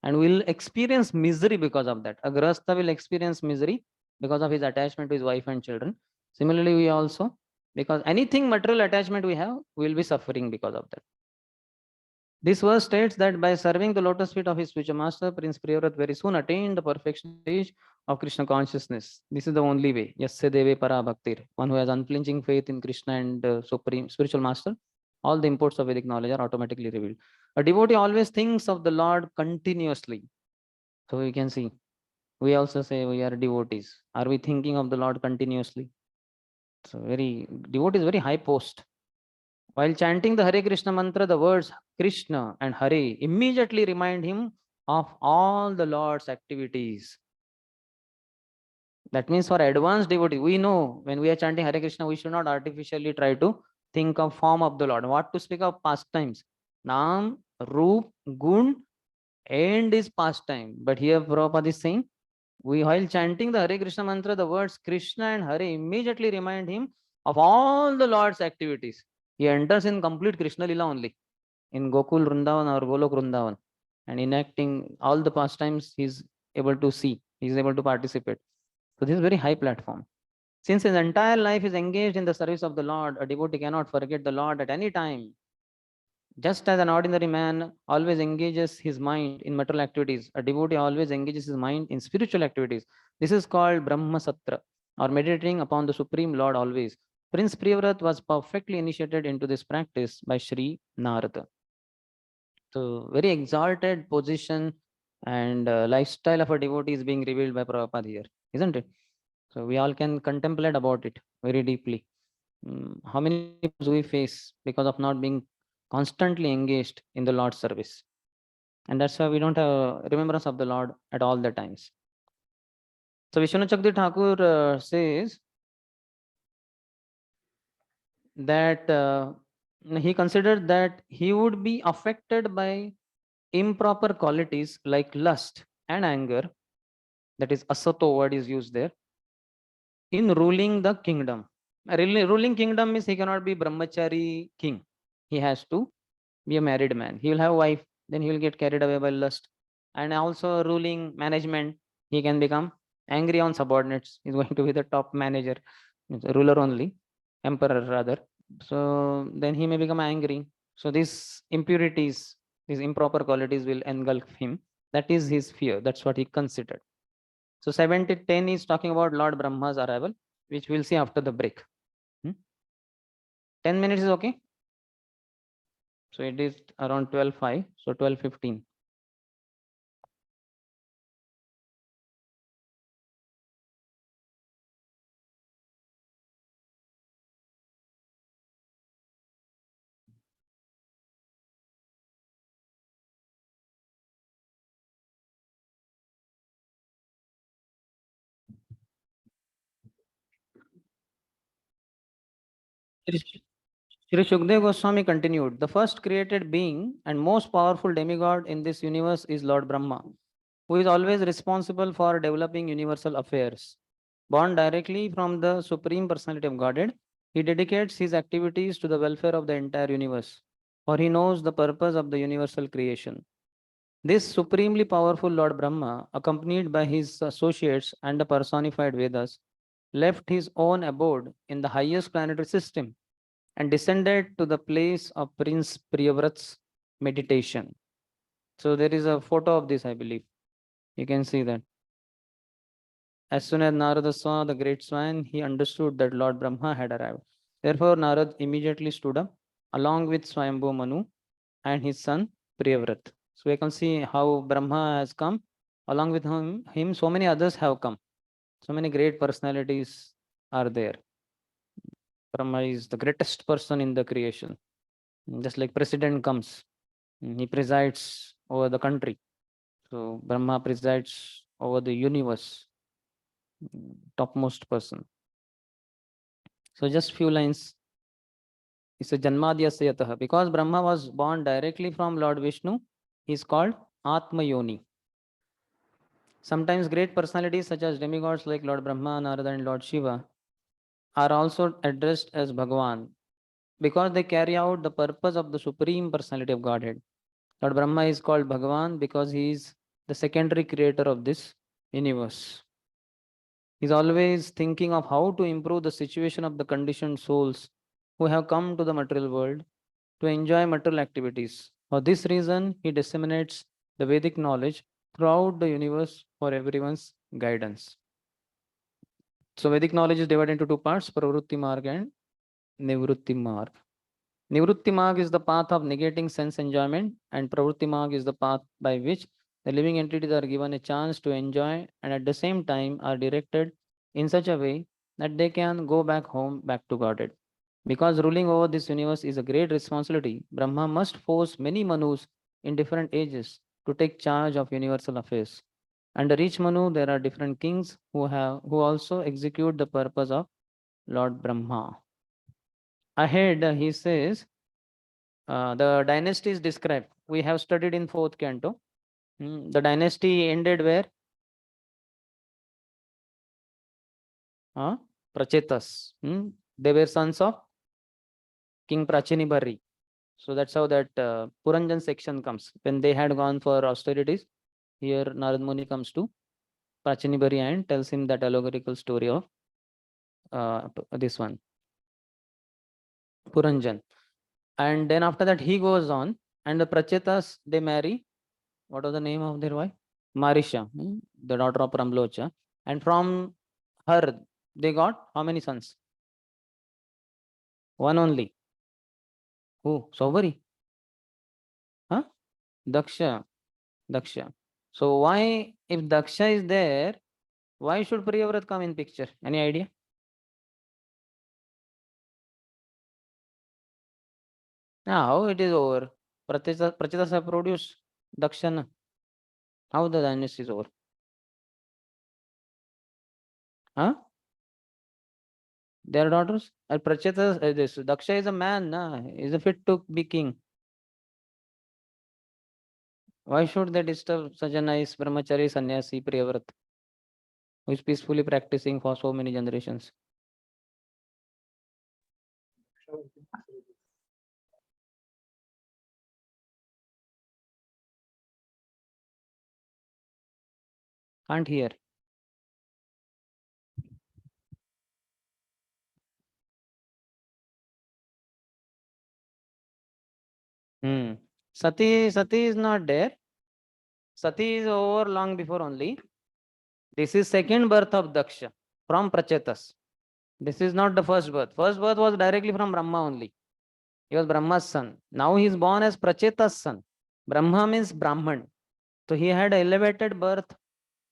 And we will experience misery because of that. A Grahastha will experience misery because of his attachment to his wife and children. Similarly, we also, because anything material attachment we have, we will be suffering because of that. This verse states that by serving the lotus feet of his future master, Prince Priyavrat very soon attained the perfection stage of Krishna consciousness. This is the only way. Yasya deve para bhaktir. One who has unflinching faith in Krishna and supreme spiritual master, all the imports of Vedic knowledge are automatically revealed. A devotee always thinks of the Lord continuously. So we can see, we also say we are devotees. Are we thinking of the Lord continuously? So devotee is very high post. While chanting the Hare Krishna mantra, the words Krishna and Hare immediately remind him of all the Lord's activities. That means for advanced devotee, we know when we are chanting Hare Krishna, we should not artificially try to think of form of the Lord. What to speak of pastimes? Nam, Roop, Gun, and is pastime. But here Prabhupada is saying, while chanting the Hare Krishna mantra, the words Krishna and Hare immediately remind him of all the Lord's activities. He enters in complete Krishna Lila only, in Gokul Vrindavan or Golok Vrindavan, and enacting all the pastimes he's able to see, he's able to participate. So this is very high platform. Since his entire life is engaged in the service of the Lord, a devotee cannot forget the Lord at any time. Just as an ordinary man always engages his mind in material activities, a devotee always engages his mind in spiritual activities. This is called Brahma Satra, or meditating upon the Supreme Lord always. Prince Priyavrat was perfectly initiated into this practice by Sri Narada. So very exalted position and lifestyle of a devotee is being revealed by Prabhupada here, isn't it? So we all can contemplate about it very deeply. How many problems we face because of not being constantly engaged in the Lord's service? And that's why we don't have remembrance of the Lord at all the times. So Vishwanath Chakdi Thakur says that he considered that he would be affected by improper qualities like lust and anger, that is asato word is used there, in ruling the kingdom. Ruling kingdom means he cannot be brahmachari king. He has to be a married man. He will have a wife, then he will get carried away by lust. And also ruling management, he can become angry on subordinates. He's going to be the top manager, ruler only, emperor rather. So then he may become angry. So these impurities, these improper qualities will engulf him. That is his fear. That's what he considered. So 70:10 is talking about Lord Brahma's arrival, which we'll see after the break. 10 minutes is okay. So it is around 12:05, so 12:15. Shri Shukdev Goswami continued, the first created being and most powerful demigod in this universe is Lord Brahma, who is always responsible for developing universal affairs. Born directly from the Supreme Personality of Godhead, he dedicates his activities to the welfare of the entire universe, for he knows the purpose of the universal creation. This supremely powerful Lord Brahma, accompanied by his associates and the personified Vedas, left his own abode in the highest planetary system and descended to the place of Prince Priyavrat's meditation. So there is a photo of this, I believe. You can see that. As soon as Narada saw the great swine, he understood that Lord Brahma had arrived. Therefore, Narad immediately stood up along with Swayambhu Manu and his son Priyavrat. So we can see how Brahma has come. Along with him, so many others have come. So many great personalities are there. Brahma is the greatest person in the creation. Just like president comes, he presides over the country. So Brahma presides over the universe, topmost person. So just few lines. It's a Janmadhyasya yatah. Because Brahma was born directly from Lord Vishnu, he is called Atma Yoni. Sometimes great personalities such as demigods like Lord Brahma, Narada and Lord Shiva are also addressed as Bhagavan because they carry out the purpose of the Supreme Personality of Godhead. Lord Brahma is called Bhagavan because he is the secondary creator of this universe. He is always thinking of how to improve the situation of the conditioned souls who have come to the material world to enjoy material activities. For this reason, he disseminates the Vedic knowledge throughout the universe for everyone's guidance. So Vedic knowledge is divided into two parts, Pravrutti Marg and Nivrutti Marg. Nivrutti Marg is the path of negating sense enjoyment, and Pravrutti Marg is the path by which the living entities are given a chance to enjoy and at the same time are directed in such a way that they can go back home, back to Godhead. Because ruling over this universe is a great responsibility, Brahma must force many Manus in different ages to take charge of universal affairs. Under each Manu, there are different kings who also execute the purpose of Lord Brahma. Ahead, he says, the dynasty is described. We have studied in 4th canto. The dynasty ended where? Prachetas. They were sons of King Prachinibari. So that's how that Puranjan section comes. When they had gone for austerities, here Narad Muni comes to Prachinibari and tells him that allegorical story of this one, Puranjan. And then after that, he goes on, and the Prachetas, they marry. What was the name of their wife? Marisha, the daughter of Ramlocha. And from her, they got how many sons? One only. Who? Saubari? Huh? Daksha. Daksha. So why, if Daksha is there, why should Priyavrat come in picture? Any idea? How it is over? Prachetas have produced Dakshana. How the dynasty is over? Huh? Their daughters? Prachetas, this Daksha is a man, is a fit to be king. Why should they disturb such a nice brahmachari sannyasi Priyavrat, who is peacefully practicing for so many generations? Can't hear. Sati is not there. Sati is over long before only. This is second birth of Daksha from Prachetas. This is not the first birth. First birth was directly from Brahma only. He was Brahma's son. Now he is born as Prachetas' son. Brahma means Brahman. So he had an elevated birth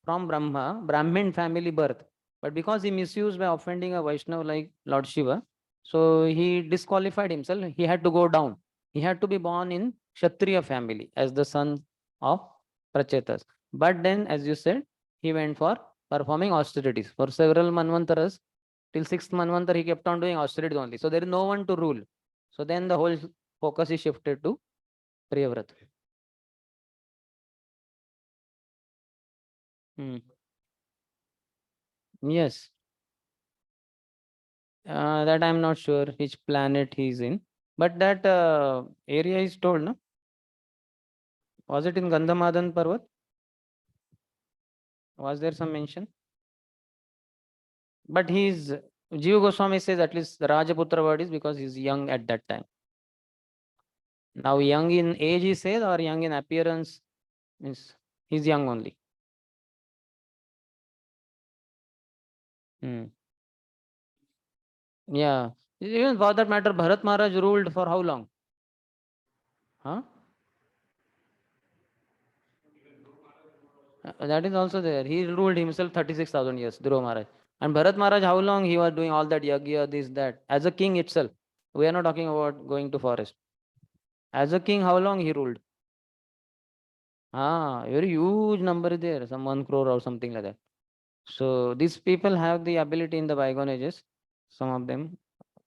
from Brahma, Brahmin family birth. But because he misused by offending a Vaishnava like Lord Shiva, so he disqualified himself. He had to go down. He had to be born in Kshatriya family as the son of Prachetas. But then, as you said, he went for performing austerities. For several manvantaras, till 6th Manvantar, he kept on doing austerities only. So there is no one to rule. So then the whole focus is shifted to Priyavrat. Yes. That I'm not sure which planet he's in. But that area is told, no? Was it in Gandhamadan Parvat? Was there some mention? But Jiva Goswami says at least the Rajaputra word is because he's young at that time. Now young in age he says, or young in appearance, means he's young only. Yeah. Even for that matter, Bharat Maharaj ruled for how long? Huh? That is also there. He ruled himself 36,000 years, Dhruva Maharaj. And Bharat Maharaj, how long he was doing all that yagya, this, that, as a king itself. We are not talking about going to forest. As a king, how long he ruled? Very huge number there, some 1 crore or something like that. So these people have the ability in the bygone ages, some of them,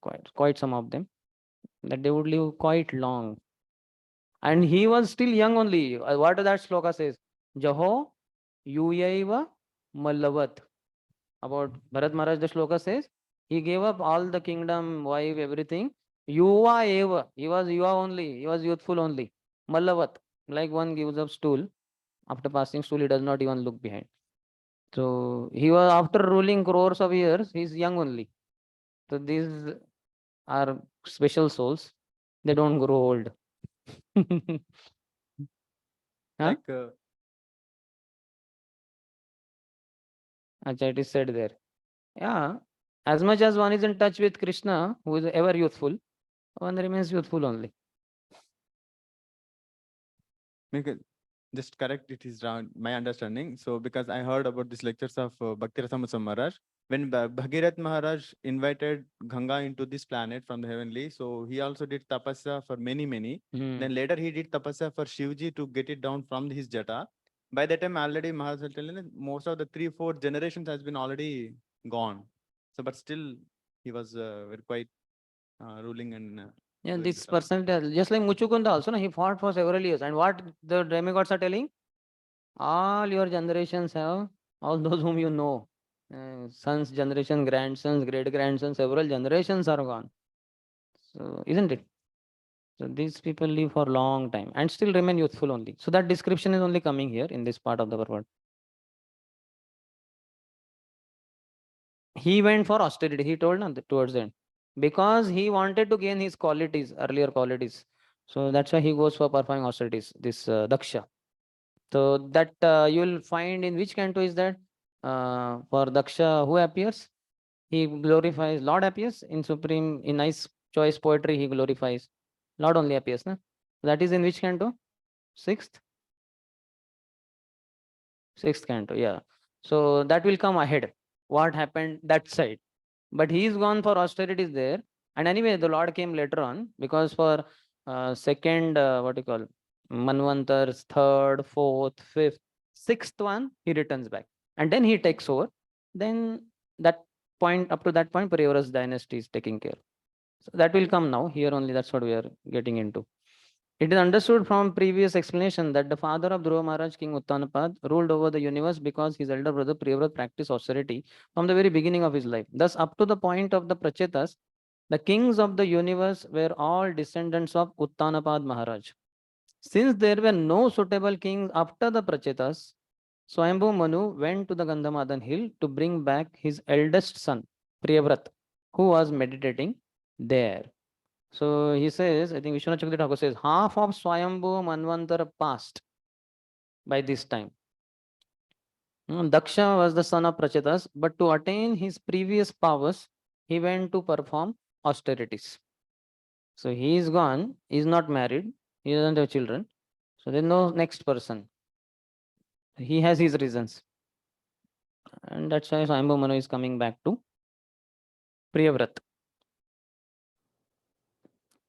quite some of them, that they would live quite long. And he was still young only. What that sloka says? Jaho Yuyaiva Mallavat. About Bharat Maharaj, the sloka says, he gave up all the kingdom, wife, everything. Yuva Eva. He was Yuva only. He was youthful only. Mallavat. Like one gives up stool. After passing stool, he does not even look behind. So he was, after ruling crores of years, he's young only. So these are special souls. They don't grow old. Like It is said there. Yeah. As much as one is in touch with Krishna, who is ever youthful, one remains youthful only. Just correct, it is wrong, my understanding. So because I heard about these lectures of Bhakti Rasamrita Maharaj, when Bhagirath Maharaj invited Ganga into this planet from the heavenly, so he also did tapasya for many. Then later he did tapasya for Shivji to get it down from his jata. By that time already Maharaj was telling that most of the 3-4 generations has been already gone. So but still he was very quite ruling and Yeah, doing this the person, just like Muchukunda also, he fought for several years. And what the demigods are telling? All your generations have, all those whom you know, sons, generation, grandsons, great grandsons, several generations are gone. So, isn't it? So these people live for a long time and still remain youthful only. So that description is only coming here in this part of the word. He went for austerity. He told towards the end, because he wanted to gain his qualities, earlier qualities. So that's why he goes for performing austerities. This Daksha. So that you will find in which canto is that? For Daksha, who appears? He glorifies. Lord appears in supreme, in nice choice poetry. He glorifies. Lord only appears. Na? That is in which canto? 6th? 6th canto. Yeah. So that will come ahead. What happened that side? But he is gone for austerities there. And anyway, the Lord came later on, because for second, what you call, Manvantars, 3rd, 4th, 5th, 6th one, he returns back. And then he takes over. Then that point, up to that point, Priyavara's dynasty is taking care. So that will come now. Here only, that's what we are getting into. It is understood from previous explanation that the father of Dhruva Maharaj, King Uttanapad, ruled over the universe because his elder brother Priyavrat practiced austerity from the very beginning of his life. Thus, up to the point of the Prachetas, the kings of the universe were all descendants of Uttanapad Maharaj. Since there were no suitable kings after the Prachetas, Swayambhu Manu went to the Gandhamadan hill to bring back his eldest son, Priyavrat, who was meditating there. So he says, I think Vishwanath Chakravarti Thakur says, half of Swayambhu Manvantar passed by this time. Daksha was the son of Prachetas, but to attain his previous powers, he went to perform austerities. So he is gone, he is not married, he doesn't have children. So there is no next person. He has his reasons. And that's why Swayambhu Manu is coming back to Priyavrat.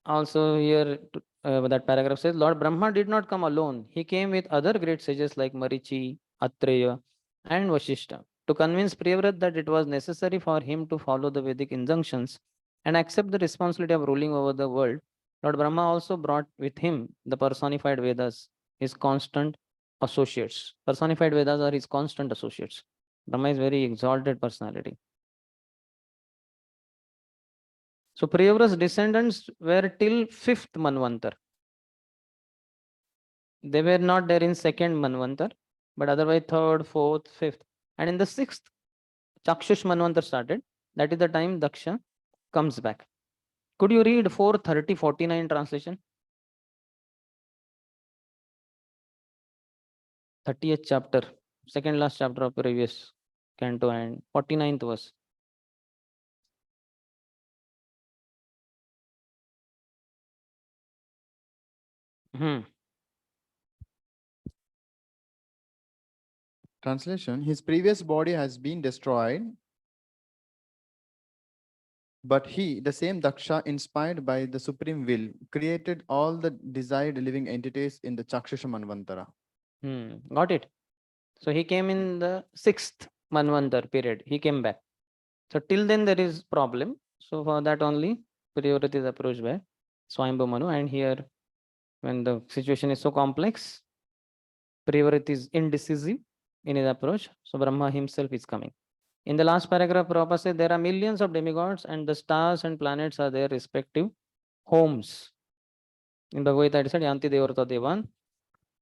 Also here, that paragraph says, Lord Brahma did not come alone. He came with other great sages like Marichi, Atreya, and Vashishta. To convince Priyavrat that it was necessary for him to follow the Vedic injunctions and accept the responsibility of ruling over the world, Lord Brahma also brought with him the personified Vedas, his constant associates. Personified Vedas are his constant associates. Brahma is very exalted personality. So Priyavrat's descendants were till 5th Manvantar. They were not there in 2nd Manvantar, but otherwise 3rd, 4th, 5th. And in the 6th, Chakshush Manvantar started. That is the time Daksha comes back. Could you read 4:30:49 translation? 30th chapter, second last chapter of previous canto and 49th verse. Translation: His previous body has been destroyed, but he, the same Daksha, inspired by the supreme will, created all the desired living entities in the Chakshusha Manvantara. Got it. So he came in the 6th Manvantar period. He came back. So till then there is problem. So for that only Priyavrat is approached by Swayambhu Manu, and here when the situation is so complex, Priyavrat is indecisive in his approach. So Brahma himself is coming. In the last paragraph, Prabhupada said there are millions of demigods and the stars and planets are their respective homes. In Bhagavad Gita, it said Yanti Devarta Devan.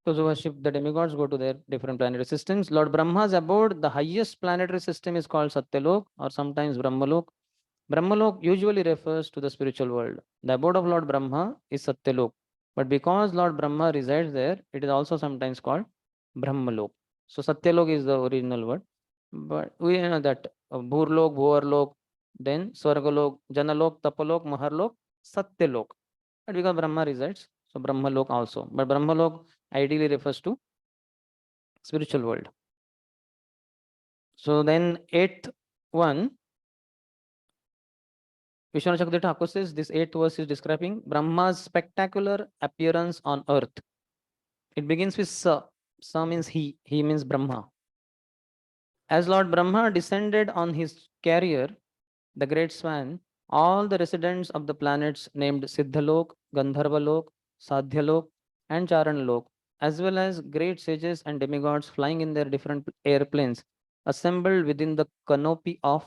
Those who worship the demigods go to their different planetary systems. Lord Brahma's abode, the highest planetary system, is called Satyalok or sometimes Brahmalok. Brahmalok usually refers to the spiritual world. The abode of Lord Brahma is Satyalok. But because Lord Brahma resides there, it is also sometimes called Brahmalok. So Satyalok is the original word. But we know that Bhurlok, Bhuvarlok, then Swargalok, Janalok, Tapalok, Maharlok, Satyalok. But because Brahma resides, so Brahmalok also. But Brahmalok ideally refers to spiritual world. So then 8th one, Vishwanath Chakravarti Thakur says this 8th verse is describing Brahma's spectacular appearance on earth. It begins with Sa. Sa means he means Brahma. As Lord Brahma descended on his carrier, the great swan, all the residents of the planets named Siddhalok, Gandharvalok, Sadhyalok, and Charanlok, as well as great sages and demigods flying in their different airplanes, assembled within the canopy of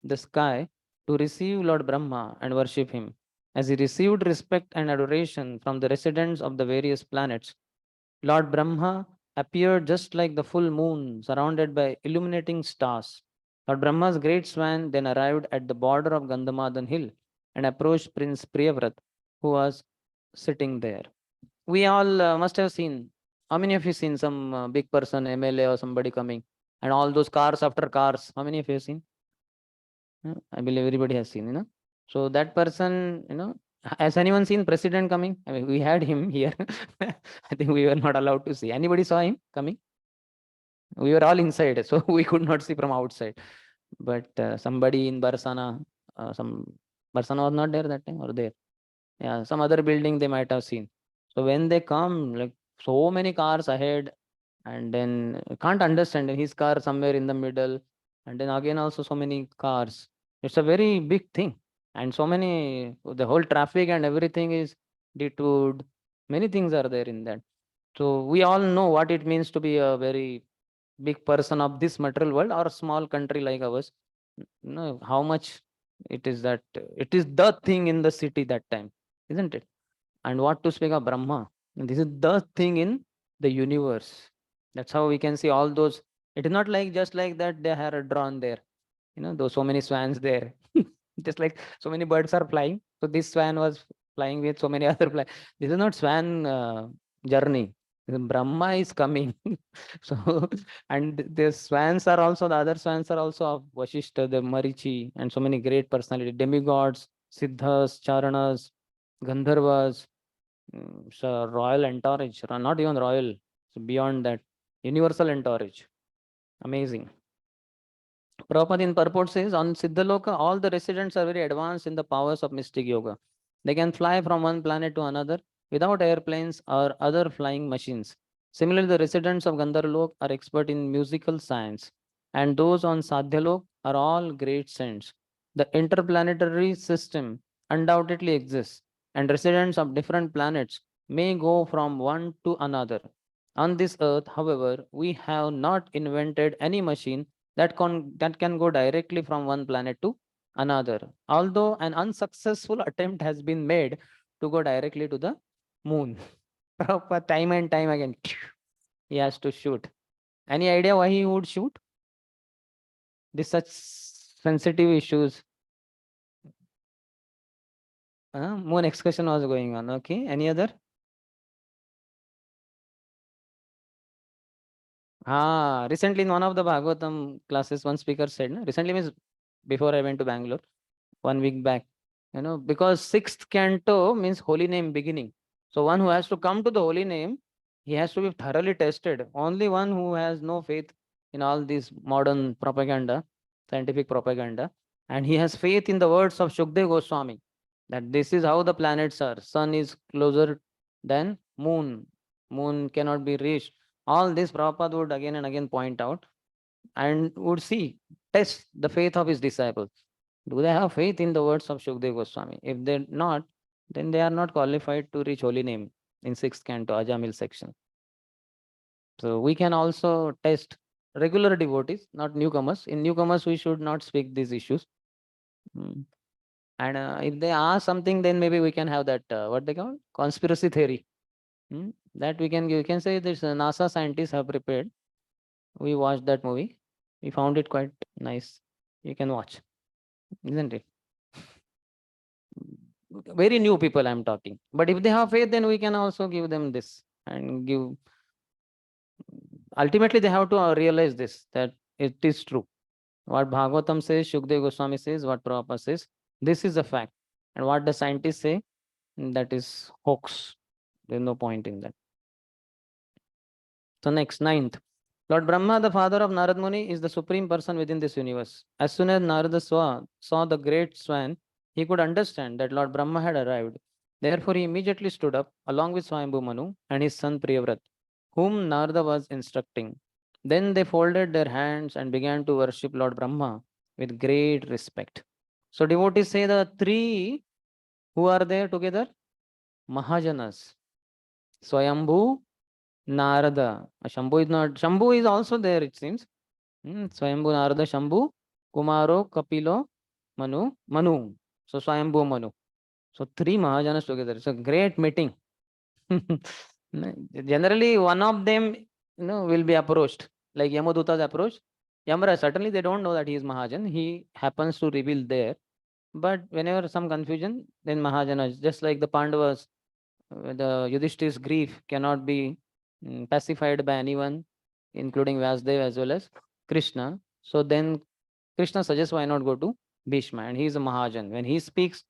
the sky to receive Lord Brahma and worship him. As he received respect and adoration from the residents of the various planets, Lord Brahma appeared just like the full moon surrounded by illuminating stars. Lord Brahma's great swan then arrived at the border of Gandhamadhan hill and approached Prince Priyavrat, who was sitting there. We all must have seen. How many of you seen some big person, MLA or somebody coming, and all those cars after cars? How many of you have seen? I believe everybody has seen, So that person, has anyone seen president coming? I mean, we had him here. I think we were not allowed to see. Anybody saw him coming? We were all inside, so we could not see from outside. But somebody in Barsana, Barsana was not there that time, or there? Yeah, some other building they might have seen. So when they come, like so many cars ahead, and then can't understand his car somewhere in the middle, and then again also so many cars. It's a very big thing, and so many, the whole traffic and everything is detoured. Many things are there in that. So we all know what it means to be a very big person of this material world or a small country like ours. How much it is that it is the thing in the city that time, isn't it? And what to speak of Brahma? This is the thing in the universe. That's how we can see all those. It is not like just like that they are drawn there. Those so many swans there. Just like so many birds are flying. So this swan was flying with so many other fly. This is not swan journey. Brahma is coming. So, and the swans are also, the other swans are also of Vashishta, the Marichi, and so many great personality, demigods, Siddhas, Charanas, Gandharvas, so royal entourage, not even royal, so beyond that, universal entourage. Amazing. Prabhupada in purport says, on Siddhaloka, all the residents are very advanced in the powers of mystic yoga. They can fly from one planet to another without airplanes or other flying machines. Similarly, the residents of Gandharlok are expert in musical science. and those on Sadhyalok are all great saints. The interplanetary system undoubtedly exists, and residents of different planets may go from one to another. On this earth, however, we have not invented any machine that can go directly from one planet to another, although an unsuccessful attempt has been made to go directly to the moon. Proper time and time again, he has to shoot. Any idea why he would shoot? This such sensitive issues. Moon excursion was going on. Okay, any other? Recently in one of the Bhagavatam classes, one speaker said, recently means before I went to Bangalore, 1 week back, because sixth canto means holy name beginning. So one who has to come to the holy name, he has to be thoroughly tested. Only one who has no faith in all this modern propaganda, scientific propaganda, and he has faith in the words of Shukdev Goswami, that this is how the planets are. Sun is closer than moon. Moon cannot be reached. All this Prabhupada would again and again point out and would test the faith of his disciples. Do they have faith in the words of Shukdev Goswami? If they're not, then they are not qualified to reach holy name in 6th canto, Ajamil section. So we can also test regular devotees, not newcomers. In newcomers, we should not speak these issues. And if they ask something, then maybe we can have that, what they call, conspiracy theory. That we can give. You can say this NASA scientists have prepared. We watched that movie. We found it quite nice. You can watch, isn't it? Very new people I'm talking. But if they have faith, then we can also give them this and give. Ultimately, they have to realize this, that it is true. What Bhagavatam says, Shukdev Goswami says, what Prabhupada says, this is a fact. And what the scientists say, that is hoax. There's no point in that. So next, 9th. Lord Brahma, the father of Narad Muni, is the supreme person within this universe. As soon as Narada saw the great swan, he could understand that Lord Brahma had arrived. Therefore, he immediately stood up along with Swayambhu Manu and his son Priyavrat, whom Narada was instructing. Then they folded their hands and began to worship Lord Brahma with great respect. So devotees say the three who are there together, Mahajanas, Swayambhu, Narada. Shambhu is not. Shambhu is also there, it seems. Swayambhu, Narada, Shambhu, Kumaro, Kapilo, Manu. So Swayambhu, Manu. So 3 Mahajanas together. It's a great meeting. Generally, one of them, will be approached, like Yamaduta is approached. Yamraj, certainly they don't know that he is Mahajan. He happens to reveal there. But whenever some confusion, then Mahajanas, just like the Pandavas, the Yudhishthir's grief cannot be pacified by anyone, including Vyasdev as well as Krishna. So then Krishna suggests, why not go to Bhishma? And he is a Mahajan. When he speaks,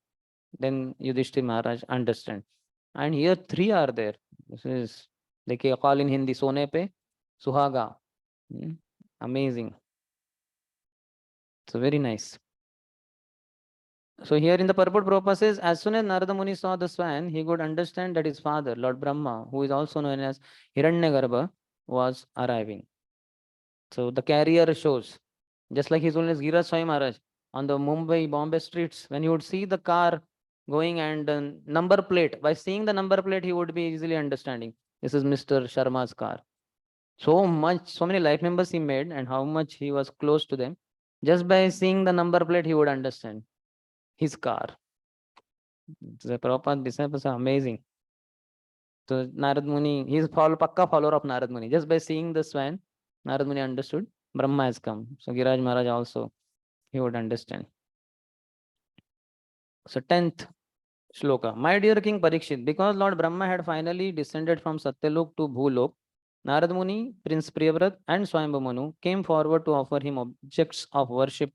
then Yudhishthir Maharaj understand. And here 3 are there. This is, they call in Hindi, Sone pe Suhaga. Amazing. So very nice. So here in the purport, Prabhupada says, as soon as Narada Muni saw the swan, he could understand that his father, Lord Brahma, who is also known as Hiranyagarbha, was arriving. So the carrier shows, just like his holiness Giriraj Swami Maharaj, on the Mumbai, Bombay streets, when he would see the car going and number plate, by seeing the number plate, he would be easily understanding, this is Mr. Sharma's car. So many life members he made, and how much he was close to them. Just by seeing the number plate, he would understand his car. The Prabhupada disciples are amazing. So Narad Muni, he is pakka follower of Narad Muni. Just by seeing the swan, Narad Muni understood Brahma has come. So Giriraj Maharaj also, he would understand. So 10th shloka. My dear King Parikshit, because Lord Brahma had finally descended from Satyalok to Bhulok, Narad Muni, Prince Priyavrat and Swayambhu Manu came forward to offer him objects of worship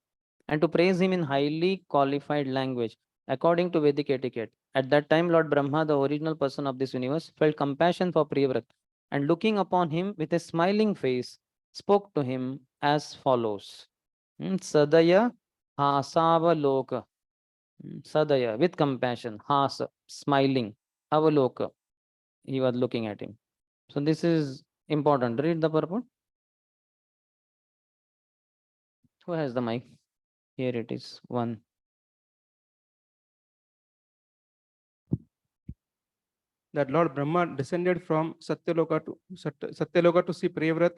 and to praise him in highly qualified language according to Vedic etiquette. At that time, Lord Brahma, the original person of this universe, felt compassion for Priyavrat and looking upon him with a smiling face, spoke to him as follows. Sadaya Hasavaloka. Sadaya, with compassion, Hasa, smiling, Avaloka. He was looking at him. So this is important. Read the purport. Who has the mic? Here it is. One. That Lord Brahma descended from Satyaloka to see Priyavrat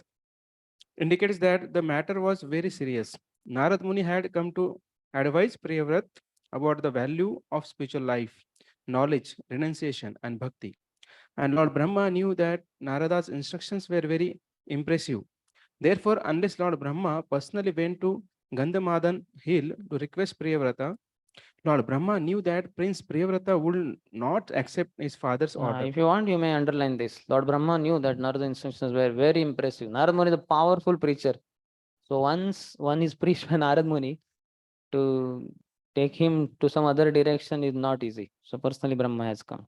indicates that the matter was very serious. Narad Muni had come to advise Priyavrat about the value of spiritual life, knowledge, renunciation, and bhakti. And Lord Brahma knew that Narada's instructions were very impressive. Therefore, unless Lord Brahma personally went to Gandhamadan hill to request Priyavrata, Lord Brahma knew that Prince Priyavrata would not accept his father's order. If you want, you may underline this. Lord Brahma knew that Narada's instructions were very impressive. Narad Muni is a powerful preacher. So once one is preached by Narad Muni, to take him to some other direction is not easy. So personally, Brahma has come.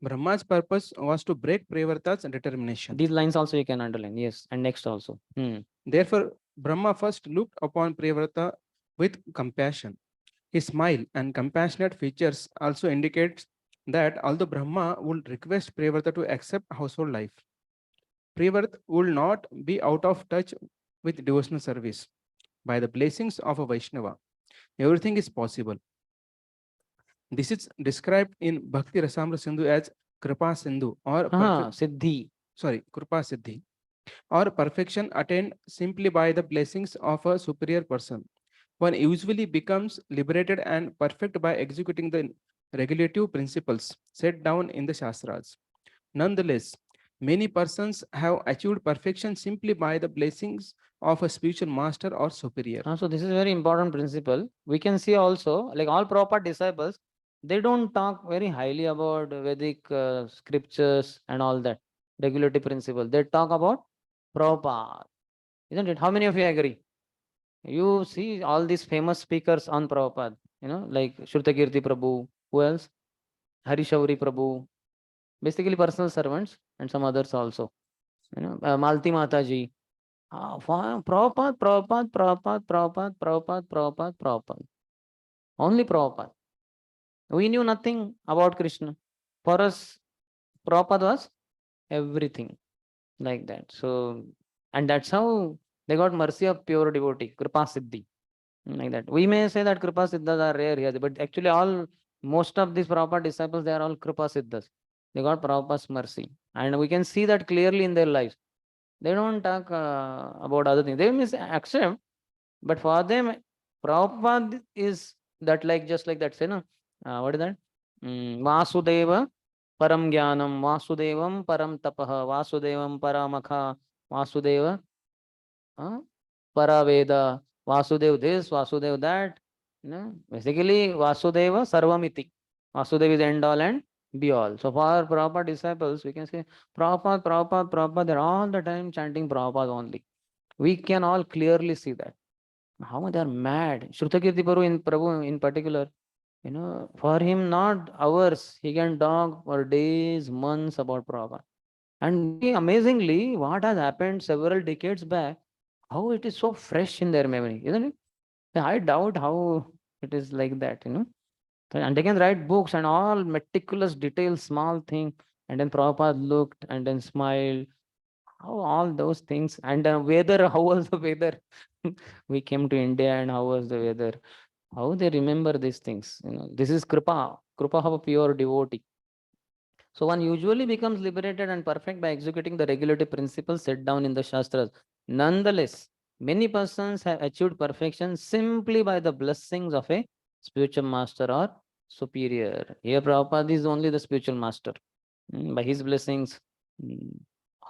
Brahma's purpose was to break Priyavrata's determination. These lines also you can underline. Yes, and next also. Therefore, Brahma first looked upon Priyavrata with compassion. His smile and compassionate features also indicates that although Brahma would request Priyavrata to accept household life, Priyavrata would not be out of touch with devotional service. By the blessings of a Vaishnava, everything is possible. This is described in Bhakti Rasamrita Sindhu as Kripa Sindhu or Siddhi. Kripa Siddhi, or perfection attained simply by the blessings of a superior person. One usually becomes liberated and perfect by executing the regulative principles set down in the Shastras. Nonetheless, many persons have achieved perfection simply by the blessings of a spiritual master or superior. So this is a very important principle. We can see also, like all Prabhupada disciples, they don't talk very highly about Vedic scriptures and all that, regulative principle. They talk about Prabhupada. Isn't it? How many of you agree? You see all these famous speakers on Prabhupada, like Shrutakirti Prabhu, who else? Harishauri Prabhu, basically personal servants and some others also. Malti Mataji. Prabhupada. Only Prabhupada. We knew nothing about Krishna. For us, Prabhupada was everything like that. So, and that's how they got mercy of pure devotee, Kripa Siddhi. Like that. We may say that Kripa Siddhas are rare here, but actually most of these Prabhupada disciples, they are all Kripa Siddhas. They got Prabhupada's mercy. And we can see that clearly in their lives. They don't talk about other things. They may accept, but for them, Prabhupada is that just like that, say, no? What is that? Vasudeva Param Jnanam, Vasudevam Param Tapaha, Vasudevam Paramakha, Vasudeva Paraveda, Vasudev this, Vasudev that. Basically, Vasudeva Sarvamiti. Vasudeva is end all and be all. So for Prabhupada disciples, we can say Prabhupada, they're all the time chanting Prabhupada only. We can all clearly see that. How they are mad. Shrutakirti Prabhu in particular, for him not hours, he can talk for days, months about Prabhupada. And amazingly, what has happened several decades back, how it is so fresh in their memory, isn't it? I doubt how it is like that, And they can write books and all meticulous details, small thing. And then Prabhupada looked and then smiled. How all those things. And weather, how was the weather? We came to India and how was the weather? How they remember these things? This is Kripa of a pure devotee. So one usually becomes liberated and perfect by executing the regulative principles set down in the Shastras. Nonetheless, many persons have achieved perfection simply by the blessings of a spiritual master or superior. Here Prabhupada is only the spiritual master. By his blessings,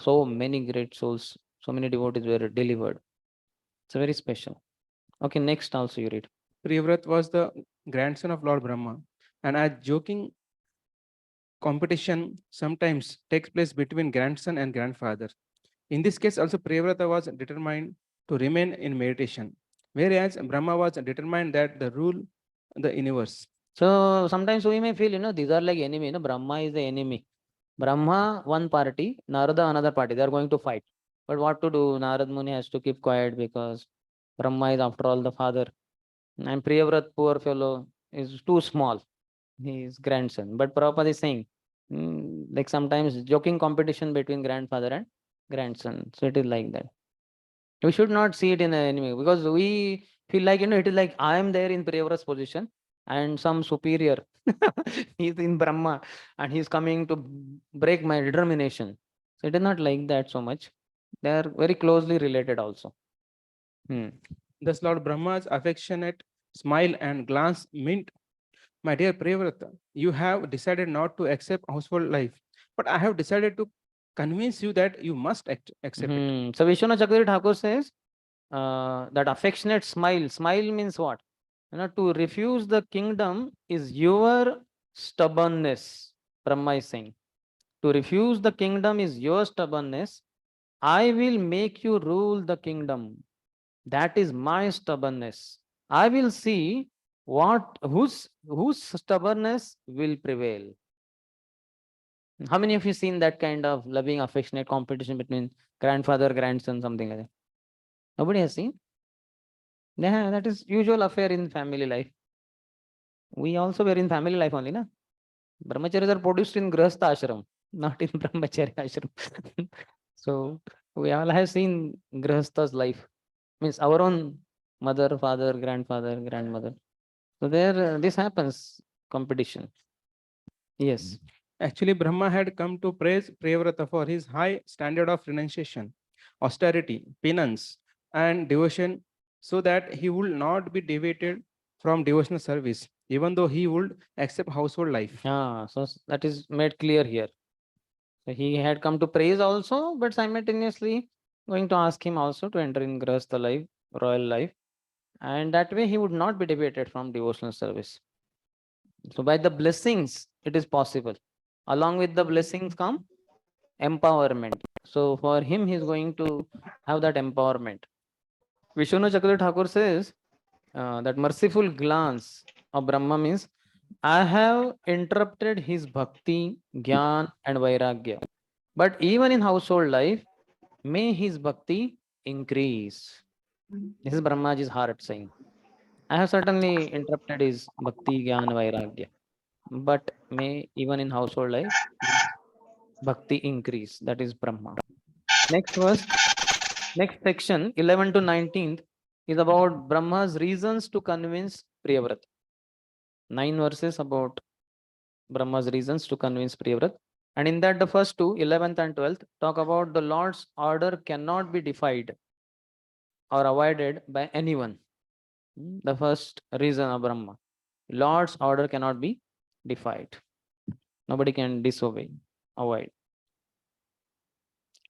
so many great souls, so many devotees were delivered. It's very special. Okay, next also you read. Priyavrata was the grandson of Lord Brahma, and as joking competition sometimes takes place between grandson and grandfather. In this case, also Priyavrata was determined to remain in meditation, whereas Brahma was determined that the rule the universe. So sometimes we may feel, these are like enemy. Brahma is the enemy. Brahma, one party, Narada, another party. They are going to fight. But what to do? Narad Muni has to keep quiet because Brahma is after all the father. And Priyavrat, poor fellow, is too small. He is grandson. But Prabhupada is saying, like sometimes joking competition between grandfather and grandson. So it is like that. We should not see it in an enemy, because we feel like, it is like I am there in Priyavrat's position and some superior he's in Brahma and he's coming to break my determination. So it is not like that so much. They are very closely related also. Thus, Lord Brahma's affectionate smile and glance meant, my dear Priyavrata, you have decided not to accept household life, but I have decided to convince you that you must accept it. So Vishwanath Chakravarti Thakur says that affectionate smile. Smile means what? To refuse the kingdom is your stubbornness. Brahma is saying, to refuse the kingdom is your stubbornness. I will make you rule the kingdom. That is my stubbornness. I will see whose stubbornness will prevail. How many of you seen that kind of loving, affectionate competition between grandfather, grandson, something like that? Nobody has seen? Yeah, that is usual affair in family life. We also were in family life only, na? Brahmacharis are produced in Grihastha ashram, not in Brahmacharya ashram. So we all have seen Grihastha's life. Means our own mother, father, grandfather, grandmother. So there, this happens, competition. Yes. Actually, Brahma had come to praise Priyavrata for his high standard of renunciation, austerity, penance, and devotion, so that he would not be deviated from devotional service, even though he would accept household life. So that is made clear here. So he had come to praise also, but simultaneously going to ask him also to enter in Grihastha life, royal life, and that way he would not be deviated from devotional service. So by the blessings, it is possible. Along with the blessings come empowerment. So for him, he is going to have that empowerment. Vishwanath Chakravarti Thakur says that merciful glance of Brahma means, I have interrupted his bhakti, gyan, and vairagya. But even in household life, may his bhakti increase. This is Brahmaji's heart saying. I have certainly interrupted his bhakti, gyan, vairagya. But may even in household life, bhakti increase. That is Brahma. Next verse, next section, 11 to 19th, is about Brahma's reasons to convince Priyavrat. 9 verses about Brahma's reasons to convince Priyavrat. And in that, the first two, 11th and 12th, talk about the Lord's order cannot be defied or avoided by anyone. The first reason of Brahma. Lord's order cannot be defied. Nobody can disobey, avoid.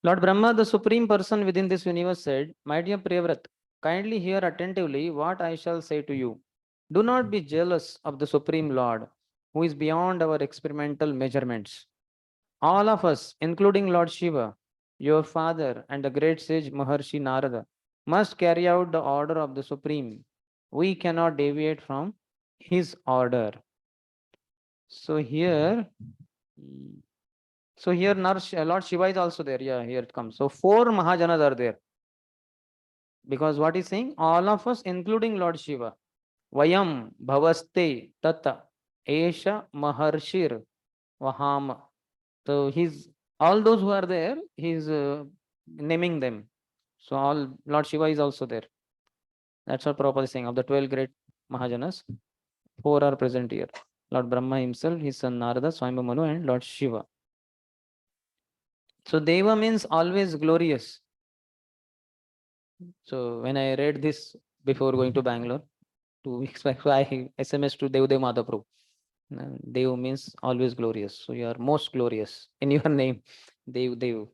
Lord Brahma, the supreme person within this universe, said, my dear Priyavrat, kindly hear attentively what I shall say to you. Do not be jealous of the Supreme Lord, who is beyond our experimental measurements. All of us, including Lord Shiva, your father, and the great sage Maharshi Narada, must carry out the order of the Supreme. We cannot deviate from his order. So here, Lord Shiva is also there. Yeah, here it comes. So 4 Mahajanas are there. Because what he's saying, all of us, including Lord Shiva, Vayam Bhavaste Tata Esha Maharshir Vaham. So he's all those who are there, he's naming them. So all Lord Shiva is also there. That's what Prabhupada is saying. Of the 12 great Mahajanas, 4 are present here. Lord Brahma himself, his son Narada, Swayambhu Manu, and Lord Shiva. So Deva means always glorious. So when I read this before going to Bangalore 2 weeks back, so I SMS to Dev Madhaprabhu. Dev means always glorious. So you are most glorious in your name, Dev.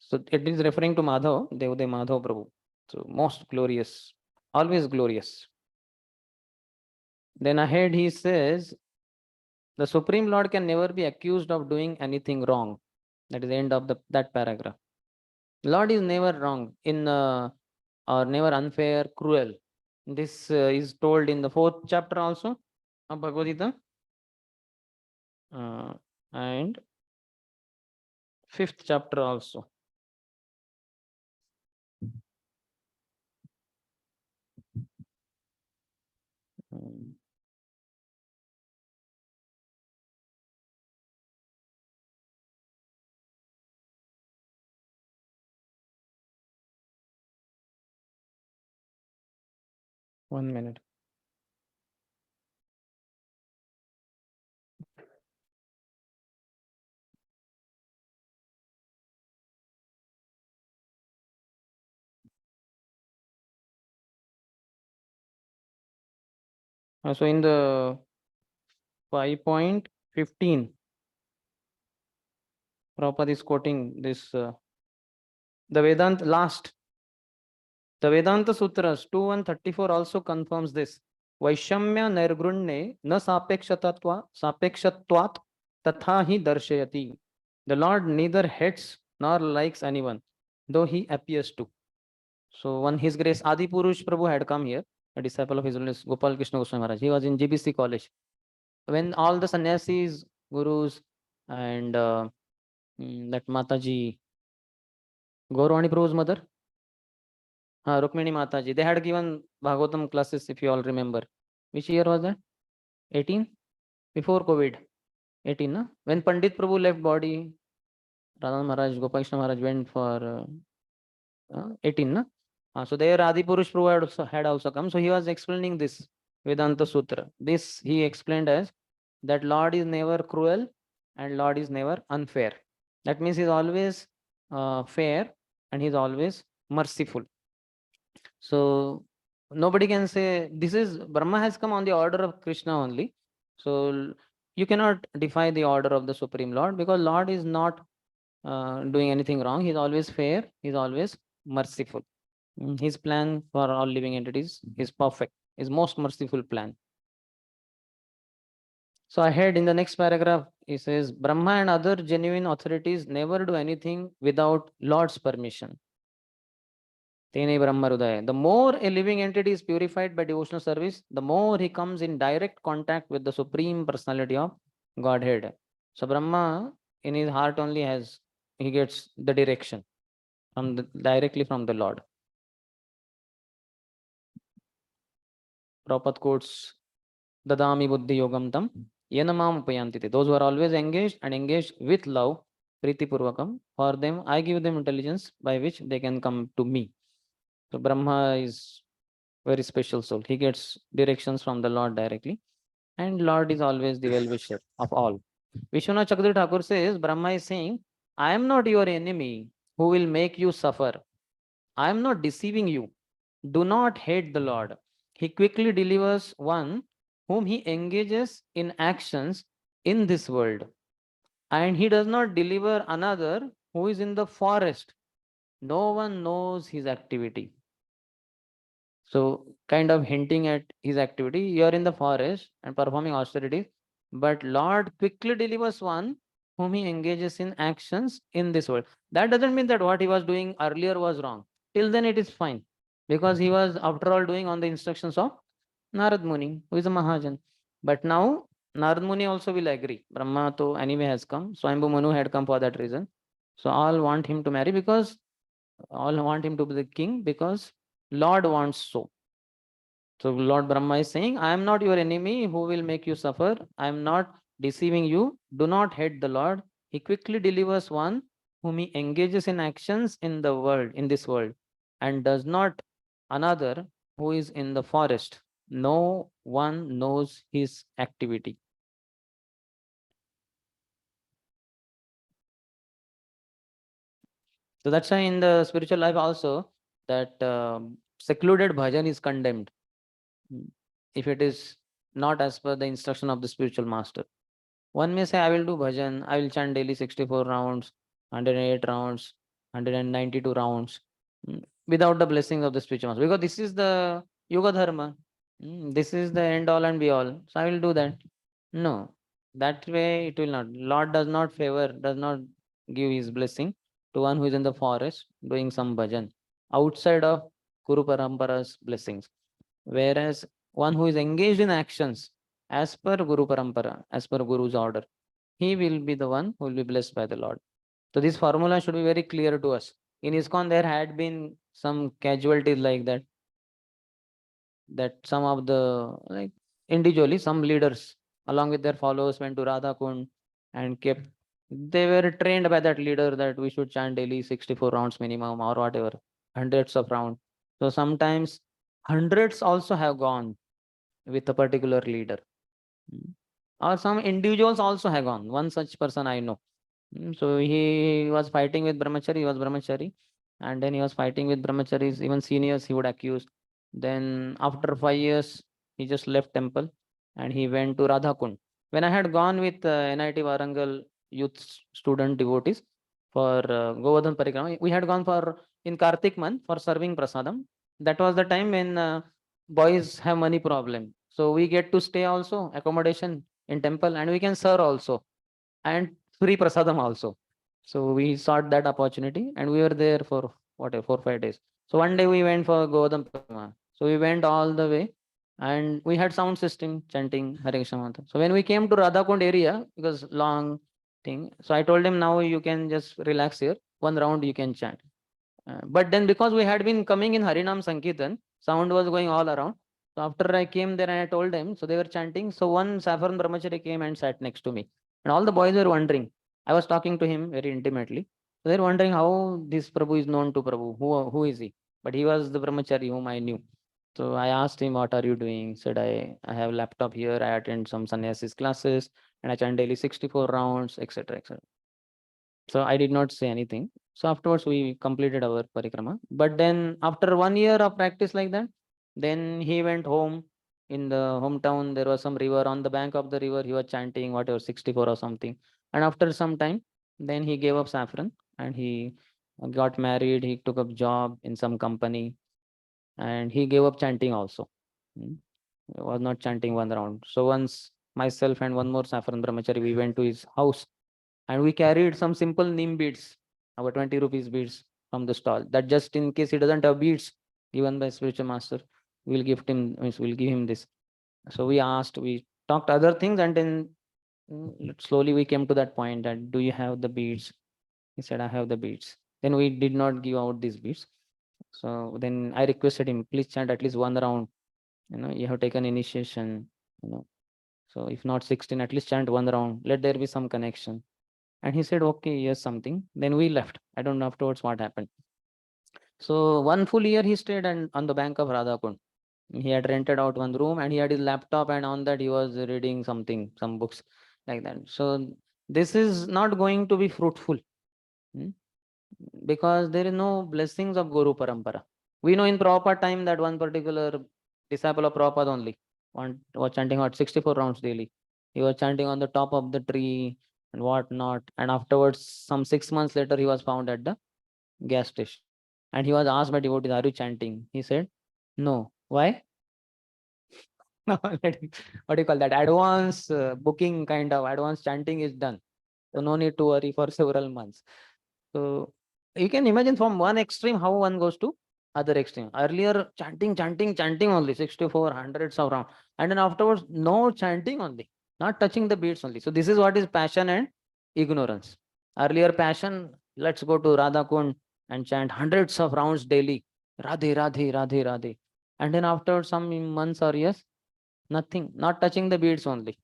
So it is referring to Madhav, Dev Madhav Prabhu. So most glorious, always glorious. Then ahead he says, the Supreme Lord can never be accused of doing anything wrong. That is the end of that paragraph. Lord is never wrong or never unfair, cruel. This is told in the 4th chapter also of Bhagavad Gita and 5th chapter also. 1 minute. So in the 5.15, Prabhupada is quoting this, the Vedanta last. The Vedanta Sutras 2134 also confirms this. Vaishamya nirgrunne na sapekshatvat tatha hi darshayati. The Lord neither hates nor likes anyone, though he appears to. So when His Grace Adi Purush Prabhu had come here, a disciple of His Holiness Gopal Krishna Goswami Maharaj, he was in GBC college. When all the sannyasis, gurus, and that Mataji, Gauravani Prabhu's mother, Rukmini Mataji, they had given Bhagavatam classes, if you all remember. Which year was that? 18? Before COVID. 18, na? When Pandit Prabhu left body, Radha Maharaj, Gopal Krishna Maharaj went for 18, na? So there Adi Purush Prabhu had also come. So he was explaining this Vedanta Sutra. This he explained as that Lord is never cruel and Lord is never unfair. That means He is always fair and He is always merciful. So nobody can say this is Brahma has come on the order of Krishna only. So you cannot defy the order of the Supreme Lord, because Lord is not doing anything wrong. He is always fair. He is always merciful. His plan for all living entities is perfect. His most merciful plan. So ahead in the next paragraph, he says, Brahma and other genuine authorities never do anything without Lord's permission. The more a living entity is purified by devotional service, the more he comes in direct contact with the Supreme Personality of Godhead. So Brahma in his heart only he gets the direction directly from the Lord. Prabhupada quotes, Dadami buddhi yogam tam yenamam upayantite. Those who are always engaged with love, priti purvakam, for them I give them intelligence by which they can come to me. So Brahma is very special soul. He gets directions from the Lord directly, and Lord is always the well-wisher of all. Vishwanath Chakravarti Thakur says, Brahma is saying, I am not your enemy who will make you suffer. I am not deceiving you. Do not hate the Lord. He quickly delivers one whom he engages in actions in this world, and he does not deliver another who is in the forest. No one knows his activity. So kind of hinting at his activity. You are in the forest and performing austerities, but Lord quickly delivers one whom he engages in actions in this world. That doesn't mean that what he was doing earlier was wrong. Till then it is fine, because he was after all doing on the instructions of Narad Muni, who is a Mahajan. But now Narad Muni also will agree. Brahma to anyway has come. Swayambhu Manu had come for that reason. So all want him to marry, because all want him to be the king, because Lord wants so. So Lord Brahma is saying, I am not your enemy who will make you suffer. I am not deceiving you. Do not hate the Lord. He quickly delivers one whom he engages in actions in the world, in this world, and does not another who is in the forest. No one knows his activity. So that's why in the spiritual life also, that secluded bhajan is condemned if it is not as per the instruction of the spiritual master. One may say, I will do bhajan, I will chant daily 64 rounds, 108 rounds, 192 rounds, without the blessings of the spiritual master, because this is the yoga dharma. This is the end all and be all. So I will do that. No, that way it will not. Lord does not favor, does not give his blessing to one who is in the forest doing some bhajan outside of Guru Parampara's blessings. Whereas one who is engaged in actions as per Guru Parampara, as per Guru's order, he will be the one who will be blessed by the Lord. So this formula should be very clear to us. In ISKCON, there had been some casualties like that, that some of the, like individually, some leaders along with their followers went to Radha Kund and kept, they were trained by that leader that we should chant daily 64 rounds minimum or whatever, hundreds of rounds. So sometimes hundreds also have gone with a particular leader. Or some individuals also have gone. One such person I know. So he was fighting with brahmachari, he was brahmachari, and then he was fighting with brahmacharis, even seniors he would accuse. Then after 5 years, he just left temple and he went to Radha Kund. When I had gone with NIT Warangal youth student devotees for Govardhan Parikrama, we had gone for in Kartik month for serving prasadam. That was the time when boys have money problem. So we get to stay also, accommodation in temple, and we can serve also, and free prasadam also. So we sought that opportunity and we were there for whatever 4-5 days. So one day we went for Govardhan Parikrama. So we went all the way and we had sound system chanting Hare Krishna Mantra. So when we came to Radhakund area, because long thing, so I told him, now you can just relax here. One round you can chant. But then because we had been coming in Harinam Sankirtan, sound was going all around. So after I came there and I told them, so they were chanting. So one Saffron Brahmachari came and sat next to me. And all the boys were wondering. I was talking to him very intimately. So they're wondering how this Prabhu is known to Prabhu. Who is he? But he was the Brahmachari whom I knew. So I asked him, what are you doing? Said, I have laptop here. I attend some sannyasis classes and I chant daily 64 rounds, etc. etc. So I did not say anything. So afterwards we completed our parikrama. But then after 1 year of practice like that, then he went home. In the hometown, there was some river. On the bank of the river, he was chanting whatever 64 or something. And after some time, then he gave up saffron and he got married. He took up job in some company and he gave up chanting also. He was not chanting one round. So once myself and one more saffron brahmachari, we went to his house and we carried some simple neem beads, our 20 rupees beads from the stall. That just in case he doesn't have beads given by spiritual master, we'll give him this. So we asked, we talked other things, and then slowly we came to that point that, do you have the beads? He said, I have the beads. Then we did not give out these beads. So then I requested him, please chant at least one round. You have taken initiation, So if not 16, at least chant one round. Let there be some connection. And he said, okay, yes, something. Then we left. I don't know afterwards what happened. So 1 full year he stayed on the bank of Radhakund. He had rented out one room and he had his laptop, and on that he was reading something, some books like that. So this is not going to be fruitful because there is no blessings of Guru Parampara. We know in Prabhupada time that one particular disciple of Prabhupada only was chanting 64 rounds daily. He was chanting on the top of the tree and whatnot. And afterwards, some 6 months later, he was found at the gas station. And he was asked by devotees, are you chanting? He said, no. Why? What do you call that? Advance booking kind of advance chanting is done. So no need to worry for several months. So you can imagine from one extreme how one goes to other extreme. Earlier chanting only 64 hundreds of rounds, and then afterwards no chanting only, not touching the beats only. So this is what is passion and ignorance. Earlier passion, let's go to Radha Kund and chant hundreds of rounds daily, Radhe Radhe Radhe Radhe, and then after some months or years, nothing, not touching the beats only,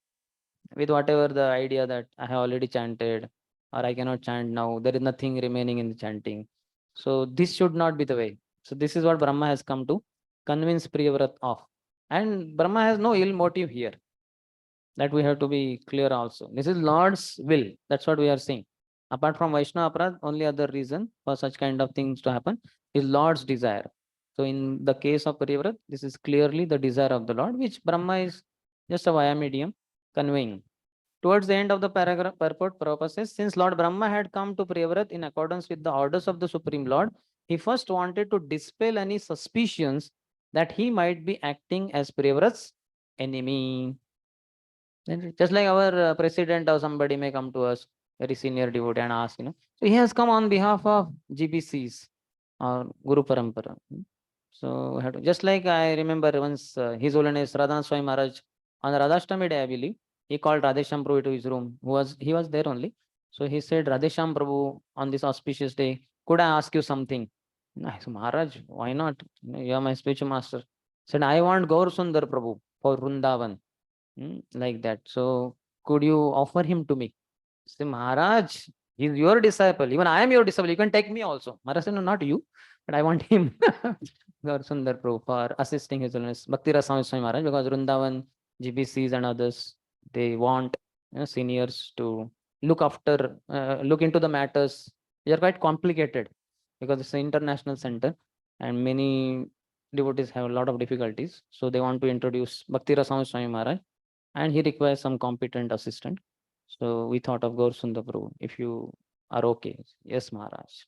with whatever the idea that I have already chanted or I cannot chant now. There is nothing remaining in the chanting. So this should not be the way. So this is what Brahma has come to convince Priyavrat of. And Brahma has no ill motive here. That we have to be clear also. This is Lord's will. That's what we are saying. Apart from Vaishnava Aparadh, only other reason for such kind of things to happen is Lord's desire. So in the case of Priyavrat, this is clearly the desire of the Lord, which Brahma is just a via medium conveying. Towards the end of the paragraph, purport, Prabhupada says, since Lord Brahma had come to Priyavrat in accordance with the orders of the Supreme Lord, he first wanted to dispel any suspicions that he might be acting as Priyavrat's enemy. Just like our president or somebody may come to us, very senior devotee, and ask, So he has come on behalf of GBCs or Guru Parampara. So just like I remember once His Holiness Radhanath Swami Maharaj on Radhashtami day, I believe, he called Radhesham Prabhu to his room. He was there only. So he said, Radhesham Prabhu, on this auspicious day, could I ask you something? I said, Maharaj, why not? You are my spiritual master. Said, I want Gaur Sundar Prabhu for Vrindavan. Like that. So could you offer him to me? Say, Maharaj, he's your disciple. Even I am your disciple. You can take me also. Maharaj said, no, not you, but I want him. Gaur Sundar Prabhu for assisting His Holiness Bhakti Rasam Swami Maharaj, because Vrindavan, GBCs and others, they want seniors to look after, look into the matters. They are quite complicated because it's an international center and many devotees have a lot of difficulties. So they want to introduce Bhakti Rasam Swami Maharaj, and he requires some competent assistant. So we thought of Gaur Sundar Prabhu, if you are okay. Yes, Maharaj,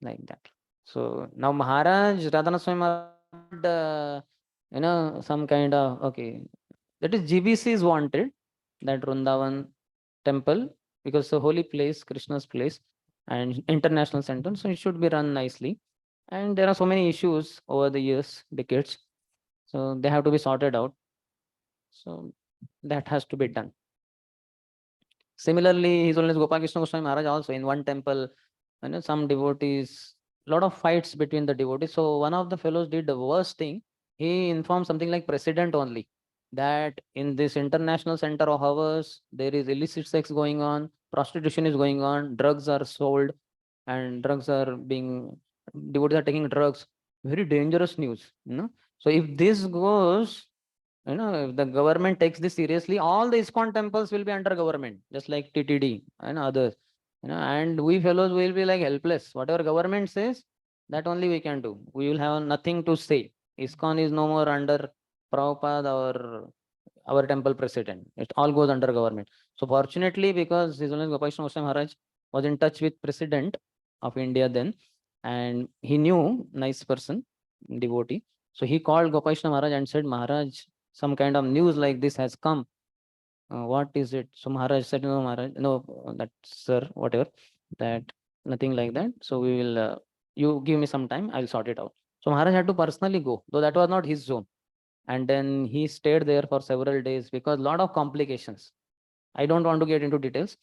like that. So now Maharaj, Radhana Swami Maharaj, some kind of, okay, that is GBC is wanted, that Vrindavan temple, because it's a holy place, Krishna's place, and international center, so it should be run nicely. And there are so many issues over the years, decades, so they have to be sorted out. So that has to be done. Similarly, His Holiness Gopal Krishna Goswami Maharaj also in one temple, some devotees, lot of fights between the devotees. So one of the fellows did the worst thing. He informed something like president only, that in this international center of ours, there is illicit sex going on, prostitution is going on, drugs are sold, and devotees are taking drugs. Very dangerous news. So if this goes, if the government takes this seriously, all the ISKCON temples will be under government, just like TTD and others. And we fellows will be like helpless. Whatever government says, that only we can do. We will have nothing to say. ISKCON is no more under Prabhupada or our temple president. It all goes under government. So fortunately, because His Holiness Gopal Krishna Goswami Maharaj was in touch with President of India then, and he knew nice person, devotee. So he called Gopal Krishna Maharaj and said, Maharaj, some kind of news like this has come. What is it? So Maharaj said, no, Maharaj, no, that sir, whatever, that nothing like that. So we will, you give me some time, I'll sort it out. So Maharaj had to personally go, though that was not his zone. And then he stayed there for several days because a lot of complications. I don't want to get into details.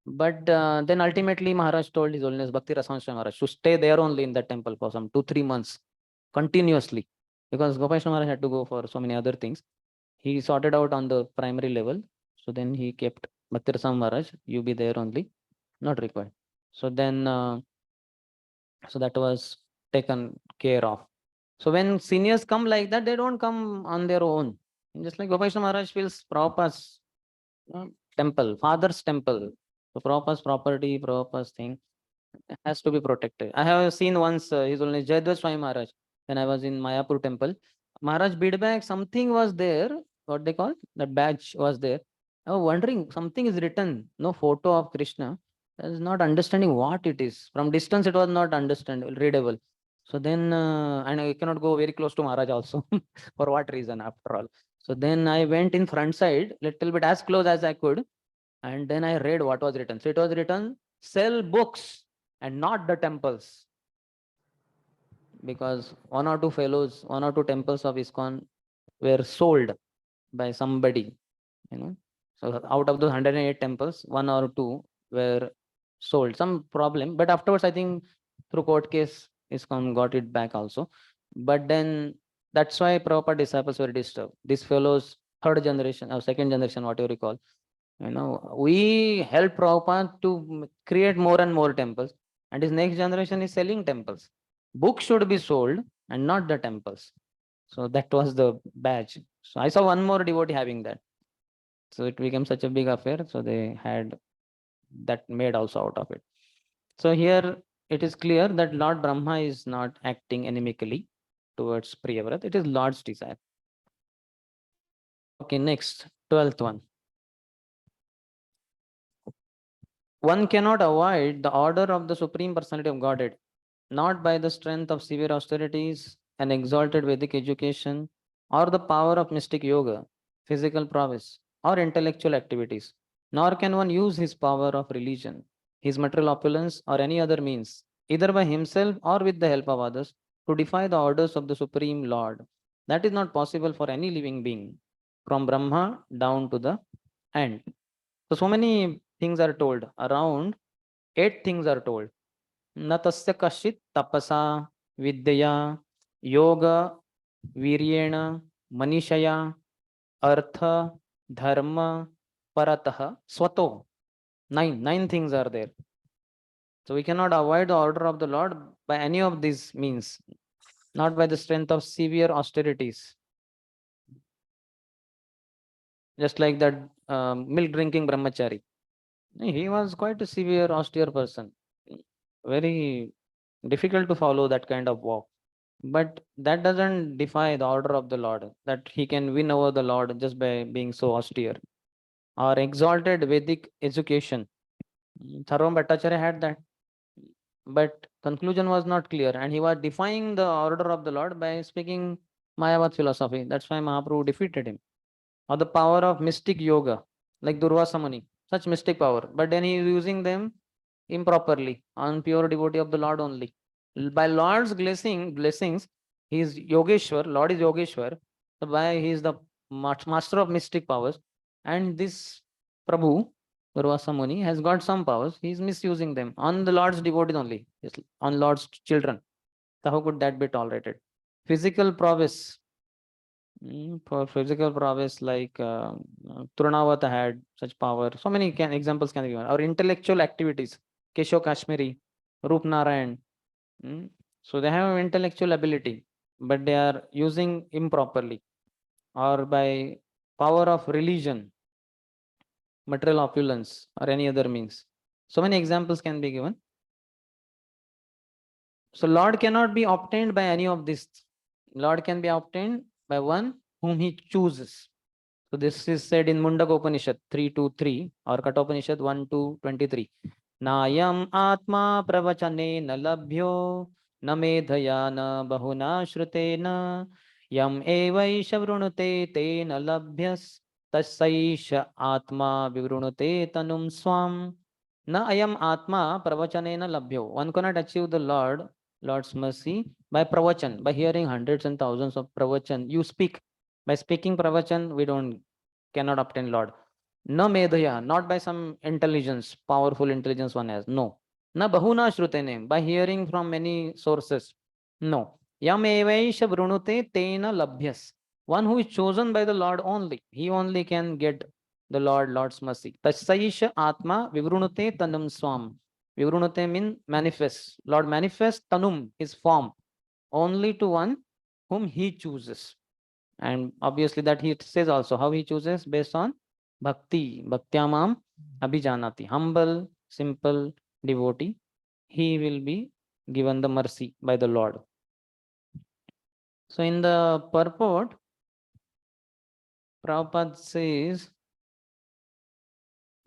But then ultimately Maharaj told His Holiness Bhakti Rasam Swami Maharaj to stay there only in that temple for some 2-3 months continuously, because Gopal Krishna Maharaj had to go for so many other things. He sorted out on the primary level. So then he kept Bhakti Rasam Maharaj, you be there only, not required. So then, so that was taken care of. So when seniors come like that, they don't come on their own. Just like Gopal Krishna Maharaj feels Prabhupada's temple, father's temple. So Prabhupada's property, Prabhupada's thing has to be protected. I have seen once His Holiness Jayadvaja Swami Maharaj, when I was in Mayapur temple. Maharaj bead bag, something was there, what they call, that badge was there. I was wondering, something is written, no photo of Krishna. I was not understanding what it is. From distance, it was not understandable, readable. So then, and I cannot go very close to Maharaj also. For what reason, after all? So then I went in front side, little bit as close as I could. And then I read what was written. So it was written, sell books and not the temples. Because 1 or 2 fellows, 1 or 2 temples of ISKCON were sold by somebody. So out of those 108 temples, 1 or 2 were sold. Some problem, but afterwards I think through court case, ISKCON got it back also. But then that's why Prabhupada disciples were disturbed. These fellows, 3rd generation or 2nd generation, whatever you call, we help Prabhupada to create more and more temples, and his next generation is selling temples. Books should be sold and not the temples. So that was the badge. So I saw one more devotee having that. So it became such a big affair. So they had that made also out of it. So here it is clear that Lord Brahma is not acting inimically towards Priyavrat. It is Lord's desire. Okay, next, 12th one. One cannot avoid the order of the Supreme Personality of Godhead, not by the strength of severe austerities and exalted Vedic education, or the power of mystic yoga, physical prowess, or intellectual activities, nor can one use his power of religion, his material opulence, or any other means, either by himself or with the help of others, to defy the orders of the Supreme Lord. That is not possible for any living being, from Brahma down to the end. So many things are told. Around 8 things are told. Natasya kashit tapasa vidyaya yoga viryena manishaya artha dharma paratah swato. 9 things are there. So we cannot avoid the order of the Lord by any of these means. not by the strength of severe austerities. Just like that milk drinking brahmachari. He was quite a severe, austere person. Very difficult to follow that kind of walk. But that doesn't defy the order of the Lord, that he can win over the Lord just by being so austere. Or exalted Vedic education. Sarvam Bhattacharya had that. But conclusion was not clear, and he was defying the order of the Lord by speaking Mayavad philosophy. That's why Mahaprabhu defeated him. Or the power of mystic yoga, like Durvasa Muni, such mystic power. But then he is using them improperly on pure devotee of the Lord only. By Lord's blessings, he is Yogeshwar, Lord is Yogeshwar. So by he is the master of mystic powers, and this Prabhu, Durvasa Muni, has got some powers. He is misusing them on the Lord's devotees only, on Lord's children. So how could that be tolerated? Physical prowess. For physical prowess, like Trunavata had such power. So many examples can be given. Or intellectual activities, Keshav Kashmiri, Rup Narayan. So they have intellectual ability, but they are using improperly, or by power of religion, material opulence, or any other means. So many examples can be given. So Lord cannot be obtained by any of these. Lord can be obtained by one whom he chooses. So this is said in Mundaka Upanishad 3:2-3 or Kathopanishad 1:2-23. Nayam atma pravachane na labhyo na medhaya na bahuna shrutena yam evaisha vrunute te na labhyas tasaisha atma vivrunute tanum swam. Na ayam atma pravachane na labhyo. One cannot achieve the Lord's mercy by pravachan, by hearing hundreds and thousands of pravachan. You speak. By speaking pravachan, we cannot obtain Lord. Na medhaya, not by some intelligence, powerful intelligence one has. No. Na bahuna shrutene, by hearing from many sources. No. Yam evaisha vrunute tena labhyas. One who is chosen by the Lord only. He only can get the Lord's mercy. Tasaisha atma vivrunute tanum swam. Vivrunute mean manifest. Lord manifests tanum, his form, only to one whom he chooses. And obviously that he says also how he chooses, based on bhakti. Bhaktyamam abhijanati. Humble, simple devotee, he will be given the mercy by the Lord. So in the purport, Prabhupada says,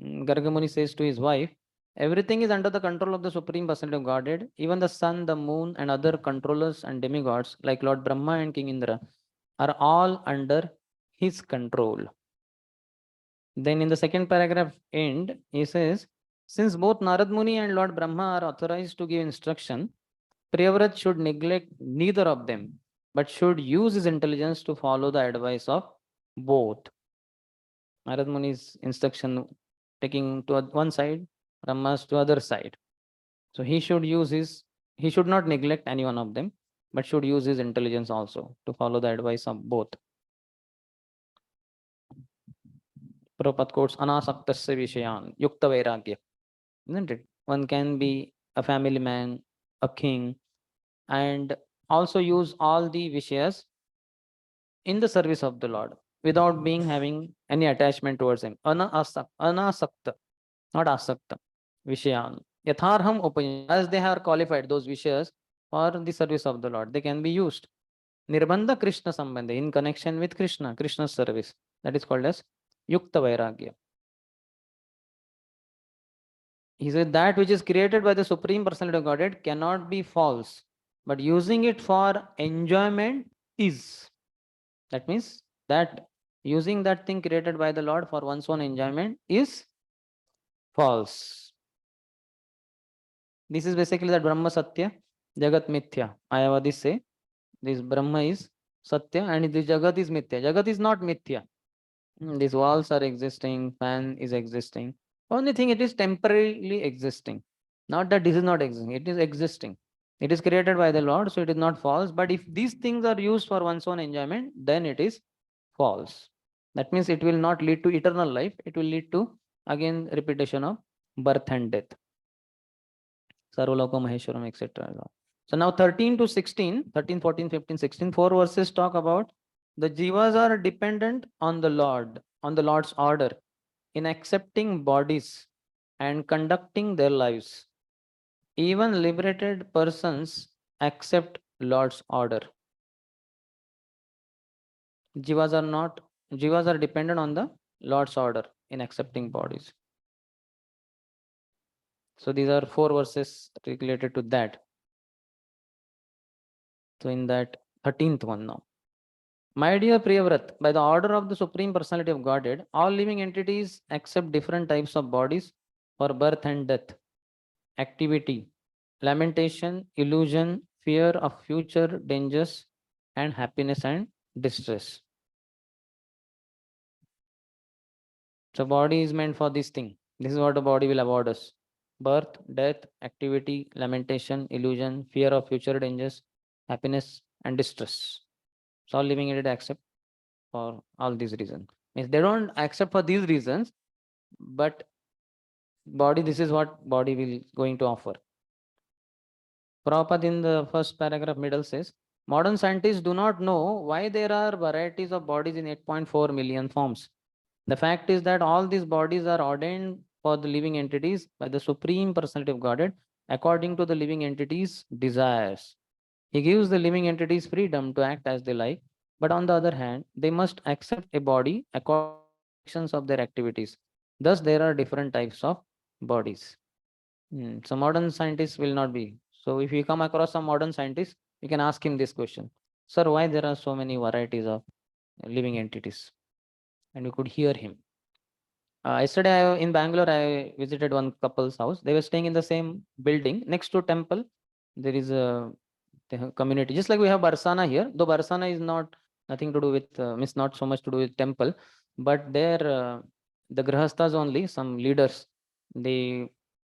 Garga Muni says to his wife, everything is under the control of the Supreme Personality of Godhead. Even the sun, the moon, and other controllers and demigods like Lord Brahma and King Indra are all under his control. Then in the second paragraph end, he says, since both Narad Muni and Lord Brahma are authorized to give instruction, Priyavrat should neglect neither of them, but should use his intelligence to follow the advice of both. Narad Muni's instruction taking to one side, Brahma's to other side. So he should not neglect any one of them, but should use his intelligence also to follow the advice of both. Prabhupada quotes Anasaktasya Vishayan, Yukta Vairagya. Isn't it? One can be a family man, a king, and also use all the Vishayas in the service of the Lord without having any attachment towards him. Anasakta, not asakta. Vishayan. Yatharham Upayana. As they are qualified, those Vishayas, for the service of the Lord, they can be used. Nirbandha Krishna Sambandha, in connection with Krishna's service. That is called as Yukta Vairagya. He said that which is created by the Supreme Personality of Godhead cannot be false, but using it for enjoyment is. That means that using that thing created by the Lord for one's own enjoyment is false. This is basically that Brahma Satya, Jagat Mithya. Mayavadis say this Brahma is Satya and this Jagat is Mithya. Jagat is not Mithya. These walls are existing, fan is existing. Only thing, it is temporarily existing. Not that this is not existing, it is existing. It is created by the Lord, so it is not false. But if these things are used for one's own enjoyment, then it is false. That means it will not lead to eternal life. It will lead to, again, repetition of birth and death. Sarvalokam Maheshwaram, etc. So now 13 to 16, 13, 14, 15, 16, 4 verses talk about the jivas are dependent on the Lord, on the Lord's order in accepting bodies and conducting their lives. Even liberated persons accept Lord's order. Jivas are dependent on the Lord's order in accepting bodies. So these are 4 verses related to that. So in that 13th one now. My dear Priyavrat, by the order of the Supreme Personality of Godhead, all living entities accept different types of bodies for birth and death, activity, lamentation, illusion, fear of future dangers, and happiness and distress. So body is meant for this thing. This is what the body will award us. Birth, death, activity, lamentation, illusion, fear of future dangers, happiness, and distress. So all living entities accept for all these reasons. Means they don't accept for these reasons, but body, this is what body will going to offer. Prabhupada in the first paragraph middle says, modern scientists do not know why there are varieties of bodies in 8.4 million forms. The fact is that all these bodies are ordained for the living entities by the Supreme Personality of Godhead according to the living entities' desires. He gives the living entities freedom to act as they like, but on the other hand, they must accept a body according to of their activities. Thus, there are different types of bodies. So modern scientists will not be. So if you come across some modern scientist, you can ask him this question. Sir, why there are so many varieties of living entities? And you could hear him. Yesterday in Bangalore, I visited one couple's house. They were staying in the same building next to temple. There is a community, just like we have Barsana here. Though Barsana is not nothing to do with, means not so much to do with temple, but there the grahastas only, some leaders, they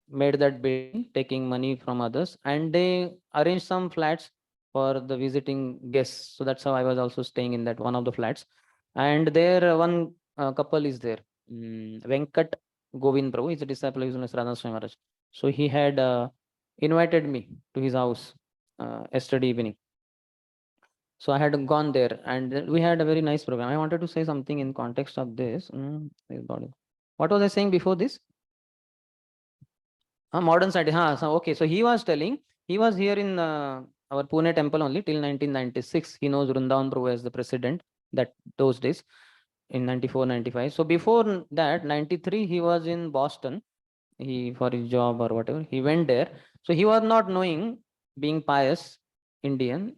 made that building taking money from others, and they arranged some flats for the visiting guests. So that's how I was also staying in that one of the flats. And there one couple is there. Venkat Govind Prabhu is a disciple of His Radha Swami Maharaj. So he had invited me to his house yesterday evening. So I had gone there and we had a very nice program. I wanted to say something in context of this. What was I saying before this? Modern scientist. So, okay, so he was telling, he was here in our Pune temple only till 1996. He knows Vrindavan Prabhu as the president that those days in 94, 95. So before that, 93, he was in Boston. He for his job or whatever. He went there. So he was not knowing, being pious Indian,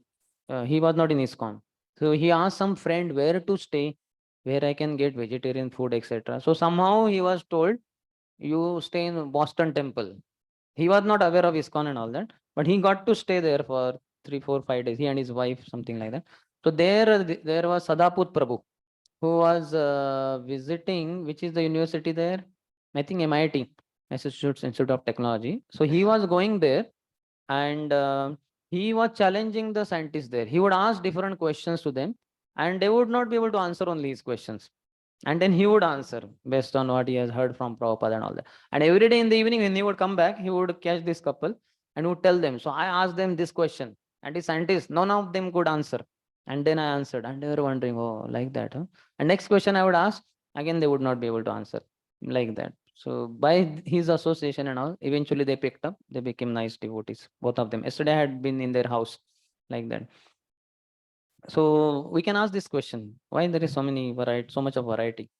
he was not in ISKCON. So he asked some friend where to stay, where I can get vegetarian food, etc. So somehow he was told, you stay in Boston temple. He was not aware of ISKCON and all that, but he got to stay there for 3, 4, 5 days. He and his wife, something like that. So there was Sadaput Prabhu, who was visiting, which is the university there? I think MIT, Massachusetts Institute of Technology. So he was going there and he was challenging the scientists there. He would ask different questions to them and they would not be able to answer only his questions. And then he would answer based on what he has heard from Prabhupada and all that. And every day in the evening, when he would come back, he would catch this couple and would tell them. So I asked them this question, and the scientists, none of them could answer. And then I answered, and they were wondering, oh, like that, huh? And next question I would ask, again, they would not be able to answer like that. So by his association and all, eventually they picked up, they became nice devotees, both of them. Yesterday I had been in their house like that. So we can ask this question, why there is so many variety, so much of variety,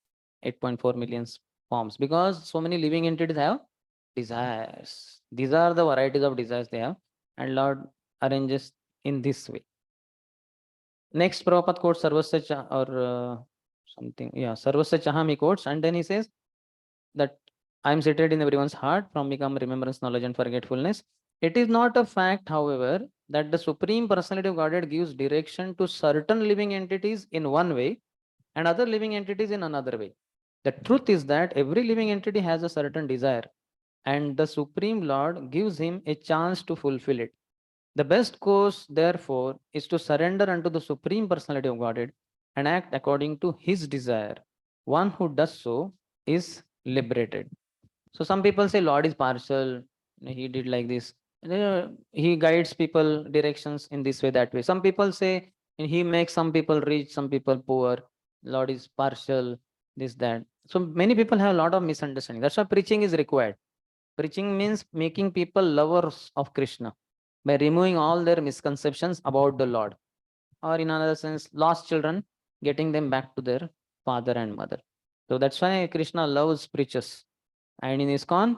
8.4 million forms? Because so many living entities have desires. These are the varieties of desires they have, and Lord arranges in this way. Next, Prabhupada quotes Sarvasya or something, yeah, Sarvasya Chaham he quotes, and then he says that I am seated in everyone's heart from become remembrance, knowledge, and forgetfulness. It is not a fact, however, that the Supreme Personality of Godhead gives direction to certain living entities in one way and other living entities in another way. The truth is that every living entity has a certain desire, and the Supreme Lord gives him a chance to fulfill it. The best course, therefore, is to surrender unto the Supreme Personality of Godhead and act according to his desire. One who does so is liberated. So some people say Lord is partial, he did like this. he guides people directions in this way, that way. Some people say he makes some people rich, some people poor. Lord is partial, this, that. So many people have a lot of misunderstanding. That's why preaching is required. Preaching means making people lovers of Krishna by removing all their misconceptions about the Lord. Or in another sense, lost children, getting them back to their father and mother. So that's why Krishna loves preachers. And in ISKCON,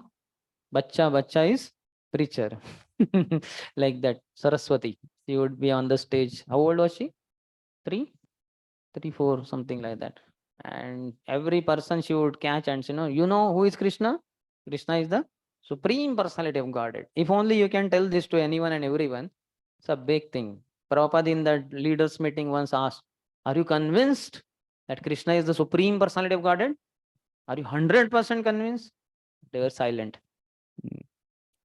Bacha is preacher. Like that. Saraswati, she would be on the stage. How old was she? 3, 4, something like that. And every person she would catch and say, you know who is Krishna? Krishna is the Supreme Personality of Godhead. If only you can tell this to anyone and everyone, it's a big thing. Prabhupada in that leaders meeting once asked, are you convinced that Krishna is the Supreme Personality of Godhead? Are you 100% convinced? They were silent.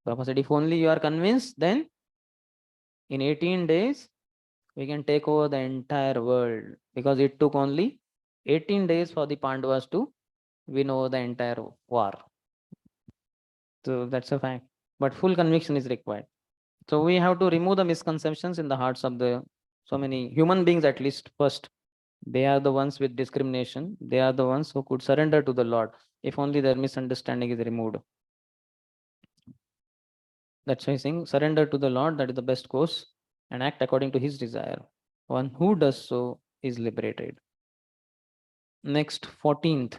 Prabhupada said, if only you are convinced, then in 18 days, we can take over the entire world, because it took only 18 days for the Pandavas to win over the entire war. So that's a fact. But full conviction is required. So we have to remove the misconceptions in the hearts of the so many human beings, at least first. They are the ones with discrimination. They are the ones who could surrender to the Lord if only their misunderstanding is removed. That's why saying surrender to the Lord, that is the best course, and act according to his desire. One who does so is liberated. Next, 14th.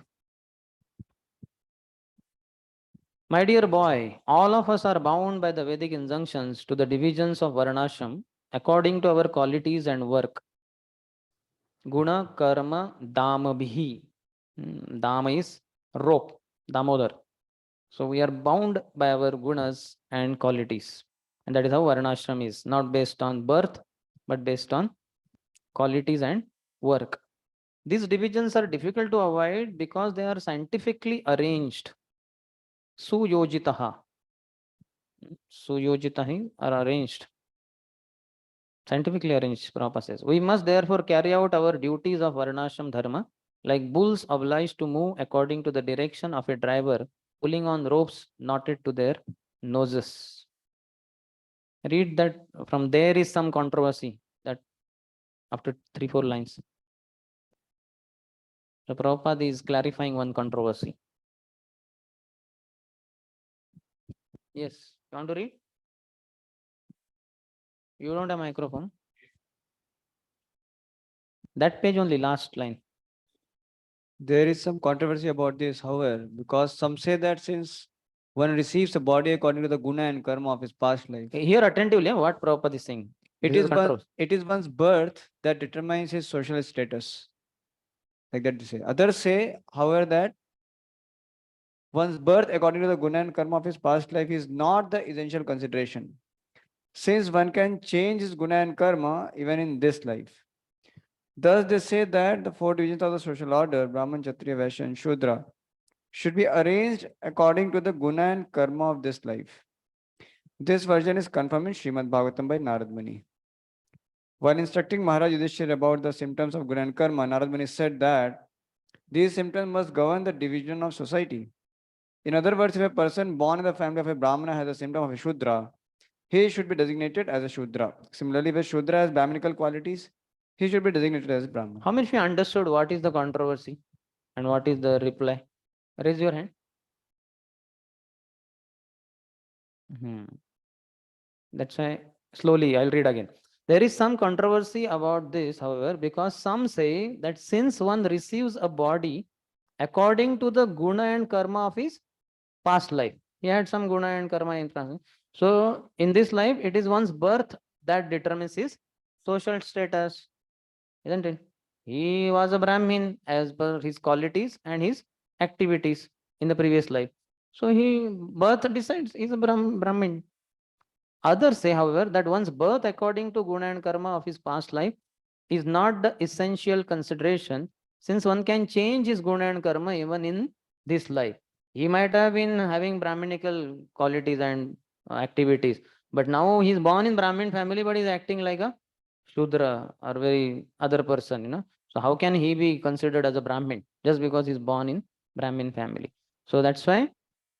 My dear boy, all of us are bound by the Vedic injunctions to the divisions of Varnashram according to our qualities and work. Guna, karma, damabhi. Dama is rope, damodar. So we are bound by our gunas and qualities. And that is how Varnashram is, not based on birth, but based on qualities and work. These divisions are difficult to avoid because they are scientifically arranged. Suyojitaha. Suyojitahi are arranged. Scientifically arranged, Prabhupada says. We must therefore carry out our duties of Varnashram Dharma like bulls obliged to move according to the direction of a driver pulling on ropes knotted to their noses. Read that. From there is some controversy, that after 3-4 lines. So Prabhupada is clarifying one controversy. Yes, you want to read? You don't have microphone. That page only, last line. There is some controversy about this, however, because some say that since one receives a body according to the guna and karma of his past life, Here attentively what Prabhupada is saying. it This is controversy. it is one's birth that determines his social status. Like that they say. Others say, however, that one's birth according to the guna and karma of his past life is not the essential consideration, since one can change his guna and karma even in this life. Thus, they say that the 4 divisions of the social order, Brahman, Kshatriya, Vaishya, and Shudra, should be arranged according to the guna and karma of this life. This version is confirmed in Srimad Bhagavatam by Narad Muni. While instructing Maharaj Yudhishthira about the symptoms of guna and karma, Narad Muni said that these symptoms must govern the division of society. In other words, if a person born in the family of a Brahmana has a symptom of a Shudra, he should be designated as a Shudra. Similarly, if a Shudra has Brahminical qualities, he should be designated as a Brahman. How many of you understood what is the controversy and what is the reply? Raise your hand. That's why slowly I'll read again. There is some controversy about this, however, because some say that since one receives a body according to the guna and karma of his past life, he had some guna and karma in past. So in this life, it is one's birth that determines his social status, isn't it? He was a Brahmin as per his qualities and his activities in the previous life. So he birth decides he's a Brahmin. Others say, however, that one's birth according to guna and karma of his past life is not the essential consideration, since one can change his guna and karma even in this life. He might have been having Brahminical qualities and activities, but now he's born in Brahmin family, but he's acting like a Shudra or very other person, So how can he be considered as a Brahmin just because he's born in Brahmin family? So that's why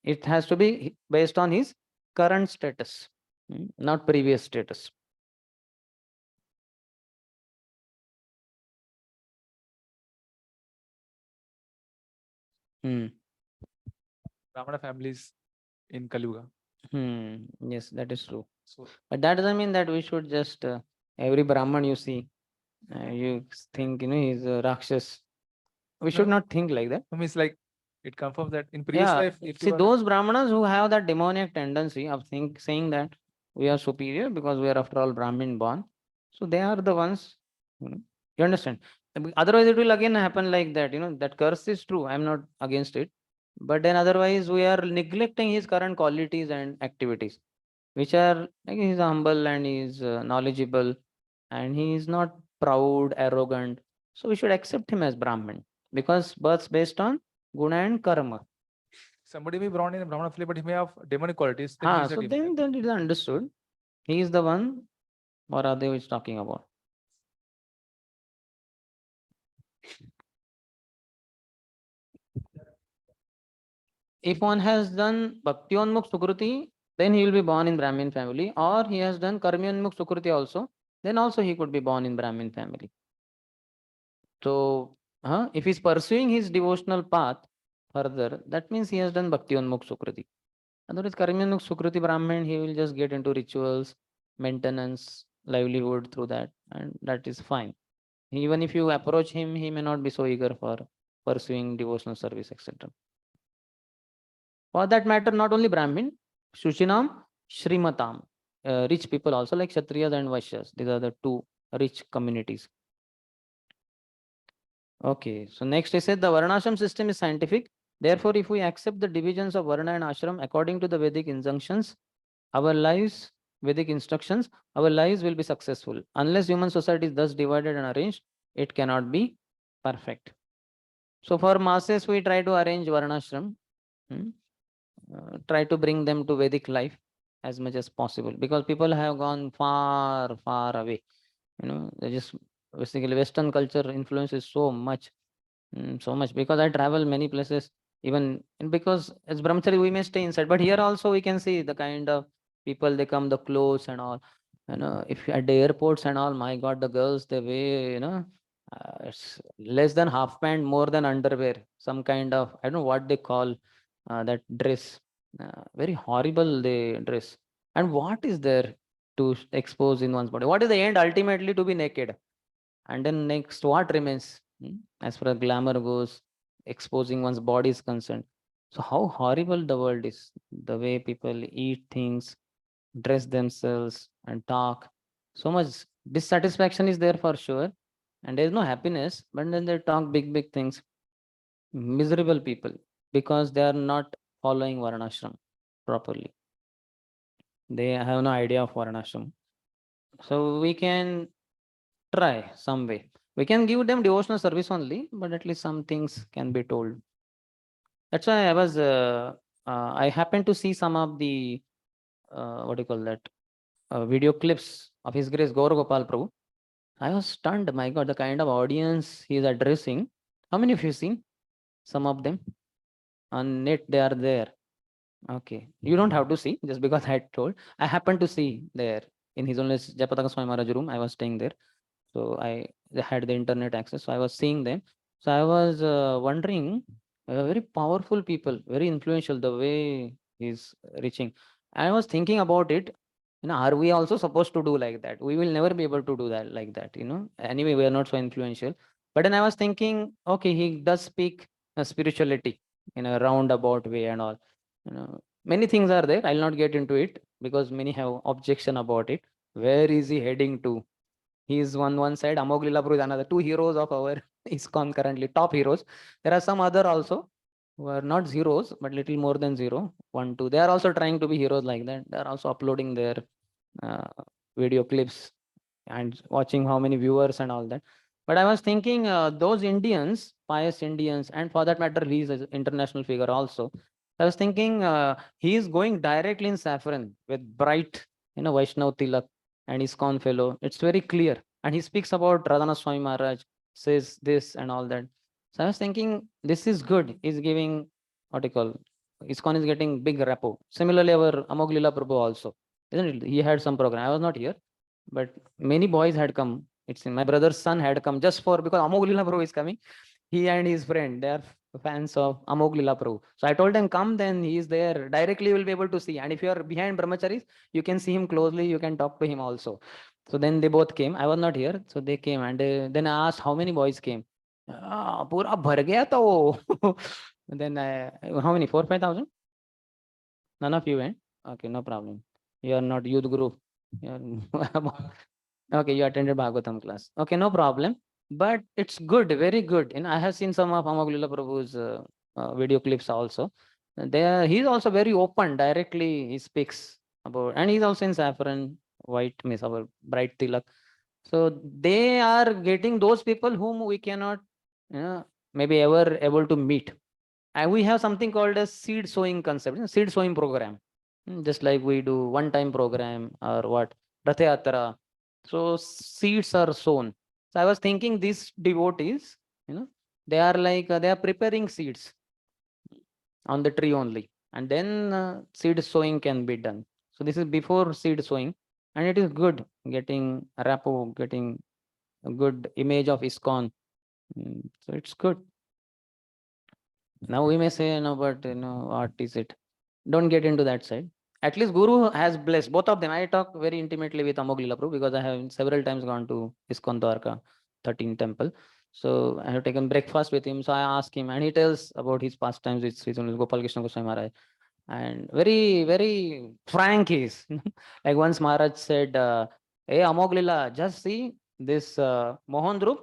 it has to be based on his current status. not previous status. Brahmana families in Kalyuga. Yes, that is true. So But that doesn't mean that we should just every Brahman you see, you think he's a Rakshas. We should No. not think like that. I mean, it's like it confirms that in previous Yeah, life, if see you are those Brahmanas who have that demoniac tendency of saying that we are superior because we are after all Brahmin born. So they are the ones, you understand? Otherwise it will again happen like that, that curse is true. I'm not against it. But then otherwise we are neglecting his current qualities and activities, which are like he's humble and he's knowledgeable and he is not proud, arrogant. So we should accept him as Brahmin because birth's based on guna and karma. somebody may be born in a Brahmana family, but he may have demonic qualities. Then he's a So demon. then it is understood. He is the one Varadev is talking about. If one has done Bhakti-onmukh Sukruti, then he will be born in Brahmin family, or he has done Karmi-onmukh Sukruti also, then also he could be born in Brahmin family. So, if he's pursuing his devotional path further, that means he has done Bhakti-onmukh Sukruti. Otherwise, Karmi-onmukh Sukruti Brahmin, he will just get into rituals, maintenance, livelihood through that, and that is fine. Even if you approach him, he may not be so eager for pursuing devotional service, etc. For that matter, not only Brahmin, Shushinam, Shrimatam, rich people also like Kshatriyas and Vaishyas. These are the two rich communities. Okay, so next I said the Varnashram system is scientific. Therefore, if we accept the divisions of Varna and Ashram according to the Vedic injunctions, our lives, Vedic instructions, our lives will be successful. Unless human society is thus divided and arranged, it cannot be perfect. So for masses, we try to arrange Varnashram, try to bring them to Vedic life as much as possible because people have gone far, far away. They just basically Western culture influence is so much, because I travel many places, even because as Brahmachari we may stay inside, but here also we can see the kind of people they come, the clothes and all. If at the airports and all, my God, the girls they wear, it's less than half pant, more than underwear, some kind of I don't know what they call that dress. Very horrible they dress. And what is there to expose in one's body? What is the end? Ultimately to be naked. And then next, what remains? As far as glamour goes, exposing one's body is concerned. So how horrible the world is. The way people eat things, dress themselves and talk. So much dissatisfaction is there for sure. And there is no happiness, but then they talk big, big things. Miserable people because they are not following Varnashram properly. They have no idea of Varnashram. So we can try some way. We can give them devotional service only, but at least some things can be told. That's why I happened to see some of the, what do you call that, video clips of His Grace Gaur Gopal Prabhu. I was stunned, my God, the kind of audience he is addressing. How many of you seen? Some of them on net, they are there. Okay, you don't have to see just because I told. I happened to see there in his own Jayapataka Swami Maharaj room. I was staying there, so I had the internet access. So I was seeing them. So I was wondering, very powerful people, very influential. The way he's reaching, I was thinking about it. Are we also supposed to do like that? We will never be able to do that like that. Anyway, we are not so influential. But then I was thinking, okay, he does speak spirituality in a roundabout way and all. Many things are there. I'll not get into it because many have objection about it. Where is he heading to? He is one side, Amog Lila Prabhu is another. Two heroes of our ISKCON currently, top heroes. There are some other also who are not zeros, but little more than zero. 1, 2. They are also trying to be heroes like that. They are also uploading their video clips and watching how many viewers and all that. But I was thinking those Indians, pious Indians, and for that matter, he is an international figure also. I was thinking he is going directly in saffron with bright, Vaishnav Tilak and ISKCON fellow. It's very clear. And he speaks about Radhana Swami Maharaj, says this and all that. So I was thinking, this is good. He's giving, what you call, ISKCON is getting big repo. Similarly, our Amog Lila Prabhu also. isn't it? He had some program. I was not here, but many boys had come. It's my brother's son had come just for because Amog Lila Prabhu is coming. He and his friend, they are fans of Amog Lila Prabhu. So I told them, come, then he is there. Directly you will be able to see. And if you are behind Brahmacharis, you can see him closely. You can talk to him also. So then they both came. I was not here. So they came. And then I asked how many boys came. Pura bhar gaya tha wo. Then how many? 4,000-5,000? None of you went? Okay, no problem. You are not youth group. You are okay, you attended Bhagavatam class. Okay, no problem. But it's good, very good. And I have seen some of Amog Lila Prabhu's video clips also. There, he's also very open. Directly, he speaks about, and he's also in saffron, white, means our bright tilak. So they are getting those people whom we cannot, maybe ever able to meet. And we have something called a seed sowing concept, seed sowing program. Just like we do one-time program or what, Rath Yatra. So seeds are sown. So I was thinking these devotees, they are like they are preparing seeds on the tree only, and then seed sowing can be done. So this is before seed sowing, and it is good getting rapport, getting a good image of ISKCON. So it's good. Now we may say, no, but what is it? Don't get into that side. At least Guru has blessed both of them. I talk very intimately with Amog Lila Prabhu because I have several times gone to ISKCON Dwarka 13 temple. So I have taken breakfast with him. So I ask him, and he tells about his pastimes with Sri Gopal Krishna Goswami Maharaj. And very, very frank he is. Like once Maharaj said, hey Amog Lila, just see this Mohan Dhruv.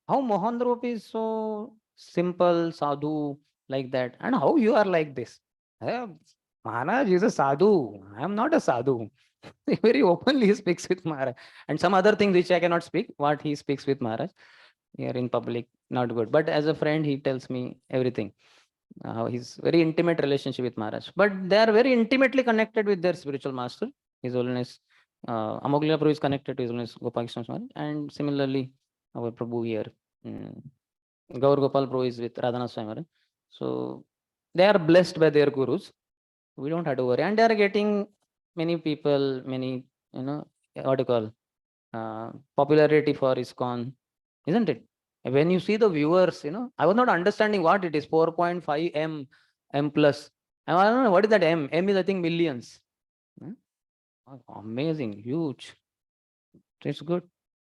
How Mohan Dhruv is so simple, sadhu, like that. And how you are like this? Maharaj is a sadhu. I am not a sadhu. Very openly he speaks with Maharaj. And some other things which I cannot speak, what he speaks with Maharaj here in public, not good. But as a friend, he tells me everything. His very intimate relationship with Maharaj. But they are very intimately connected with their spiritual master. His Holiness Amog Lila Prabhu is connected to His Holiness Gopal Krishna Maharaj. And similarly, our Prabhu here, Gaur Gopal Prabhu is with Radhanath Swami Maharaj. So they are blessed by their gurus. We don't have to worry. And they are getting many people, many, what do you call, popularity for ISKCON, isn't it? When you see the viewers, I was not understanding what it is, 4.5 M plus. I don't know, what is that M? M is, I think, millions. Amazing, huge. It's good.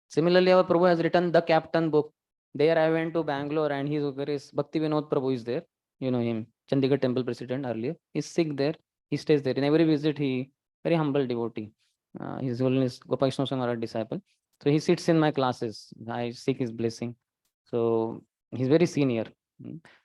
Similarly, our Prabhu has written The Captain book. There I went to Bangalore and his Bhakti Vinod Prabhu is there. You know him, Chandigarh temple president earlier. He's sick there. He stays there. In every visit, he very humble devotee. His Holiness Gopal Krishna Swami Maharaj disciple. So he sits in my classes. I seek his blessing. So he's very senior.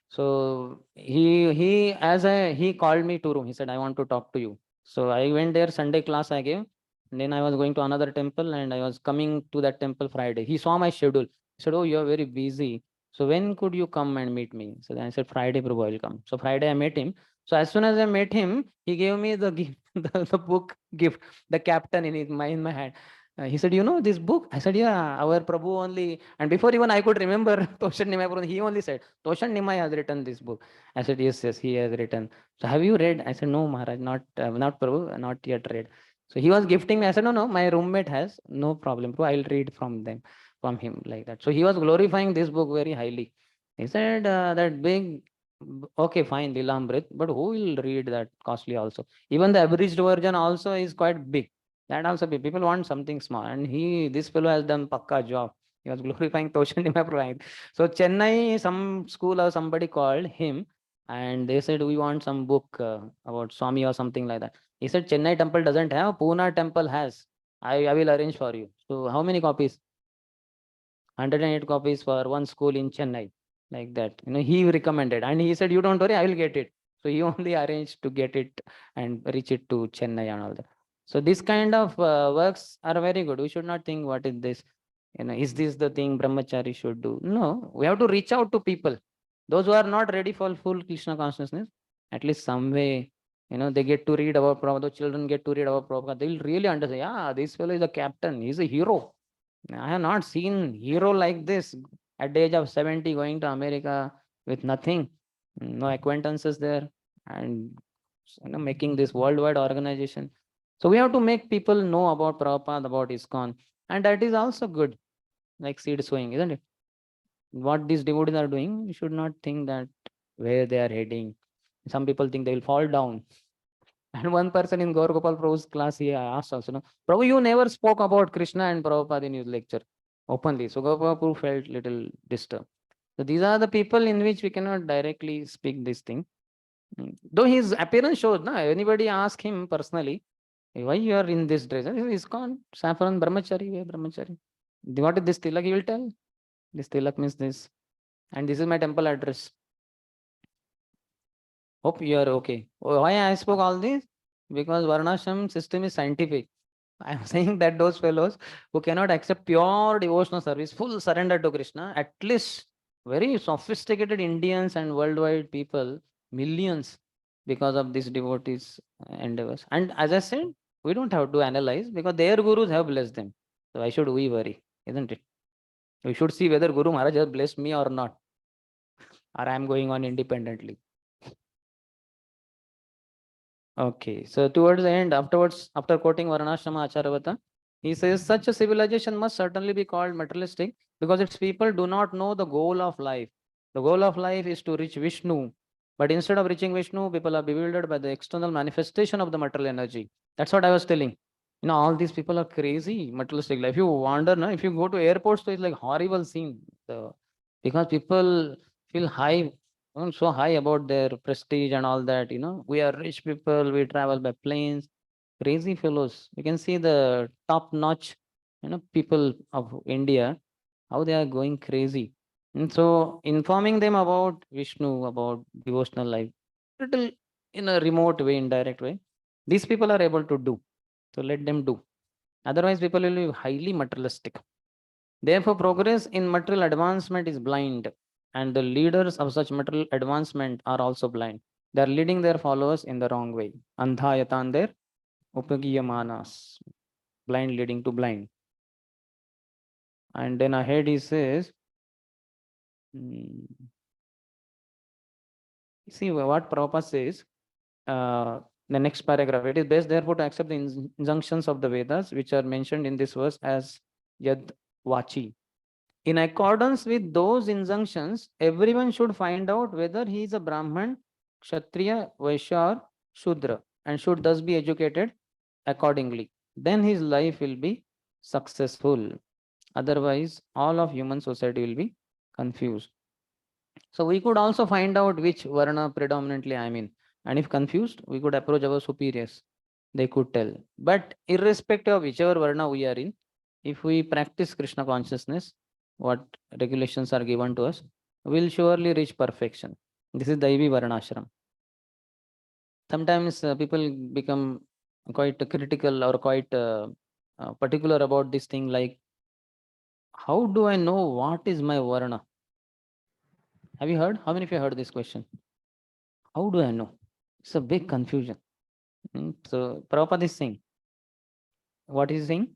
So he called me to room. He said, I want to talk to you. So I went there, Sunday class I gave. And then I was going to another temple and I was coming to that temple Friday. He saw my schedule. He said, oh, you're very busy. So when could you come and meet me? So then I said, Friday, Prabhu, I will come. So Friday I met him. So as soon as I met him, he gave me the gift, the book gift, the captain in my hand. He said, you know this book? I said, yeah, our Prabhu only. And before even I could remember Toshan Nimai Prabhu, he only said, Toshan Nimai has written this book. I said, yes, he has written. So have you read? I said, no, Maharaj, not Prabhu, not yet read. So he was gifting me. I said, no, my roommate has, no problem, Prabhu, I'll read from him like that. So he was glorifying this book very highly. He said, that big, okay, fine, Lilamrit, but who will read that costly also? Even the abridged version also is quite big. That also people want something small. And this fellow has done pakka job. He was glorifying Toshan Nimai Prabhu. So Chennai, some school or somebody called him and they said, we want some book about Swami or something like that. He said, Chennai temple doesn't have, Pune temple has. I will arrange for you. So how many copies? 108 copies for one school in Chennai. Like that. He recommended. And he said, you don't worry, I will get it. So he only arranged to get it and reach it to Chennai and all that. So this kind of works are very good. We should not think, what is this? Is this the thing brahmachari should do? No, we have to reach out to people. Those who are not ready for full Krishna consciousness, at least some way, they get to read about Prabhupada, the children get to read about Prabhupada, they will really understand, yeah, this fellow is a captain, he's a hero. I have not seen hero like this at the age of 70 going to America with nothing, no acquaintances there, and making this worldwide organization. So we have to make people know about Prabhupada, about ISKCON, and that is also good, like seed sowing, isn't it? What these devotees are doing, you should not think that where they are heading. Some people think they will fall down. And one person in Gaur Gopal Prabhu's class, he asked also, no, Prabhu, you never spoke about Krishna and Prabhupada in your lecture openly. So Gopal Prabhu felt little disturbed. So these are the people in which we cannot directly speak this thing. Though his appearance shows, na, anybody ask him personally, why you are in this dress? He's gone, saffron brahmachari, we are brahmachari. What is this tilak? He will tell. This tilak means this. And this is my temple address. Hope you are okay. Why I spoke all this? Because Varnashram system is scientific. I am saying that those fellows who cannot accept pure devotional service, full surrender to Krishna, at least very sophisticated Indians and worldwide people, millions, because of these devotees endeavors. And as I said, we don't have to analyze because their gurus have blessed them. So why should we worry, isn't it? We should see whether Guru Maharaj has blessed me or not, or I am going on independently. Okay, so towards the end, afterwards, after quoting Varnashrama Acharavata, he says such a civilization must certainly be called materialistic because its people do not know the goal of life. The goal of life is to reach Vishnu, but instead of reaching Vishnu, people are bewildered by the external manifestation of the material energy. That's what I was telling. You know, all these people are crazy, materialistic. Like if you wander, no, if you go to airports, so it's like horrible scene. Because people feel high, so high about their prestige and all that. You know, we are rich people. We travel by planes. Crazy fellows. You can see the top-notch, you know, people of India, how they are going crazy. And so informing them about Vishnu, about devotional life, little in a remote way, indirect way, these people are able to do. So let them do. Otherwise, people will be highly materialistic. Therefore, progress in material advancement is blind, and the leaders of such material advancement are also blind. They are leading their followers in the wrong way. Andhayatandir upagiyamanas. Blind leading to blind. And then ahead he says, see what Prabhupada says, the next paragraph. It is best therefore to accept the injunctions of the Vedas, which are mentioned in this verse as Yad Vachi. In accordance with those injunctions, everyone should find out whether he is a Brahman, Kshatriya, Vaishya, or Shudra, and should thus be educated accordingly. Then his life will be successful. Otherwise, all of human society will be confused. So we could also find out which Varna predominantly I am in. And if confused, we could approach our superiors. They could tell. But irrespective of whichever Varna we are in, if we practice Krishna consciousness, what regulations are given to us, we'll surely reach perfection. This is Daivi Varnashram. Sometimes people become quite critical or quite particular about this thing, like, how do I know what is my Varna? Have you heard? How many of you heard this question? How do I know? It's a big confusion. So Prabhupada is saying, what is he saying?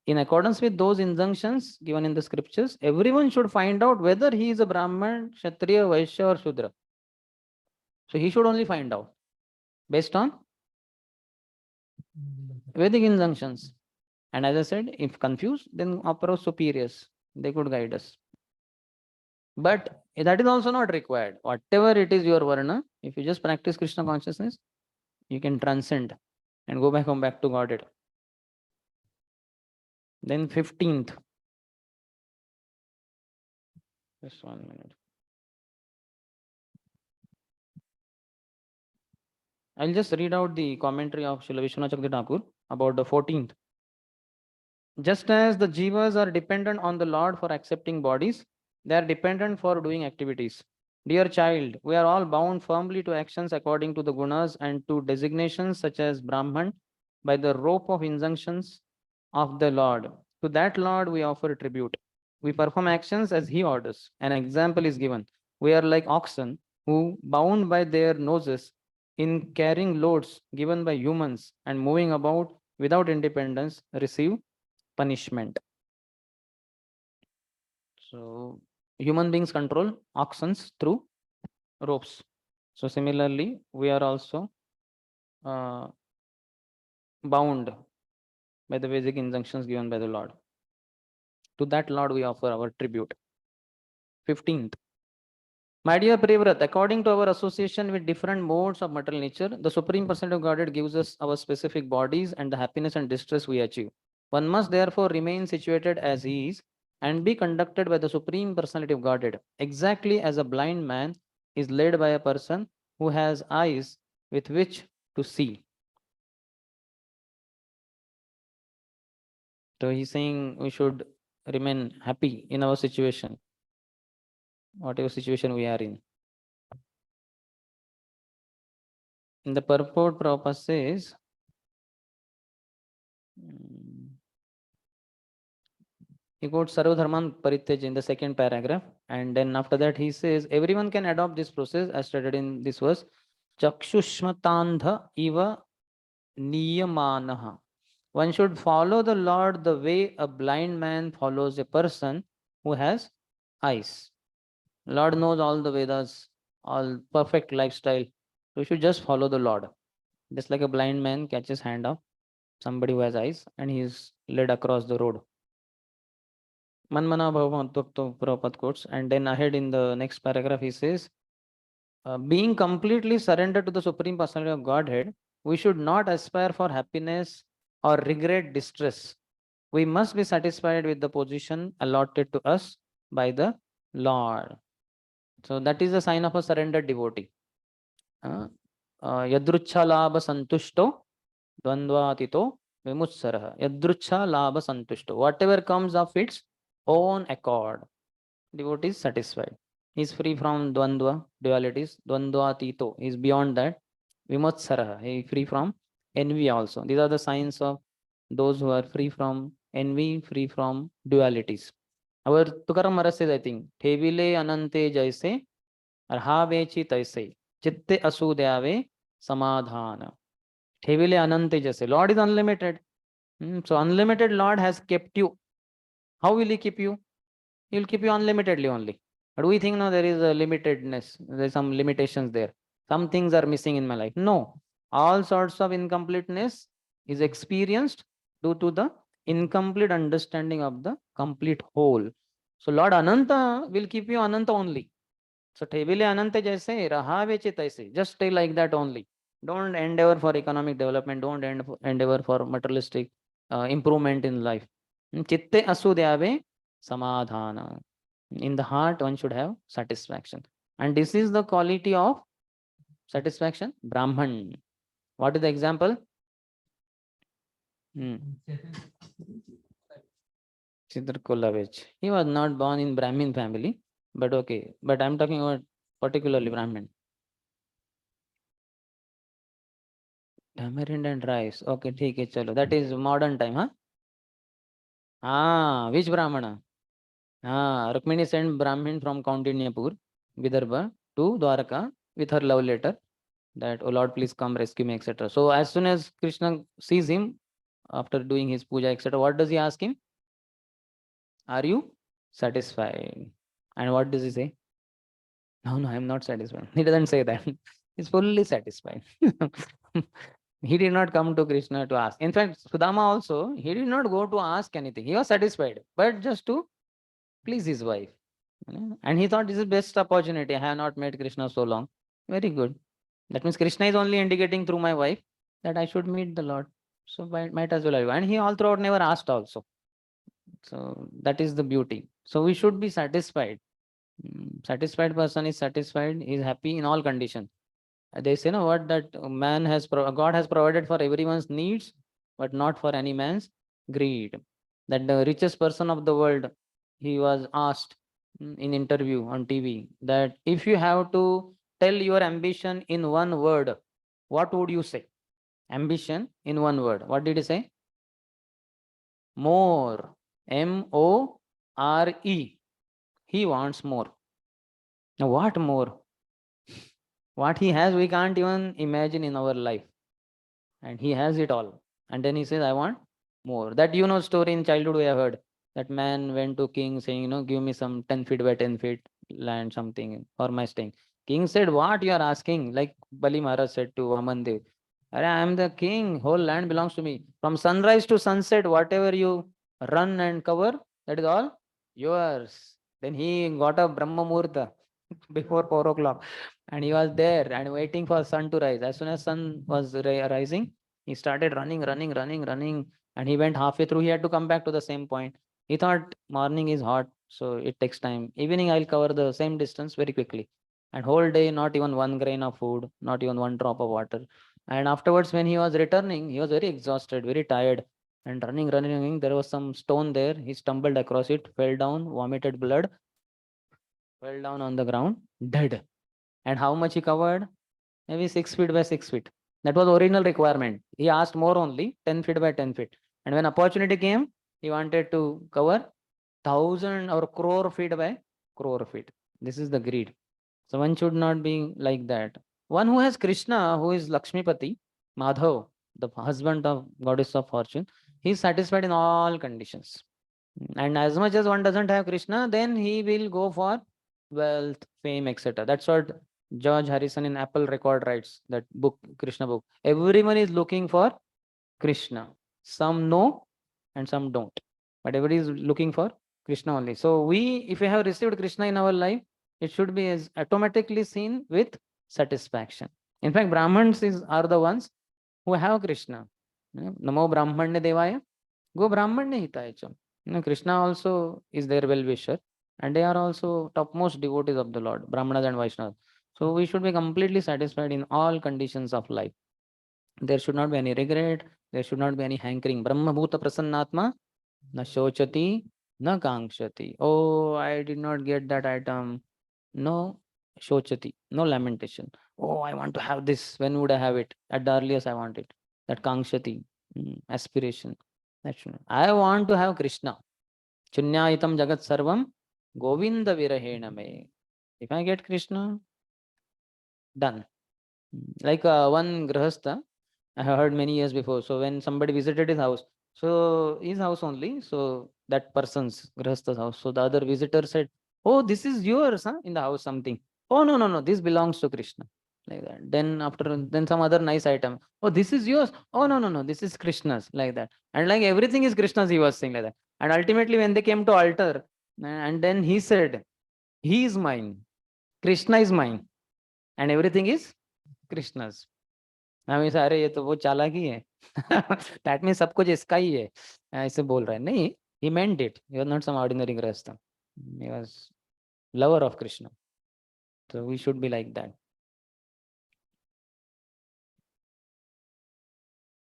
In accordance with those injunctions given in the scriptures, everyone should find out whether he is a Brahman, Kshatriya, Vaishya, or Shudra. So he should only find out based on Vedic injunctions. And as I said, if confused, then approach superiors. They could guide us. But that is also not required. Whatever it is your Varna, if you just practice Krishna consciousness, you can transcend and go back home, back to Godhead. Then 15th. Just 1 minute. I'll just read out the commentary of Srila Vishwanath Chakravarti Thakur about the 14th. Just as the jivas are dependent on the Lord for accepting bodies, they are dependent for doing activities. Dear child, we are all bound firmly to actions according to the gunas and to designations such as Brahman by the rope of injunctions of the Lord. To that Lord we offer tribute. We perform actions as he orders. An example is given. We are like oxen who, bound by their noses in carrying loads given by humans and moving about without independence, receive punishment. So human beings control oxen through ropes. So similarly, we are also bound by the basic injunctions given by the Lord. To that Lord we offer our tribute. 15th. My dear Prevrat, according to our association with different modes of material nature, the Supreme Personality of Godhead gives us our specific bodies and the happiness and distress we achieve. One must therefore remain situated as he is and be conducted by the Supreme Personality of Godhead, exactly as a blind man is led by a person who has eyes with which to see. So he's saying we should remain happy in our situation, whatever situation we are in. In the purport, Prabhupada says, he quotes Sarva Dharman Parityaj in the second paragraph, and then after that he says, everyone can adopt this process as stated in this verse. Chakshushmatandha iva niyamanaha. One should follow the Lord the way a blind man follows a person who has eyes. Lord knows all the Vedas, all perfect lifestyle. So you should just follow the Lord. Just like a blind man catches hand of somebody who has eyes and he is led across the road. Manmana Bhavamatokto Prabhupada quotes, and then ahead in the next paragraph he says, being completely surrendered to the Supreme Personality of Godhead, we should not aspire for happiness or regret distress. We must be satisfied with the position allotted to us by the Lord. So that is a sign of a surrendered devotee. Yadrucha labha santushto dvandvatito vimutsarah. Yadrucha labha santushto. Whatever comes of its own accord, devotee is satisfied. He is free from dvandva, dualities. Dvandvatito is beyond that. Vimutsarah, he is free from envy also. These are the signs of those who are free from envy, free from dualities. Our Tukaram Maharaj says, I think, Thevile anante jaise, arhavechi taise, chitte asudyave samadhana. Thevile anante jaise. Lord is unlimited. So unlimited Lord has kept you. How will he keep you? He will keep you unlimitedly only. But we think now there is a limitedness, there is some limitations there. Some things are missing in my life. No. All sorts of incompleteness is experienced due to the incomplete understanding of the complete whole. So Lord Ananta will keep you Ananta only. So Thevile Ananta jaise, rahave taise. Just stay like that only. Don't endeavor for economic development. Don't endeavor for materialistic improvement in life. Chitte asudyave samadhana. In the heart, one should have satisfaction. And this is the quality of satisfaction. Brahman. What is the example? Siddharkolavich. He was not born in Brahmin family, but okay. But I'm talking about particularly Brahmin. Tamarind and rice. Okay, theek hai, chalo. That is modern time, huh? Which Brahmana? Rukmini sent Brahmin from Kautindyapur, Vidarbha, to Dwaraka with her love letter that, oh Lord, please come rescue me, etc. So as soon as Krishna sees him after doing his puja, etc., what does he ask him? Are you satisfied? And what does he say? No, I am not satisfied. He doesn't say that. He's fully satisfied. He did not come to Krishna to ask. In fact, Sudama also, he did not go to ask anything. He was satisfied, but just to please his wife. And he thought this is best opportunity. I have not met Krishna so long. Very good. That means Krishna is only indicating through my wife that I should meet the Lord. So might as well I go. And he all throughout never asked also. So that is the beauty. So we should be satisfied. Satisfied person is satisfied, is happy in all conditions. They say, no, what that God has provided for everyone's needs, but not for any man's greed. That the richest person of the world, he was asked in interview on TV that if you have to tell your ambition in one word, what would you say? Ambition in one word. What did he say? More. M-O-R-E. He wants more. Now what more? What he has, we can't even imagine in our life. And he has it all. And then he says, I want more. That story in childhood we have heard. That man went to king saying, give me some 10 feet by 10 feet land, something for my staying. King said, what you are asking? Like Bali Maharaj said to Vaman Dev, I am the king, whole land belongs to me. From sunrise to sunset, whatever you run and cover, that is all yours. Then he got up Brahma Muhurta before 4 o'clock, and he was there and waiting for sun to rise. As soon as sun was rising, he started running, and he went halfway through. He had to come back to the same point. He thought morning is hot, so it takes time. Evening, I'll cover the same distance very quickly. And whole day, not even one grain of food, not even one drop of water. And afterwards, when he was returning, he was very exhausted, very tired, and running. There was some stone there. He stumbled across it, fell down, vomited blood, fell down on the ground, dead. And how much he covered? Maybe 6 feet by 6 feet. That was original requirement. He asked more only, 10 feet by 10 feet. And when opportunity came, he wanted to cover 1,000 or crore feet by crore feet. This is the greed. So one should not be like that. One who has Krishna, who is Lakshmipati, Madhav, the husband of goddess of fortune, he is satisfied in all conditions. And as much as one doesn't have Krishna, then he will go for wealth, fame, etc. That's what George Harrison in Apple Record writes, that book, Krishna book. Everyone is looking for Krishna. Some know and some don't. But everybody is looking for Krishna only. So we, if we have received Krishna in our life, it should be as automatically seen with satisfaction. In fact, Brahmins are the ones who have Krishna. Namo Brahmanya Devaya, Go Brahmanya Hitaya Cha. Krishna also is their well-wisher, and they are also topmost devotees of the Lord, Brahmanas and Vaishnavas. So we should be completely satisfied in all conditions of life. There should not be any regret, there should not be any hankering. Brahma Bhuta Prasannatma, na shochati, na kangshati. Oh, I did not get that item. No shochati, no lamentation. Oh, I want to have this. When would I have it? At the earliest, I want it. That kangshati, aspiration. That should not. I want to have Krishna. Chunyayitam jagat sarvam govinda virahena me. If I get Krishna, done. Like one grahastha, I have heard many years before. So when somebody visited his house, so his house only, so that person's grahastha's house. So the other visitor said, "Oh, this is yours, huh? In the house something. Oh, no, this belongs to Krishna." Like that. Then some other nice item. "Oh, this is yours. Oh, no, this is Krishna's." Like that. And like everything is Krishna's, he was saying like that. And ultimately when they came to altar, and then he said, "He is mine. Krishna is mine. And everything is Krishna's." हम ऐसा, अरे ये तो वो चालाकी है. That means सब कुछ इसका ही है. ऐसे बोल रहा है. नहीं, he meant it. He was not some ordinary grahastha. He was lover of Krishna. So we should be like that.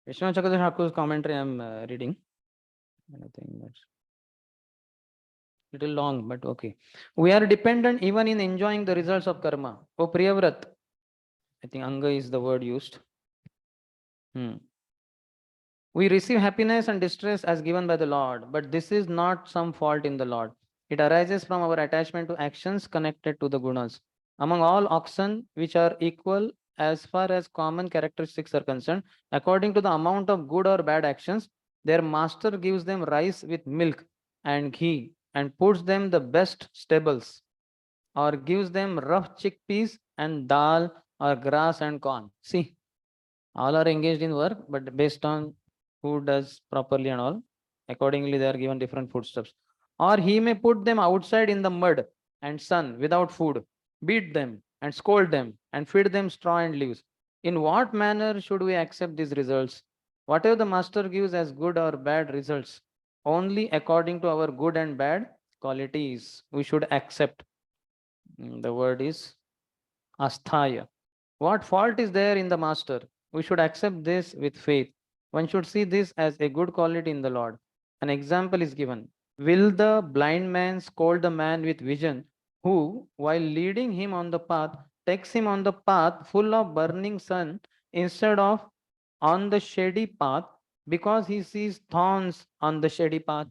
Vishnu Chakradhar Thakur's commentary I am reading. I think that's little long, but okay. We are dependent even in enjoying the results of karma. Oh, Priyavrat. I think Anga is the word used. We receive happiness and distress as given by the Lord, but this is not some fault in the Lord. It arises from our attachment to actions connected to the gunas. Among all oxen, which are equal as far as common characteristics are concerned, according to the amount of good or bad actions, their master gives them rice with milk and ghee and puts them the best stables, or gives them rough chickpeas and dal or grass and corn. See, all are engaged in work, but based on who does properly and all, accordingly they are given different foodstuffs. Or he may put them outside in the mud and sun without food, beat them and scold them and feed them straw and leaves. In what manner should we accept these results? Whatever the master gives as good or bad results, only according to our good and bad qualities we should accept. The word is asthaya. What fault is there in the master? We should accept this with faith. One should see this as a good quality in the Lord. An example is given. Will the blind man scold the man with vision who, while leading him on the path, takes him on the path full of burning sun instead of on the shady path because he sees thorns on the shady path?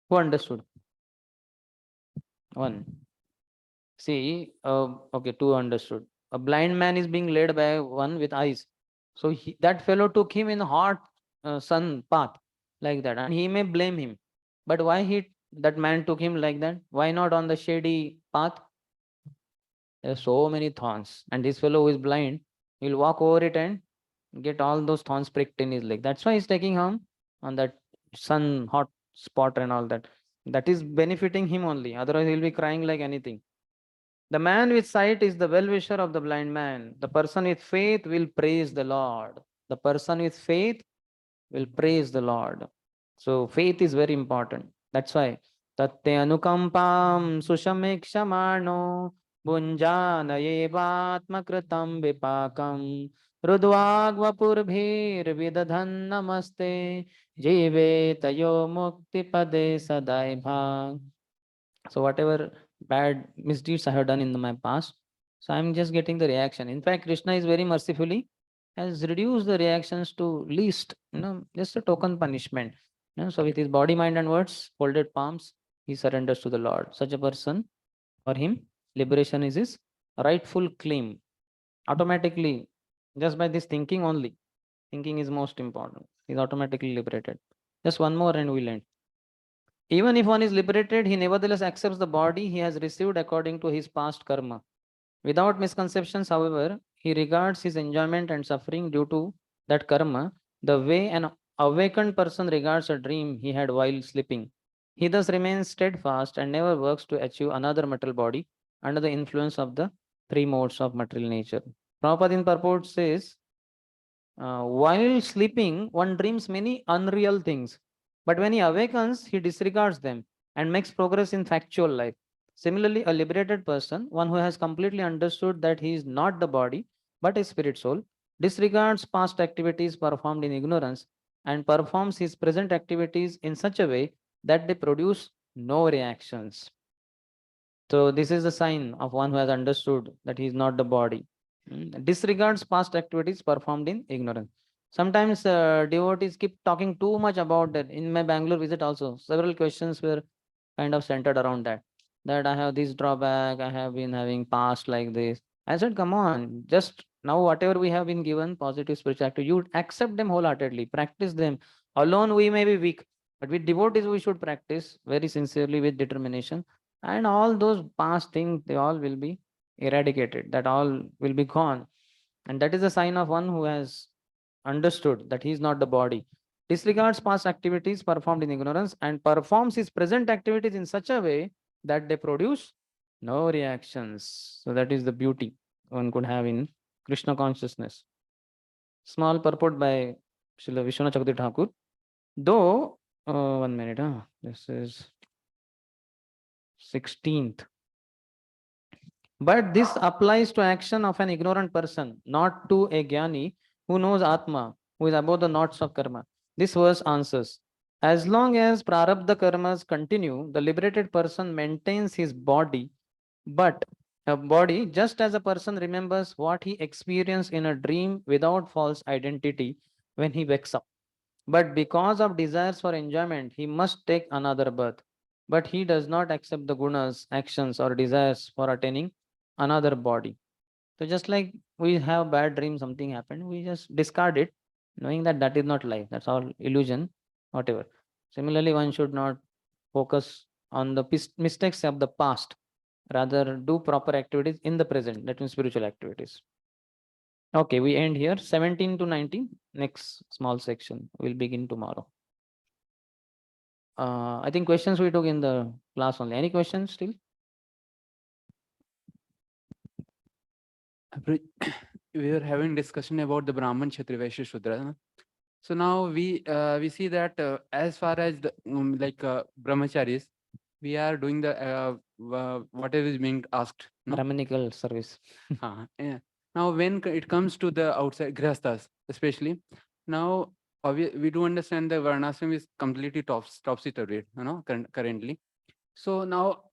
Who understood? One. See, okay, two understood. A blind man is being led by one with eyes. So that fellow took him in hot sun path like that, and he may blame him. But why that man took him like that? Why not on the shady path? There are so many thorns, and this fellow who is blind, He'll walk over it and get all those thorns pricked in his leg. That's why he's taking harm on that sun hot spot and all that. That is benefiting him only. Otherwise, he'll be crying like anything. The man with sight is the well-wisher of the blind man. The person with faith will praise the Lord. The person with faith will praise the Lord. So faith is very important. That's why Tatte anukampam sushamikshamaano bunjanayevatmakritam vipakam rudvagvapurbhir vidadhan namaste jive tayo mukti pade sadaibha. So whatever bad misdeeds I have done in my past, so I'm just getting the reaction. In fact, Krishna is very mercifully has reduced the reactions to least, just a token punishment. So with his body, mind, and words, folded palms, he surrenders to the Lord. Such a person, for him, liberation is his rightful claim. Automatically, just by this thinking only, thinking is most important. He's automatically liberated. Just one more and we'll end. Even if one is liberated, he nevertheless accepts the body he has received according to his past karma. Without misconceptions, however, he regards his enjoyment and suffering due to that karma the way an awakened person regards a dream he had while sleeping. He thus remains steadfast and never works to achieve another material body under the influence of the three modes of material nature. Prabhupada in purport says, while sleeping, one dreams many unreal things, but when he awakens, he disregards them and makes progress in factual life. Similarly, a liberated person, one who has completely understood that he is not the body, but a spirit soul, disregards past activities performed in ignorance and performs his present activities in such a way that they produce no reactions. So this is the sign of one who has understood that he is not the body. Disregards past activities performed in ignorance. Sometimes devotees keep talking too much about that. In my Bangalore visit also, several questions were kind of centered around that. That I have this drawback, I have been having past like this. I said, come on, just now whatever we have been given, positive spiritual activity, you accept them wholeheartedly, practice them. Alone we may be weak, but with devotees we should practice very sincerely with determination. And all those past things, they all will be eradicated, that all will be gone. And that is a sign of one who has understood that he is not the body, disregards past activities performed in ignorance and performs his present activities in such a way that they produce no reactions. So that is the beauty one could have in Krishna consciousness. Small purport by Srila Vishwanath Chakravarti Thakur. Though, 1 minute, this is 16th. But this applies to action of an ignorant person, not to a jnani who knows Atma, who is above the knots of karma. This verse answers, as long as prarabdha karmas continue, the liberated person maintains his body, but a body just as a person remembers what he experienced in a dream without false identity when he wakes up. But because of desires for enjoyment, he must take another birth. But he does not accept the gunas, actions, or desires for attaining another body. So just like we have bad dream, something happened, we just discard it, knowing that that is not life, that's all illusion, whatever. Similarly, one should not focus on the mistakes of the past, rather do proper activities in the present, that means spiritual activities. Okay, we end here. 17 to 19, next small section, we'll begin tomorrow. I think questions we took in the class only. Any questions still? We were having discussion about the Brahman, Kshatriya, Vaishya, Shudra. Na? So now we see that as far as the brahmacharis, we are doing the whatever is being asked. No? Brahmanical service. Yeah. Now when it comes to the outside grihasthas, especially now we do understand the varnashram is completely topsy-turvy, currently. So now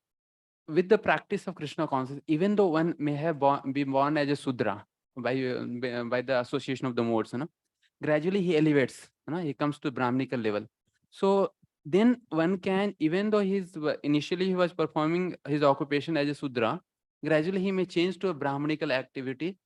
with the practice of Krishna consciousness, even though one may have been born as a Sudra by the association of the modes, gradually he elevates, he comes to Brahmanical level. So then one can, even though initially he was performing his occupation as a Sudra, gradually he may change to a Brahmanical activity.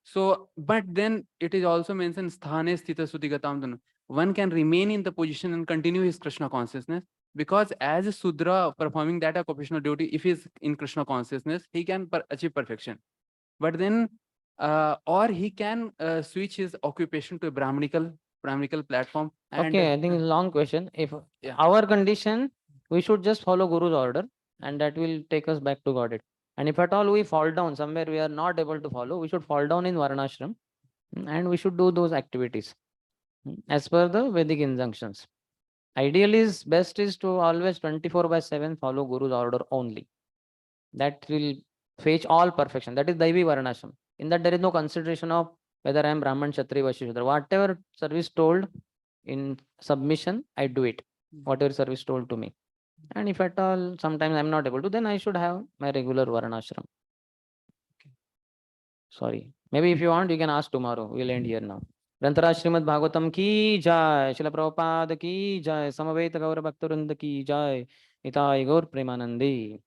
So, but then it is also mentioned sthane sthita sutigatam. One can remain in the position and continue his Krishna consciousness, because as a Sudra performing that occupational duty, if he is in Krishna consciousness, he can achieve perfection. But then or he can switch his occupation to a Brahminical platform. And Okay, I think it's a long question. If Yeah. our condition, we should just follow Guru's order, and that will take us back to Godhead. And if at all we fall down somewhere, we are not able to follow, we should fall down in Varnashram, and we should do those activities as per the Vedic injunctions. Ideally, is best is to always 24/7 follow Guru's order only. That will fetch all perfection. That is Daivi Varnashram. In that, there is no consideration of whether I am Brahman, Kshatriya, Vaishya, Shudra. Whatever service told in submission, I do it. Whatever service told to me. And if at all sometimes I'm not able to, then I should have my regular Varnashram. Sorry. Maybe if you want, you can ask tomorrow. We'll end here now. ग्रंथराज Shrimad Bhagavatam की जय, शिल प्रभुपाद की जय, समवेत गौर भक्तवृंद की जय, निताय गौर प्रेमानंदी।